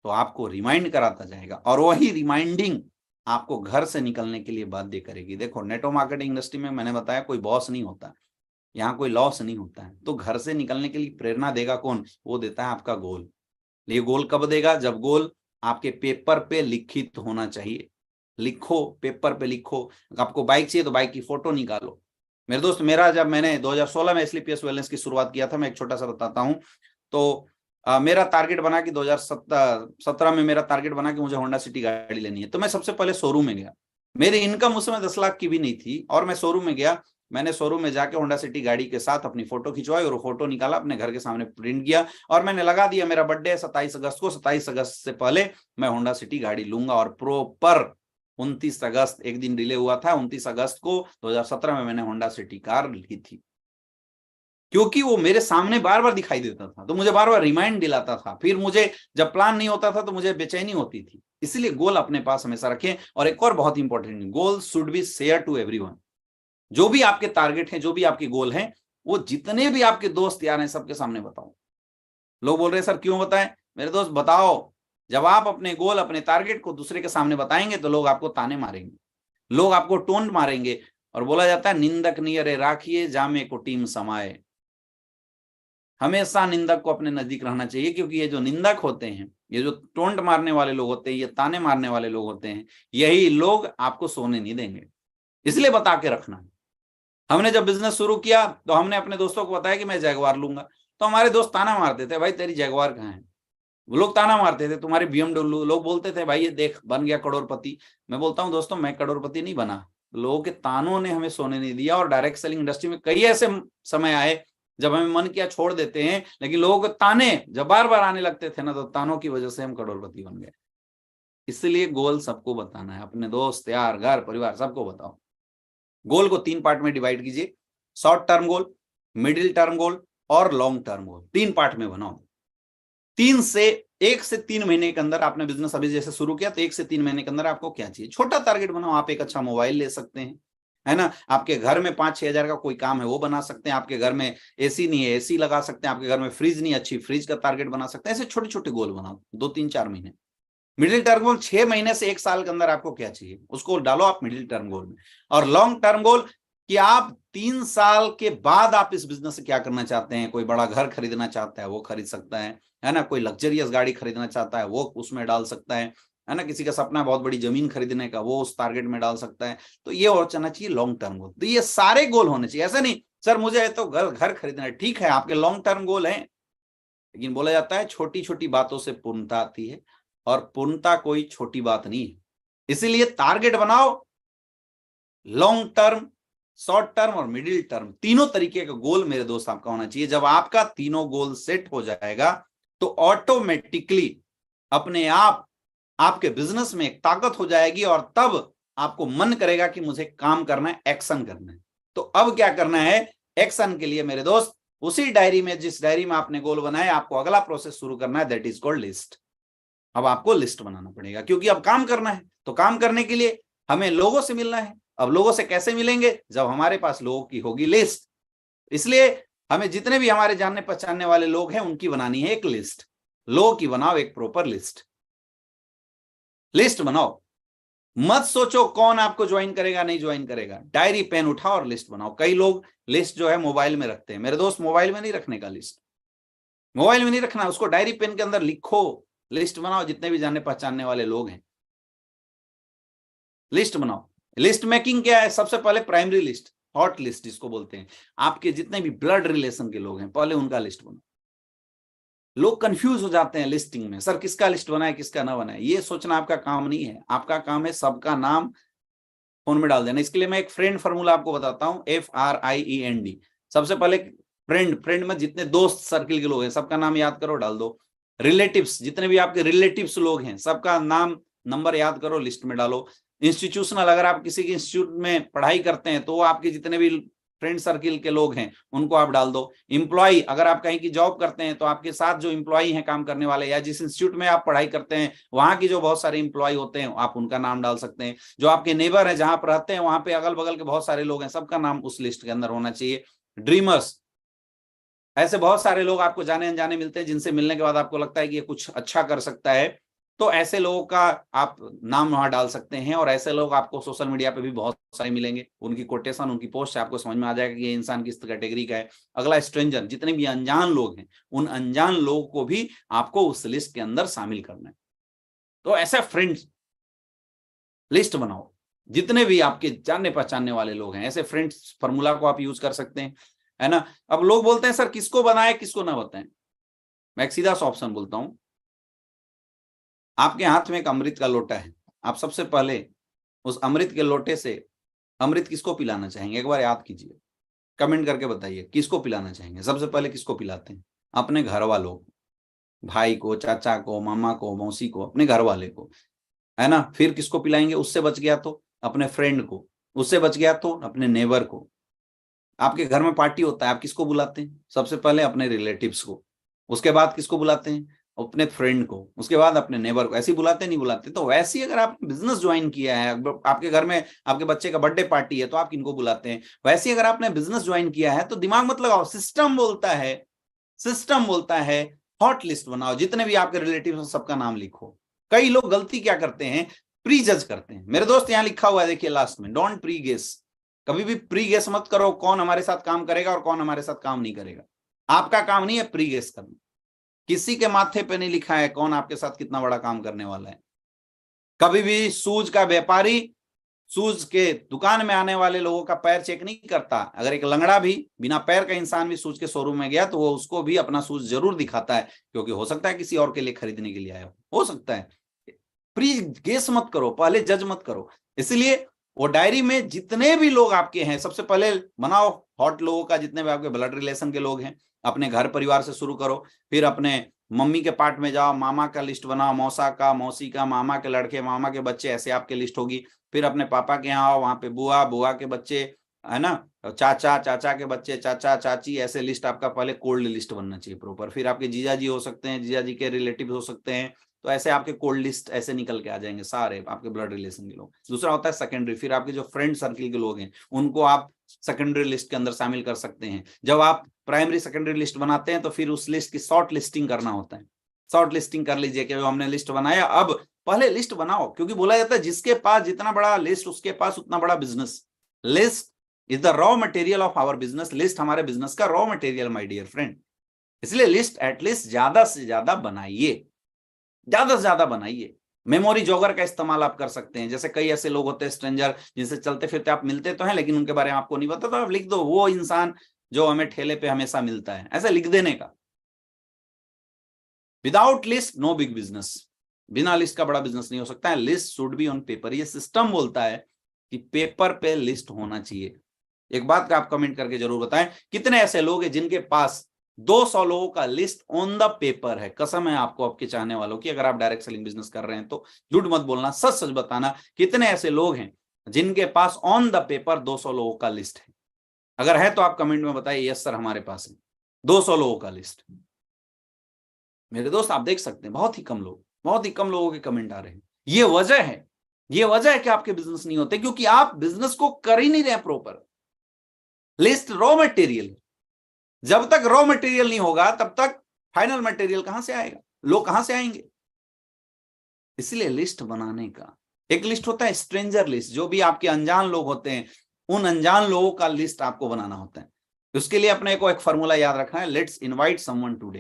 तो आपको रिमाइंड कराता जाएगा, और वही रिमाइंडिंग आपको घर से निकलने के लिए बाध्य करेगी। देखो, नेटवर्क मार्केटिंग इंडस्ट्री में मैंने बताया कोई बॉस नहीं होता, यहाँ कोई लॉस नहीं होता है। तो घर से निकलने के लिए प्रेरणा देगा कौन? वो देता है आपका गोल। ये गोल कब देगा? जब गोल आपके पेपर पे लिखित होना चाहिए। लिखो, पेपर पे लिखो। आपको बाइक चाहिए तो बाइक की फोटो निकालो। मेरे दोस्त, मेरा जब मैंने 2016 में स्लीपियस वेलनेस की शुरुआत किया था, मैं एक छोटा सा बताता हूँ। तो मेरा टारगेट बना कि 2017 में मेरा टारगेट बना कि मुझे होंडा सिटी गाड़ी लेनी है। तो मैं सबसे पहले शोरूम में गया। मेरी इनकम उस समय 10 लाख की भी नहीं थी, और मैं शोरूम में गया। मैंने शोरूम में जाके होंडा सिटी गाड़ी के साथ अपनी फोटो खिंचवाई और फोटो निकाला, अपने घर के सामने प्रिंट किया, और मैंने लगा दिया मेरा बर्थडे है 27 अगस्त को, 27 अगस्त से पहले मैं होंडा सिटी गाड़ी लूंगा। और प्रॉपर 29 अगस्त, एक दिन डिले हुआ था, 29 अगस्त को 2017 में मैंने होंडा सिटी कार ली थी, क्योंकि वो मेरे सामने बार बार दिखाई देता था, तो मुझे बार बार रिमाइंड दिलाता था। फिर मुझे जब प्लान नहीं होता था तो मुझे बेचैनी होती थी। इसलिए गोल अपने पास हमेशा रखें। और एक और बहुत important, goal should be share to everyone. जो भी आपके टारगेट हैं, जो भी आपके गोल हैं, वो जितने भी आपके दोस्त यार हैं, सबके सामने बताओ। लोग बोल रहे हैं सर क्यों बताएं? मेरे दोस्त बताओ, जब आप अपने गोल, अपने टारगेट को दूसरे के सामने बताएंगे तो लोग आपको ताने मारेंगे, लोग आपको टोंट मारेंगे। और बोला जाता है निंदक नियरे राखिए जामे को टीम समाए। हमेशा निंदक को अपने नजदीक रहना चाहिए, क्योंकि ये जो निंदक होते हैं, ये जो टोंट मारने वाले लोग होते हैं, ये ताने मारने वाले लोग होते हैं, यही लोग आपको सोने नहीं देंगे। इसलिए बता के रखना। हमने जब बिजनेस शुरू किया तो हमने अपने दोस्तों को बताया कि मैं जैगवार लूंगा, तो हमारे दोस्त ताना मारते थे, भाई तेरी जैगवार कहाँ है? वो लोग ताना मारते थे तुम्हारे BMW। लोग बोलते थे भाई ये देख बन गया करोड़पति। मैं बोलता हूँ दोस्तों, मैं करोड़पति नहीं बना, लोगों के तानों ने हमें सोने नहीं दिया। और डायरेक्ट सेलिंग इंडस्ट्री में कई ऐसे समय आए जब हमें मन किया छोड़ देते हैं, लेकिन लोगों के ताने जब बार बार आने लगते थे ना, तो तानों की वजह से हम करोड़पति बन गए। इसलिए गोल सबको बताना है, अपने दोस्त यार, घर परिवार, सबको बताओ। गोल को 3 पार्ट में डिवाइड कीजिए, short term goal, middle term goal और लॉन्ग टर्म गोल। 3 पार्ट में बनाओ। 1 से 3 महीने के अंदर, आपने बिजनेस अभी जैसे शुरू किया तो 1 से 3 महीने के अंदर आपको क्या चाहिए, छोटा टारगेट बनाओ। आप एक अच्छा मोबाइल ले सकते हैं, है ना। आपके घर में 5-6 हजार का कोई काम है वो बना सकते हैं। आपके घर में एसी नहीं है, एसी लगा सकते हैं। आपके घर में फ्रिज नहीं, अच्छी फ्रिज का टारगेट बना सकते हैं। ऐसे छोटे छोटे गोल बनाओ, 2-3-4 महीने। मिडिल टर्म गोल 6 महीने से 1 साल के अंदर आपको क्या चाहिए, उसको डालो आप मिडिल टर्म गोल में। और लॉन्ग टर्म गोल कि आप 3 साल के बाद आप इस बिजनेस से क्या करना चाहते हैं। कोई बड़ा घर खरीदना चाहता है वो खरीद सकता है ना। कोई लग्जरियस गाड़ी खरीदना चाहता है वो उसमें डाल सकता है ना। किसी का सपना बहुत बड़ी जमीन खरीदने का, वो उस टारगेट में डाल सकता है। तो ये और चलना चाहिए लॉन्ग टर्म गोल। तो ये सारे गोल होने चाहिए। ऐसा नहीं सर मुझे तो घर खरीदना है, ठीक है आपके लॉन्ग टर्म गोल है, लेकिन बोला जाता है छोटी छोटी बातों से पूर्णता आती है, और पूर्णता कोई छोटी बात नहीं है। इसीलिए टारगेट बनाओ, लॉन्ग टर्म, शॉर्ट टर्म और मिडिल टर्म, तीनों तरीके का गोल मेरे दोस्त आपका होना चाहिए। जब आपका तीनों गोल सेट हो जाएगा तो ऑटोमेटिकली अपने आप आपके बिजनेस में एक ताकत हो जाएगी, और तब आपको मन करेगा कि मुझे काम करना है, एक्शन करना है। तो अब क्या करना है एक्शन के लिए मेरे दोस्त? उसी डायरी में, जिस डायरी में आपने गोल बनाया, आपको अगला प्रोसेस शुरू करना है, दैट इज कॉल्ड लिस्ट। अब आपको लिस्ट बनाना पड़ेगा, क्योंकि अब काम करना है। तो काम करने के लिए हमें लोगों से मिलना है। अब लोगों से कैसे मिलेंगे? जब हमारे पास लोगों की होगी लिस्ट। इसलिए हमें जितने भी हमारे जानने पहचानने वाले लोग हैं उनकी बनानी है एक लिस्ट। लोगों की बनाओ एक प्रॉपर लिस्ट। लिस्ट बनाओ, मत सोचो कौन आपको ज्वाइन करेगा नहीं ज्वाइन करेगा। डायरी पेन उठाओ और लिस्ट बनाओ। कई लोग लिस्ट जो है मोबाइल में रखते हैं। मेरे दोस्त, मोबाइल में नहीं रखने का लिस्ट, मोबाइल में नहीं रखना, उसको डायरी पेन के अंदर लिखो। लिस्ट बनाओ, जितने भी जानने पहचानने वाले लोग हैं लिस्ट बनाओ। लिस्ट मेकिंग क्या है? सबसे पहले प्राइमरी लिस्ट, हॉट लिस्ट जिसको बोलते हैं। आपके जितने भी ब्लड रिलेशन के लोग हैं पहले उनका लिस्ट बनाओ। लोग कंफ्यूज हो जाते हैं लिस्टिंग में, सर किसका लिस्ट बनाए किसका ना बनाए। ये सोचना आपका काम नहीं है। आपका काम है सबका नाम फोन में डाल देना। इसके लिए मैं एक फ्रेंड फार्मूला आपको बताता हूं, FRIEND। सबसे पहले फ्रेंड में जितने दोस्त सर्किल के लोग हैं सबका नाम याद करो, डाल दो। रिलेटिव्स, जितने भी आपके रिलेटिव्स लोग हैं सबका नाम नंबर याद करो, लिस्ट में डालो। इंस्टीट्यूशनल, अगर आप किसी के इंस्टीट्यूट में पढ़ाई करते हैं तो आपके जितने भी फ्रेंड सर्किल के लोग हैं उनको आप डाल दो। एम्प्लॉय, अगर आप कहीं की जॉब करते हैं तो आपके साथ जो एम्प्लॉय हैं काम करने वाले, या जिस इंस्टीट्यूट में आप पढ़ाई करते हैं वहां की जो बहुत सारे एम्प्लॉय होते हैं आप उनका नाम डाल सकते हैं। जो आपके नेबर है, जहां पर रहते हैं वहां पे अगल बगल के बहुत सारे लोग हैं, सबका नाम उस लिस्ट के अंदर होना चाहिए। ड्रीमर्स, ऐसे बहुत सारे लोग आपको जाने अनजाने मिलते हैं जिनसे मिलने के बाद आपको लगता है कि ये कुछ अच्छा कर सकता है, तो ऐसे लोगों का आप नाम वहां डाल सकते हैं। और ऐसे लोग आपको सोशल मीडिया पे भी बहुत सारे मिलेंगे, उनकी कोटेशन, उनकी पोस्ट से आपको समझ में आ जाएगा कि ये इंसान किस कैटेगरी का है। अगला स्ट्रेंजर, जितने भी अनजान लोग हैं उन अनजान लोगों को भी आपको उस लिस्ट के अंदर शामिल करना है। तो ऐसा फ्रेंड्स लिस्ट बनाओ, जितने भी आपके जानने पहचानने वाले लोग हैं, ऐसे फ्रेंड्स फॉर्मूला को आप यूज कर सकते हैं, है ना। अब लोग बोलते हैं सर किसको बनाए किसको ना बताएं, मैं एक सीधा सा ऑप्शन बोलता हूं। आपके हाथ में एक अमृत का लोटा है, आप सबसे पहले उस अमृत के लोटे से अमृत किसको पिलाना चाहेंगे, एक बार याद कीजिए, कमेंट करके बताइए किसको पिलाना चाहेंगे। सबसे पहले किसको पिलाते हैं? अपने घर वालों को, भाई को, चाचा को, मामा को, मौसी को, अपने घर वाले को, है ना। फिर किसको पिलाएंगे? उससे बच गया तो अपने फ्रेंड को, उससे बच गया तो अपने नेबर को। आपके घर में पार्टी होता है, आप किसको बुलाते हैं? सबसे पहले अपने रिलेटिव्स को, उसके बाद किसको बुलाते हैं? अपने फ्रेंड को, उसके बाद अपने नेबर को। ऐसे ही बुलाते नहीं बुलाते? तो वैसे ही अगर आपने बिजनेस ज्वाइन किया है, आपके घर में आपके बच्चे का बर्थडे पार्टी है तो आप किनको बुलाते हैं? वैसे ही अगर आपने बिजनेस ज्वाइन किया है तो दिमाग मत लगाओ, सिस्टम बोलता है, सिस्टम बोलता है हॉट लिस्ट बनाओ, जितने भी आपके रिलेटिव सबका नाम लिखो। कई लोग गलती क्या करते हैं, प्री जज करते हैं। मेरे दोस्त यहां लिखा हुआ है देखिए लास्ट में, डोंट प्री गेस। कभी भी प्री गेस मत करो कौन हमारे साथ काम करेगा और कौन हमारे साथ काम नहीं करेगा। आपका काम नहीं है प्री गेस करना, किसी के माथे पे नहीं लिखा है कौन आपके साथ कितना बड़ा काम करने वाला है। कभी भी शूज का व्यापारी शूज के दुकान में आने वाले लोगों का पैर चेक नहीं करता। अगर एक लंगड़ा भी, बिना पैर का इंसान भी शूज के शोरूम में गया तो वो उसको भी अपना शूज जरूर दिखाता है, क्योंकि हो सकता है किसी और के लिए खरीदने के लिए आया हो सकता है। प्री गेस मत करो, पहले जज मत करो। इसलिए वो डायरी में जितने भी लोग आपके हैं सबसे पहले बनाओ हॉट लोगों का, जितने भी आपके ब्लड रिलेशन के लोग हैं। अपने घर परिवार से शुरू करो, फिर अपने मम्मी के पार्ट में जाओ, मामा का लिस्ट बनाओ, मौसा का, मौसी का, मामा के लड़के, मामा के बच्चे, ऐसे आपके लिस्ट होगी। फिर अपने पापा के यहाँ आओ, वहां पे बुआ, बुआ के बच्चे, है ना, चाचा, चाचा के बच्चे, चाचा, चाची, ऐसे लिस्ट आपका पहले कोल्ड लिस्ट बनना चाहिए प्रॉपर। फिर आपके जीजा जी हो सकते हैं, जीजा जी के रिलेटिव हो सकते हैं, तो ऐसे आपके कोल्ड लिस्ट ऐसे निकल के आ जाएंगे सारे आपके ब्लड रिलेशन के लोग। दूसरा होता है सेकेंडरी, फिर आपके जो फ्रेंड सर्किल के लोग हैं उनको आप सेकेंडरी लिस्ट के अंदर शामिल कर सकते हैं। जब आप प्राइमरी सेकेंडरी लिस्ट बनाते हैं तो फिर उस लिस्ट की शॉर्ट लिस्टिंग करना होता है। शॉर्ट लिस्टिंग कर लीजिए कि हमने लिस्ट बनाया, अब पहले लिस्ट बनाओ, क्योंकि बोला जाता है जिसके पास जितना बड़ा लिस्ट उसके पास उतना बड़ा business. List is the raw material of our business, list हमारे बिजनेस का raw material my dear friend. इसलिए लिस्ट एटलीस्ट ज्यादा से ज्यादा बनाइए, ज्यादा से ज्यादा बनाइए। मेमोरी जॉगर का इस्तेमाल आप कर सकते हैं। जैसे कई ऐसे लोग होते हैं स्ट्रेंजर जिनसे चलते फिरते आप मिलते तो हैं लेकिन उनके बारे में आपको नहीं पता, तो आप लिख दो वो इंसान जो हमें ठेले पे हमेशा मिलता है, ऐसा लिख देने का। Without list no big business, बिना लिस्ट का बड़ा बिजनेस नहीं हो सकता है। List should be on paper, ये सिस्टम बोलता है कि पेपर पे लिस्ट होना चाहिए। एक बात का आप कमेंट करके जरूर बताएं, कितने ऐसे लोग हैं जिनके पास 200 लोगों का लिस्ट ऑन द पेपर है? कसम है आपको आपके चाहने वालों की, अगर आप डायरेक्ट सेलिंग बिजनेस कर रहे हैं तो झूठ मत बोलना, सच सच बताना, कितने ऐसे लोग हैं जिनके पास ऑन द पेपर 200 लोगों का लिस्ट है? अगर है तो आप कमेंट में बताइए यस सर हमारे पास है 200 लोगों का लिस्ट। मेरे दोस्त आप देख सकते हैं बहुत ही कम लोग, बहुत ही कम लोगों के कमेंट आ रहे हैं। ये वजह है, ये वजह है कि आपके बिजनेस नहीं होते, क्योंकि आप बिजनेस को कर ही नहीं रहे प्रॉपर। लिस्ट रॉ मटेरियल, जब तक रॉ मटेरियल नहीं होगा तब तक फाइनल मटेरियल कहां से आएगा, लोग कहां से आएंगे? इसलिए लिस्ट बनाने का एक लिस्ट होता है स्ट्रेंजर लिस्ट, जो भी आपके अनजान लोग होते हैं उन अनजान लोगों का लिस्ट आपको बनाना होता है। उसके लिए अपने को एक फॉर्मूला याद रखना है, लेट्स इनवाइट समवन टुडे,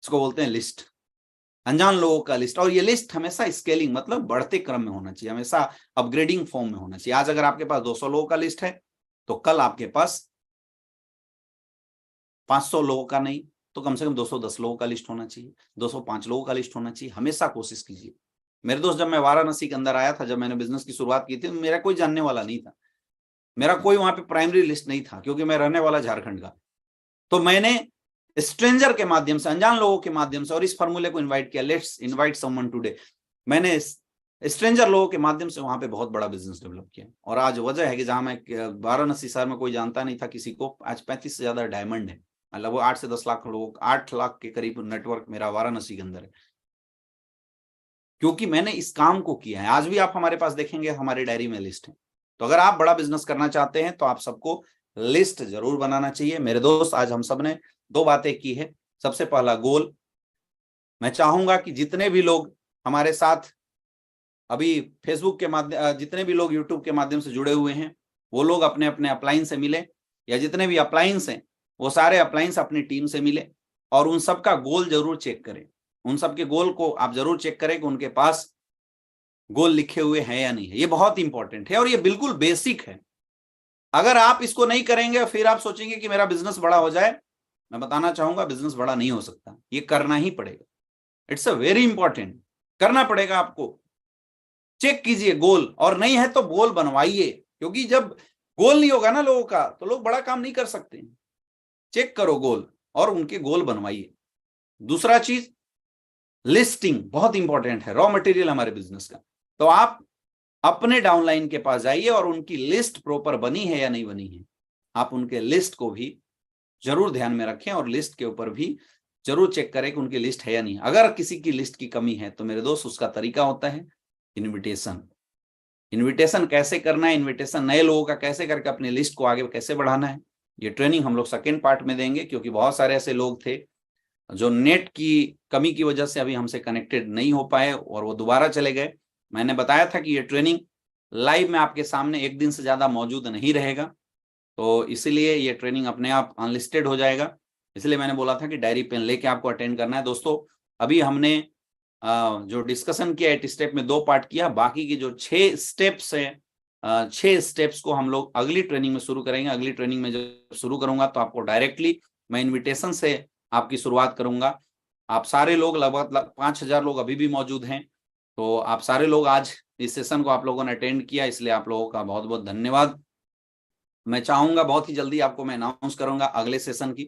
इसको बोलते हैं लिस्ट, अनजान लोगों का लिस्ट। और ये लिस्ट हमेशा स्केलिंग मतलब बढ़ते क्रम में होना चाहिए, हमेशा अपग्रेडिंग फॉर्म में होना चाहिए। आज अगर आपके पास 200 लोगों का लिस्ट है तो कल आपके पास 500 लोगों का नहीं तो कम से कम 210 लोगों का लिस्ट होना चाहिए, 205 लोगों का लिस्ट होना चाहिए। हमेशा कोशिश कीजिए। मेरे दोस्त जब मैं वाराणसी के अंदर आया था, जब मैंने बिजनेस की शुरुआत की थी, मेरा कोई जानने वाला नहीं था, मेरा कोई वहां पे प्राइमरी लिस्ट नहीं था, क्योंकि मैं रहने वाला झारखंड का। तो मैंने स्ट्रेंजर के माध्यम से, अनजान लोगों के माध्यम से, और इस फॉर्मूले को इन्वाइट किया, लेट्स इन्वाइट समवन टुडे। मैंने स्ट्रेंजर लोगों के माध्यम से वहां पे बहुत बड़ा बिजनेस डेवलप किया। और आज वजह है कि जहां मैं वाराणसी शहर में कोई जानता नहीं था किसी को, आज 35 से ज्यादा डायमंड है। मतलब वो 8 से 10 लाख लोग, 8 लाख के करीब नेटवर्क मेरा वाराणसी के अंदर है, क्योंकि मैंने इस काम को किया है। आज भी आप हमारे पास देखेंगे हमारे डायरी में लिस्ट है। तो अगर आप बड़ा बिजनेस करना चाहते हैं तो आप सबको लिस्ट जरूर बनाना चाहिए। मेरे दोस्त, आज हम सब ने 2 बातें की है। सबसे पहला गोल, मैं चाहूंगा कि जितने भी लोग हमारे साथ अभी फेसबुक के माध्यम, जितने भी लोग यूट्यूब के माध्यम से जुड़े हुए हैं, वो लोग अपने अपने अप्लायंस से मिले, या जितने भी अप्लायंस हैं वो सारे अप्लायंस अपनी टीम से मिले, और उन सबका गोल जरूर चेक करें। उन सबके गोल को आप जरूर चेक करें कि उनके पास गोल लिखे हुए हैं या नहीं है। ये बहुत इंपॉर्टेंट है और ये बिल्कुल बेसिक है। अगर आप इसको नहीं करेंगे फिर आप सोचेंगे कि मेरा बिजनेस बड़ा हो जाए, मैं बताना चाहूंगा बिजनेस बड़ा नहीं हो सकता। ये करना ही पड़ेगा। इट्स अ वेरी इंपॉर्टेंट, करना पड़ेगा आपको। चेक कीजिए गोल, और नहीं है तो गोल बनवाइए, क्योंकि जब गोल नहीं होगा ना लोगों का तो लोग बड़ा काम नहीं कर सकते। चेक करो गोल और उनके गोल बनवाइए। दूसरा चीज, लिस्टिंग बहुत इंपॉर्टेंट है, रॉ मटेरियल हमारे बिजनेस का। तो आप अपने डाउनलाइन के पास जाइए और उनकी लिस्ट प्रॉपर बनी है या नहीं बनी है, आप उनके लिस्ट को भी जरूर ध्यान में रखें और लिस्ट के ऊपर भी जरूर चेक करें कि उनकी लिस्ट है या नहीं। अगर किसी की लिस्ट की कमी है तो मेरे दोस्त उसका तरीका होता है इनविटेशन। इनविटेशन कैसे करना है, इनविटेशन नए लोगों का कैसे करके अपनी लिस्ट को आगे कैसे बढ़ाना है, ये ट्रेनिंग हम लोग सेकेंड पार्ट में देंगे, क्योंकि बहुत सारे ऐसे लोग थे जो नेट की कमी की वजह से अभी हमसे कनेक्टेड नहीं हो पाए और वो दोबारा चले गए। मैंने बताया था कि ये ट्रेनिंग लाइव में आपके सामने एक दिन से ज्यादा मौजूद नहीं रहेगा, तो इसीलिए ये ट्रेनिंग अपने आप अनलिस्टेड हो जाएगा। इसलिए मैंने बोला था कि डायरी पेन लेके आपको अटेंड करना है। दोस्तों, अभी हमने जो डिस्कशन किया 8 स्टेप में 2 पार्ट किया, बाकी की जो 6 स्टेप्स हैं, 6 स्टेप्स को हम लोग अगली ट्रेनिंग में शुरू करेंगे। अगली ट्रेनिंग में जब शुरू करूंगा तो आपको डायरेक्टली मैं इन्विटेशन से आपकी शुरुआत करूंगा। आप सारे लोग, लगभग 5000 लोग अभी भी मौजूद हैं, तो आप सारे लोग आज इस सेशन को आप लोगों ने अटेंड किया, इसलिए आप लोगों का बहुत बहुत धन्यवाद। मैं चाहूंगा बहुत ही जल्दी आपको मैं अनाउंस करूंगा अगले सेशन की,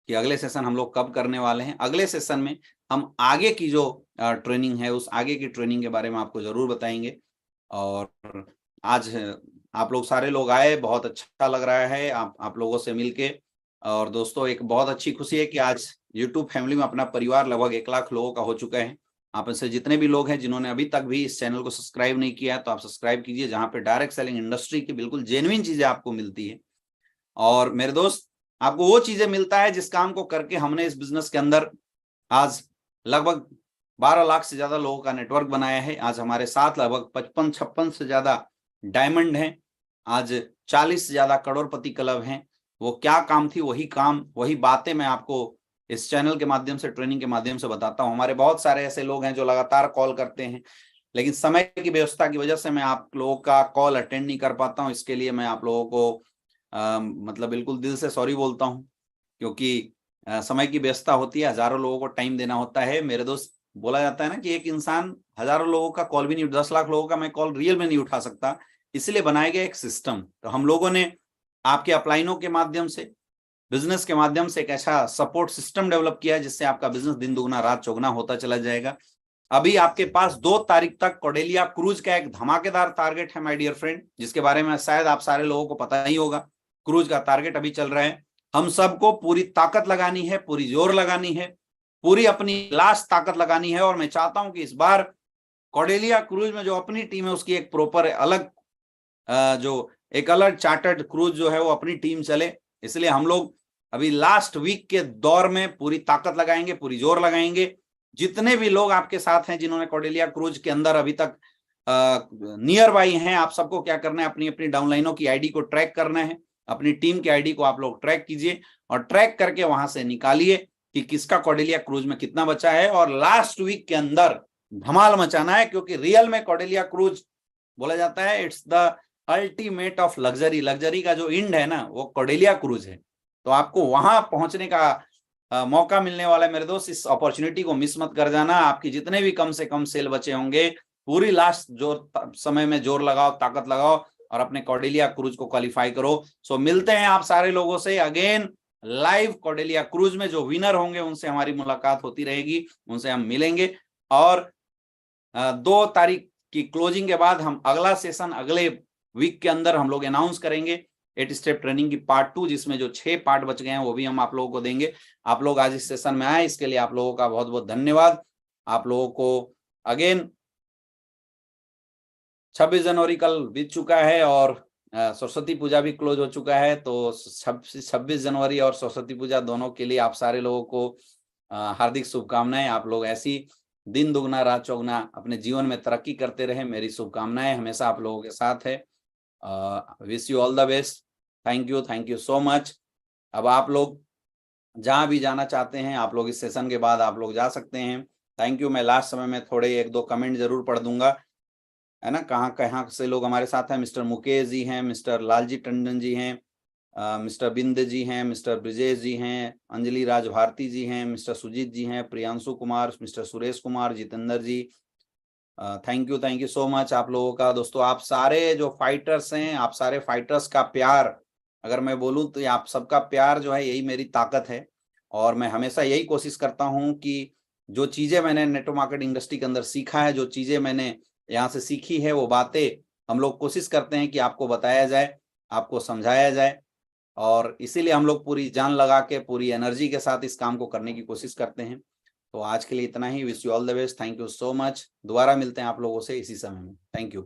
कि अगले सेशन हम लोग कब करने वाले हैं। अगले सेशन में हम आगे की जो ट्रेनिंग है उस आगे की ट्रेनिंग के बारे में आपको जरूर बताएंगे। और आज आप लोग सारे लोग आए, बहुत अच्छा लग रहा है आप लोगों से मिलके। और दोस्तों, एक बहुत अच्छी खुशी है कि आज YouTube फैमिली में अपना परिवार लगभग 1 लाख लोगों का हो चुका है। आप में से जितने भी लोग हैं जिन्होंने अभी तक भी इस चैनल को सब्सक्राइब नहीं किया तो आप सब्सक्राइब कीजिए, जहां पे डायरेक्ट सेलिंग इंडस्ट्री की बिल्कुल जेन्युइन चीजें आपको मिलती है। और मेरे दोस्त, आपको वो चीजें मिलता है जिस काम को करके हमने इस बिजनेस के अंदर आज लगभग 12 लाख से ज्यादा लोगों का नेटवर्क बनाया है। आज हमारे साथ लगभग 55-56 से ज्यादा डायमंड हैं। आज 40 से ज्यादा करोड़पति क्लब हैं। वो क्या काम थी, वही काम, वही बातें मैं आपको इस चैनल के माध्यम से, ट्रेनिंग के माध्यम से बताता हूँ। हमारे बहुत सारे ऐसे लोग हैं जो लगातार कॉल करते हैं, लेकिन समय की व्यवस्था की वजह से मैं आप लोगों का कॉल अटेंड नहीं कर पाता हूँ। इसके लिए मैं आप लोगों को मतलब बिल्कुल दिल से सॉरी बोलता हूँ, क्योंकि समय की व्यवस्था होती है, हजारों लोगों को टाइम देना होता है। मेरे दोस्त, बोला जाता है ना कि एक इंसान हजारों लोगों का कॉल भी नहीं, 10 लाख लोगों का मैं कॉल रियल में नहीं उठा सकता। इसलिए बनाया गया एक सिस्टम। तो हम लोगों ने आपके अपलाइनों के माध्यम से, बिजनेस के माध्यम से एक ऐसा सपोर्ट सिस्टम डेवलप किया है जिससे आपका बिजनेस दिन दुगना रात चौगुना होता चला जाएगा। अभी आपके पास 2 तारीख तक कॉर्डेलिया क्रूज का एक धमाकेदार टारगेट है माय डियर फ्रेंड, जिसके बारे में शायद आप सारे लोगों को पता नहीं होगा। क्रूज का टारगेट अभी चल रहा है। हम सबको पूरी ताकत लगानी है, पूरी जोर लगानी है, पूरी अपनी लास्ट ताकत लगानी है। और मैं चाहता हूं कि इस बार कॉर्डेलिया क्रूज में जो अपनी टीम है उसकी एक प्रॉपर अलग जो एक अलग चार्टर्ड क्रूज जो है वो अपनी टीम चले। इसलिए हम लोग अभी लास्ट वीक के दौर में पूरी ताकत लगाएंगे, पूरी जोर लगाएंगे। जितने भी लोग आपके साथ हैं जिन्होंने कॉर्डेलिया क्रूज के अंदर अभी तक नियर बाई हैं, आप सबको क्या करना है, अपनी अपनी डाउनलाइनों की आईडी को ट्रैक करना है। अपनी टीम की आईडी को आप लोग ट्रैक कीजिए और ट्रैक करके वहां से निकालिए कि किसका कॉर्डेलिया क्रूज में कितना बचा है, और लास्ट वीक के अंदर धमाल मचाना है। क्योंकि रियल में कॉर्डेलिया क्रूज बोला जाता है it's the ultimate of luxury. Luxury का जो इंड है ना वो कॉर्डेलिया क्रूज है। तो आपको वहां पहुंचने का मौका मिलने वाला है मेरे दोस्त। इस अपॉर्चुनिटी को मिस मत कर जाना। आपकी जितने भी कम से कम सेल बचे होंगे, पूरी लास्ट जोर समय में जोर लगाओ, ताकत लगाओ और अपने कॉर्डेलिया क्रूज को क्वालिफाई करो। सो मिलते हैं आप सारे लोगों से अगेन लाइव कॉर्डेलिया क्रूज में। जो विनर होंगे उनसे हमारी मुलाकात होती रहेगी, उनसे हम मिलेंगे। और 2 तारीख कि क्लोजिंग के बाद हम अगला सेशन अगले वीक के अंदर हम लोग अनाउंस करेंगे 8 स्टेप ट्रेनिंग की पार्ट 2, जिसमें जो 6 पार्ट बच गए हैं वो भी हम आप लोगों को देंगे। आप लोग आज इस सेशन में आए, इसके लिए आप लोगों का बहुत बहुत धन्यवाद। आप लोगों को अगेन 26 जनवरी कल बीत चुका है और सरस्वती पूजा भी क्लोज हो चुका है। तो 26 जनवरी और सरस्वती पूजा दोनों के लिए आप सारे लोगों को हार्दिक शुभकामनाएं। आप लोग ऐसी दिन दुगना रात चौगुना अपने जीवन में तरक्की करते रहे, मेरी शुभकामनाएं हमेशा आप लोगों के साथ है। Wish you all the best. Thank you so much. अब आप लोग जहां भी जाना चाहते हैं, आप लोग इस सेशन के बाद आप लोग जा सकते हैं। Thank you. मैं लास्ट समय में थोड़े 1-2 कमेंट जरूर पढ़ दूंगा, है ना। कहाँ कहाँ से लोग हमारे साथ हैं। मिस्टर मुकेश जी हैं, मिस्टर लालजी टंडन जी हैं, मिस्टर बिंद जी हैं, मिस्टर ब्रिजेश जी हैं, अंजलि राज भारती जी हैं, मिस्टर सुजीत जी हैं, Priyanshu Kumar, mister Suresh Kumar, Jitendra ji. Thank you so much आप लोगों का। दोस्तों आप सारे जो फाइटर्स हैं, आप सारे फाइटर्स का प्यार, अगर मैं बोलूं तो आप सबका प्यार जो है यही मेरी ताकत है। और मैं हमेशा यही कोशिश करता हूं कि जो चीजें मैंने नेटवर्क मार्केटिंग इंडस्ट्री के अंदर सीखा है, जो चीजें मैंने यहाँ से सीखी है, वो बातें हम लोग कोशिश करते हैं कि आपको बताया जाए, आपको समझाया जाए। और इसीलिए हम लोग पूरी जान लगा के, पूरी एनर्जी के साथ इस काम को करने की कोशिश करते हैं। तो आज के लिए इतना ही। Wish you all the best. Thank you so much. दोबारा मिलते हैं आप लोगों से इसी समय में। Thank you.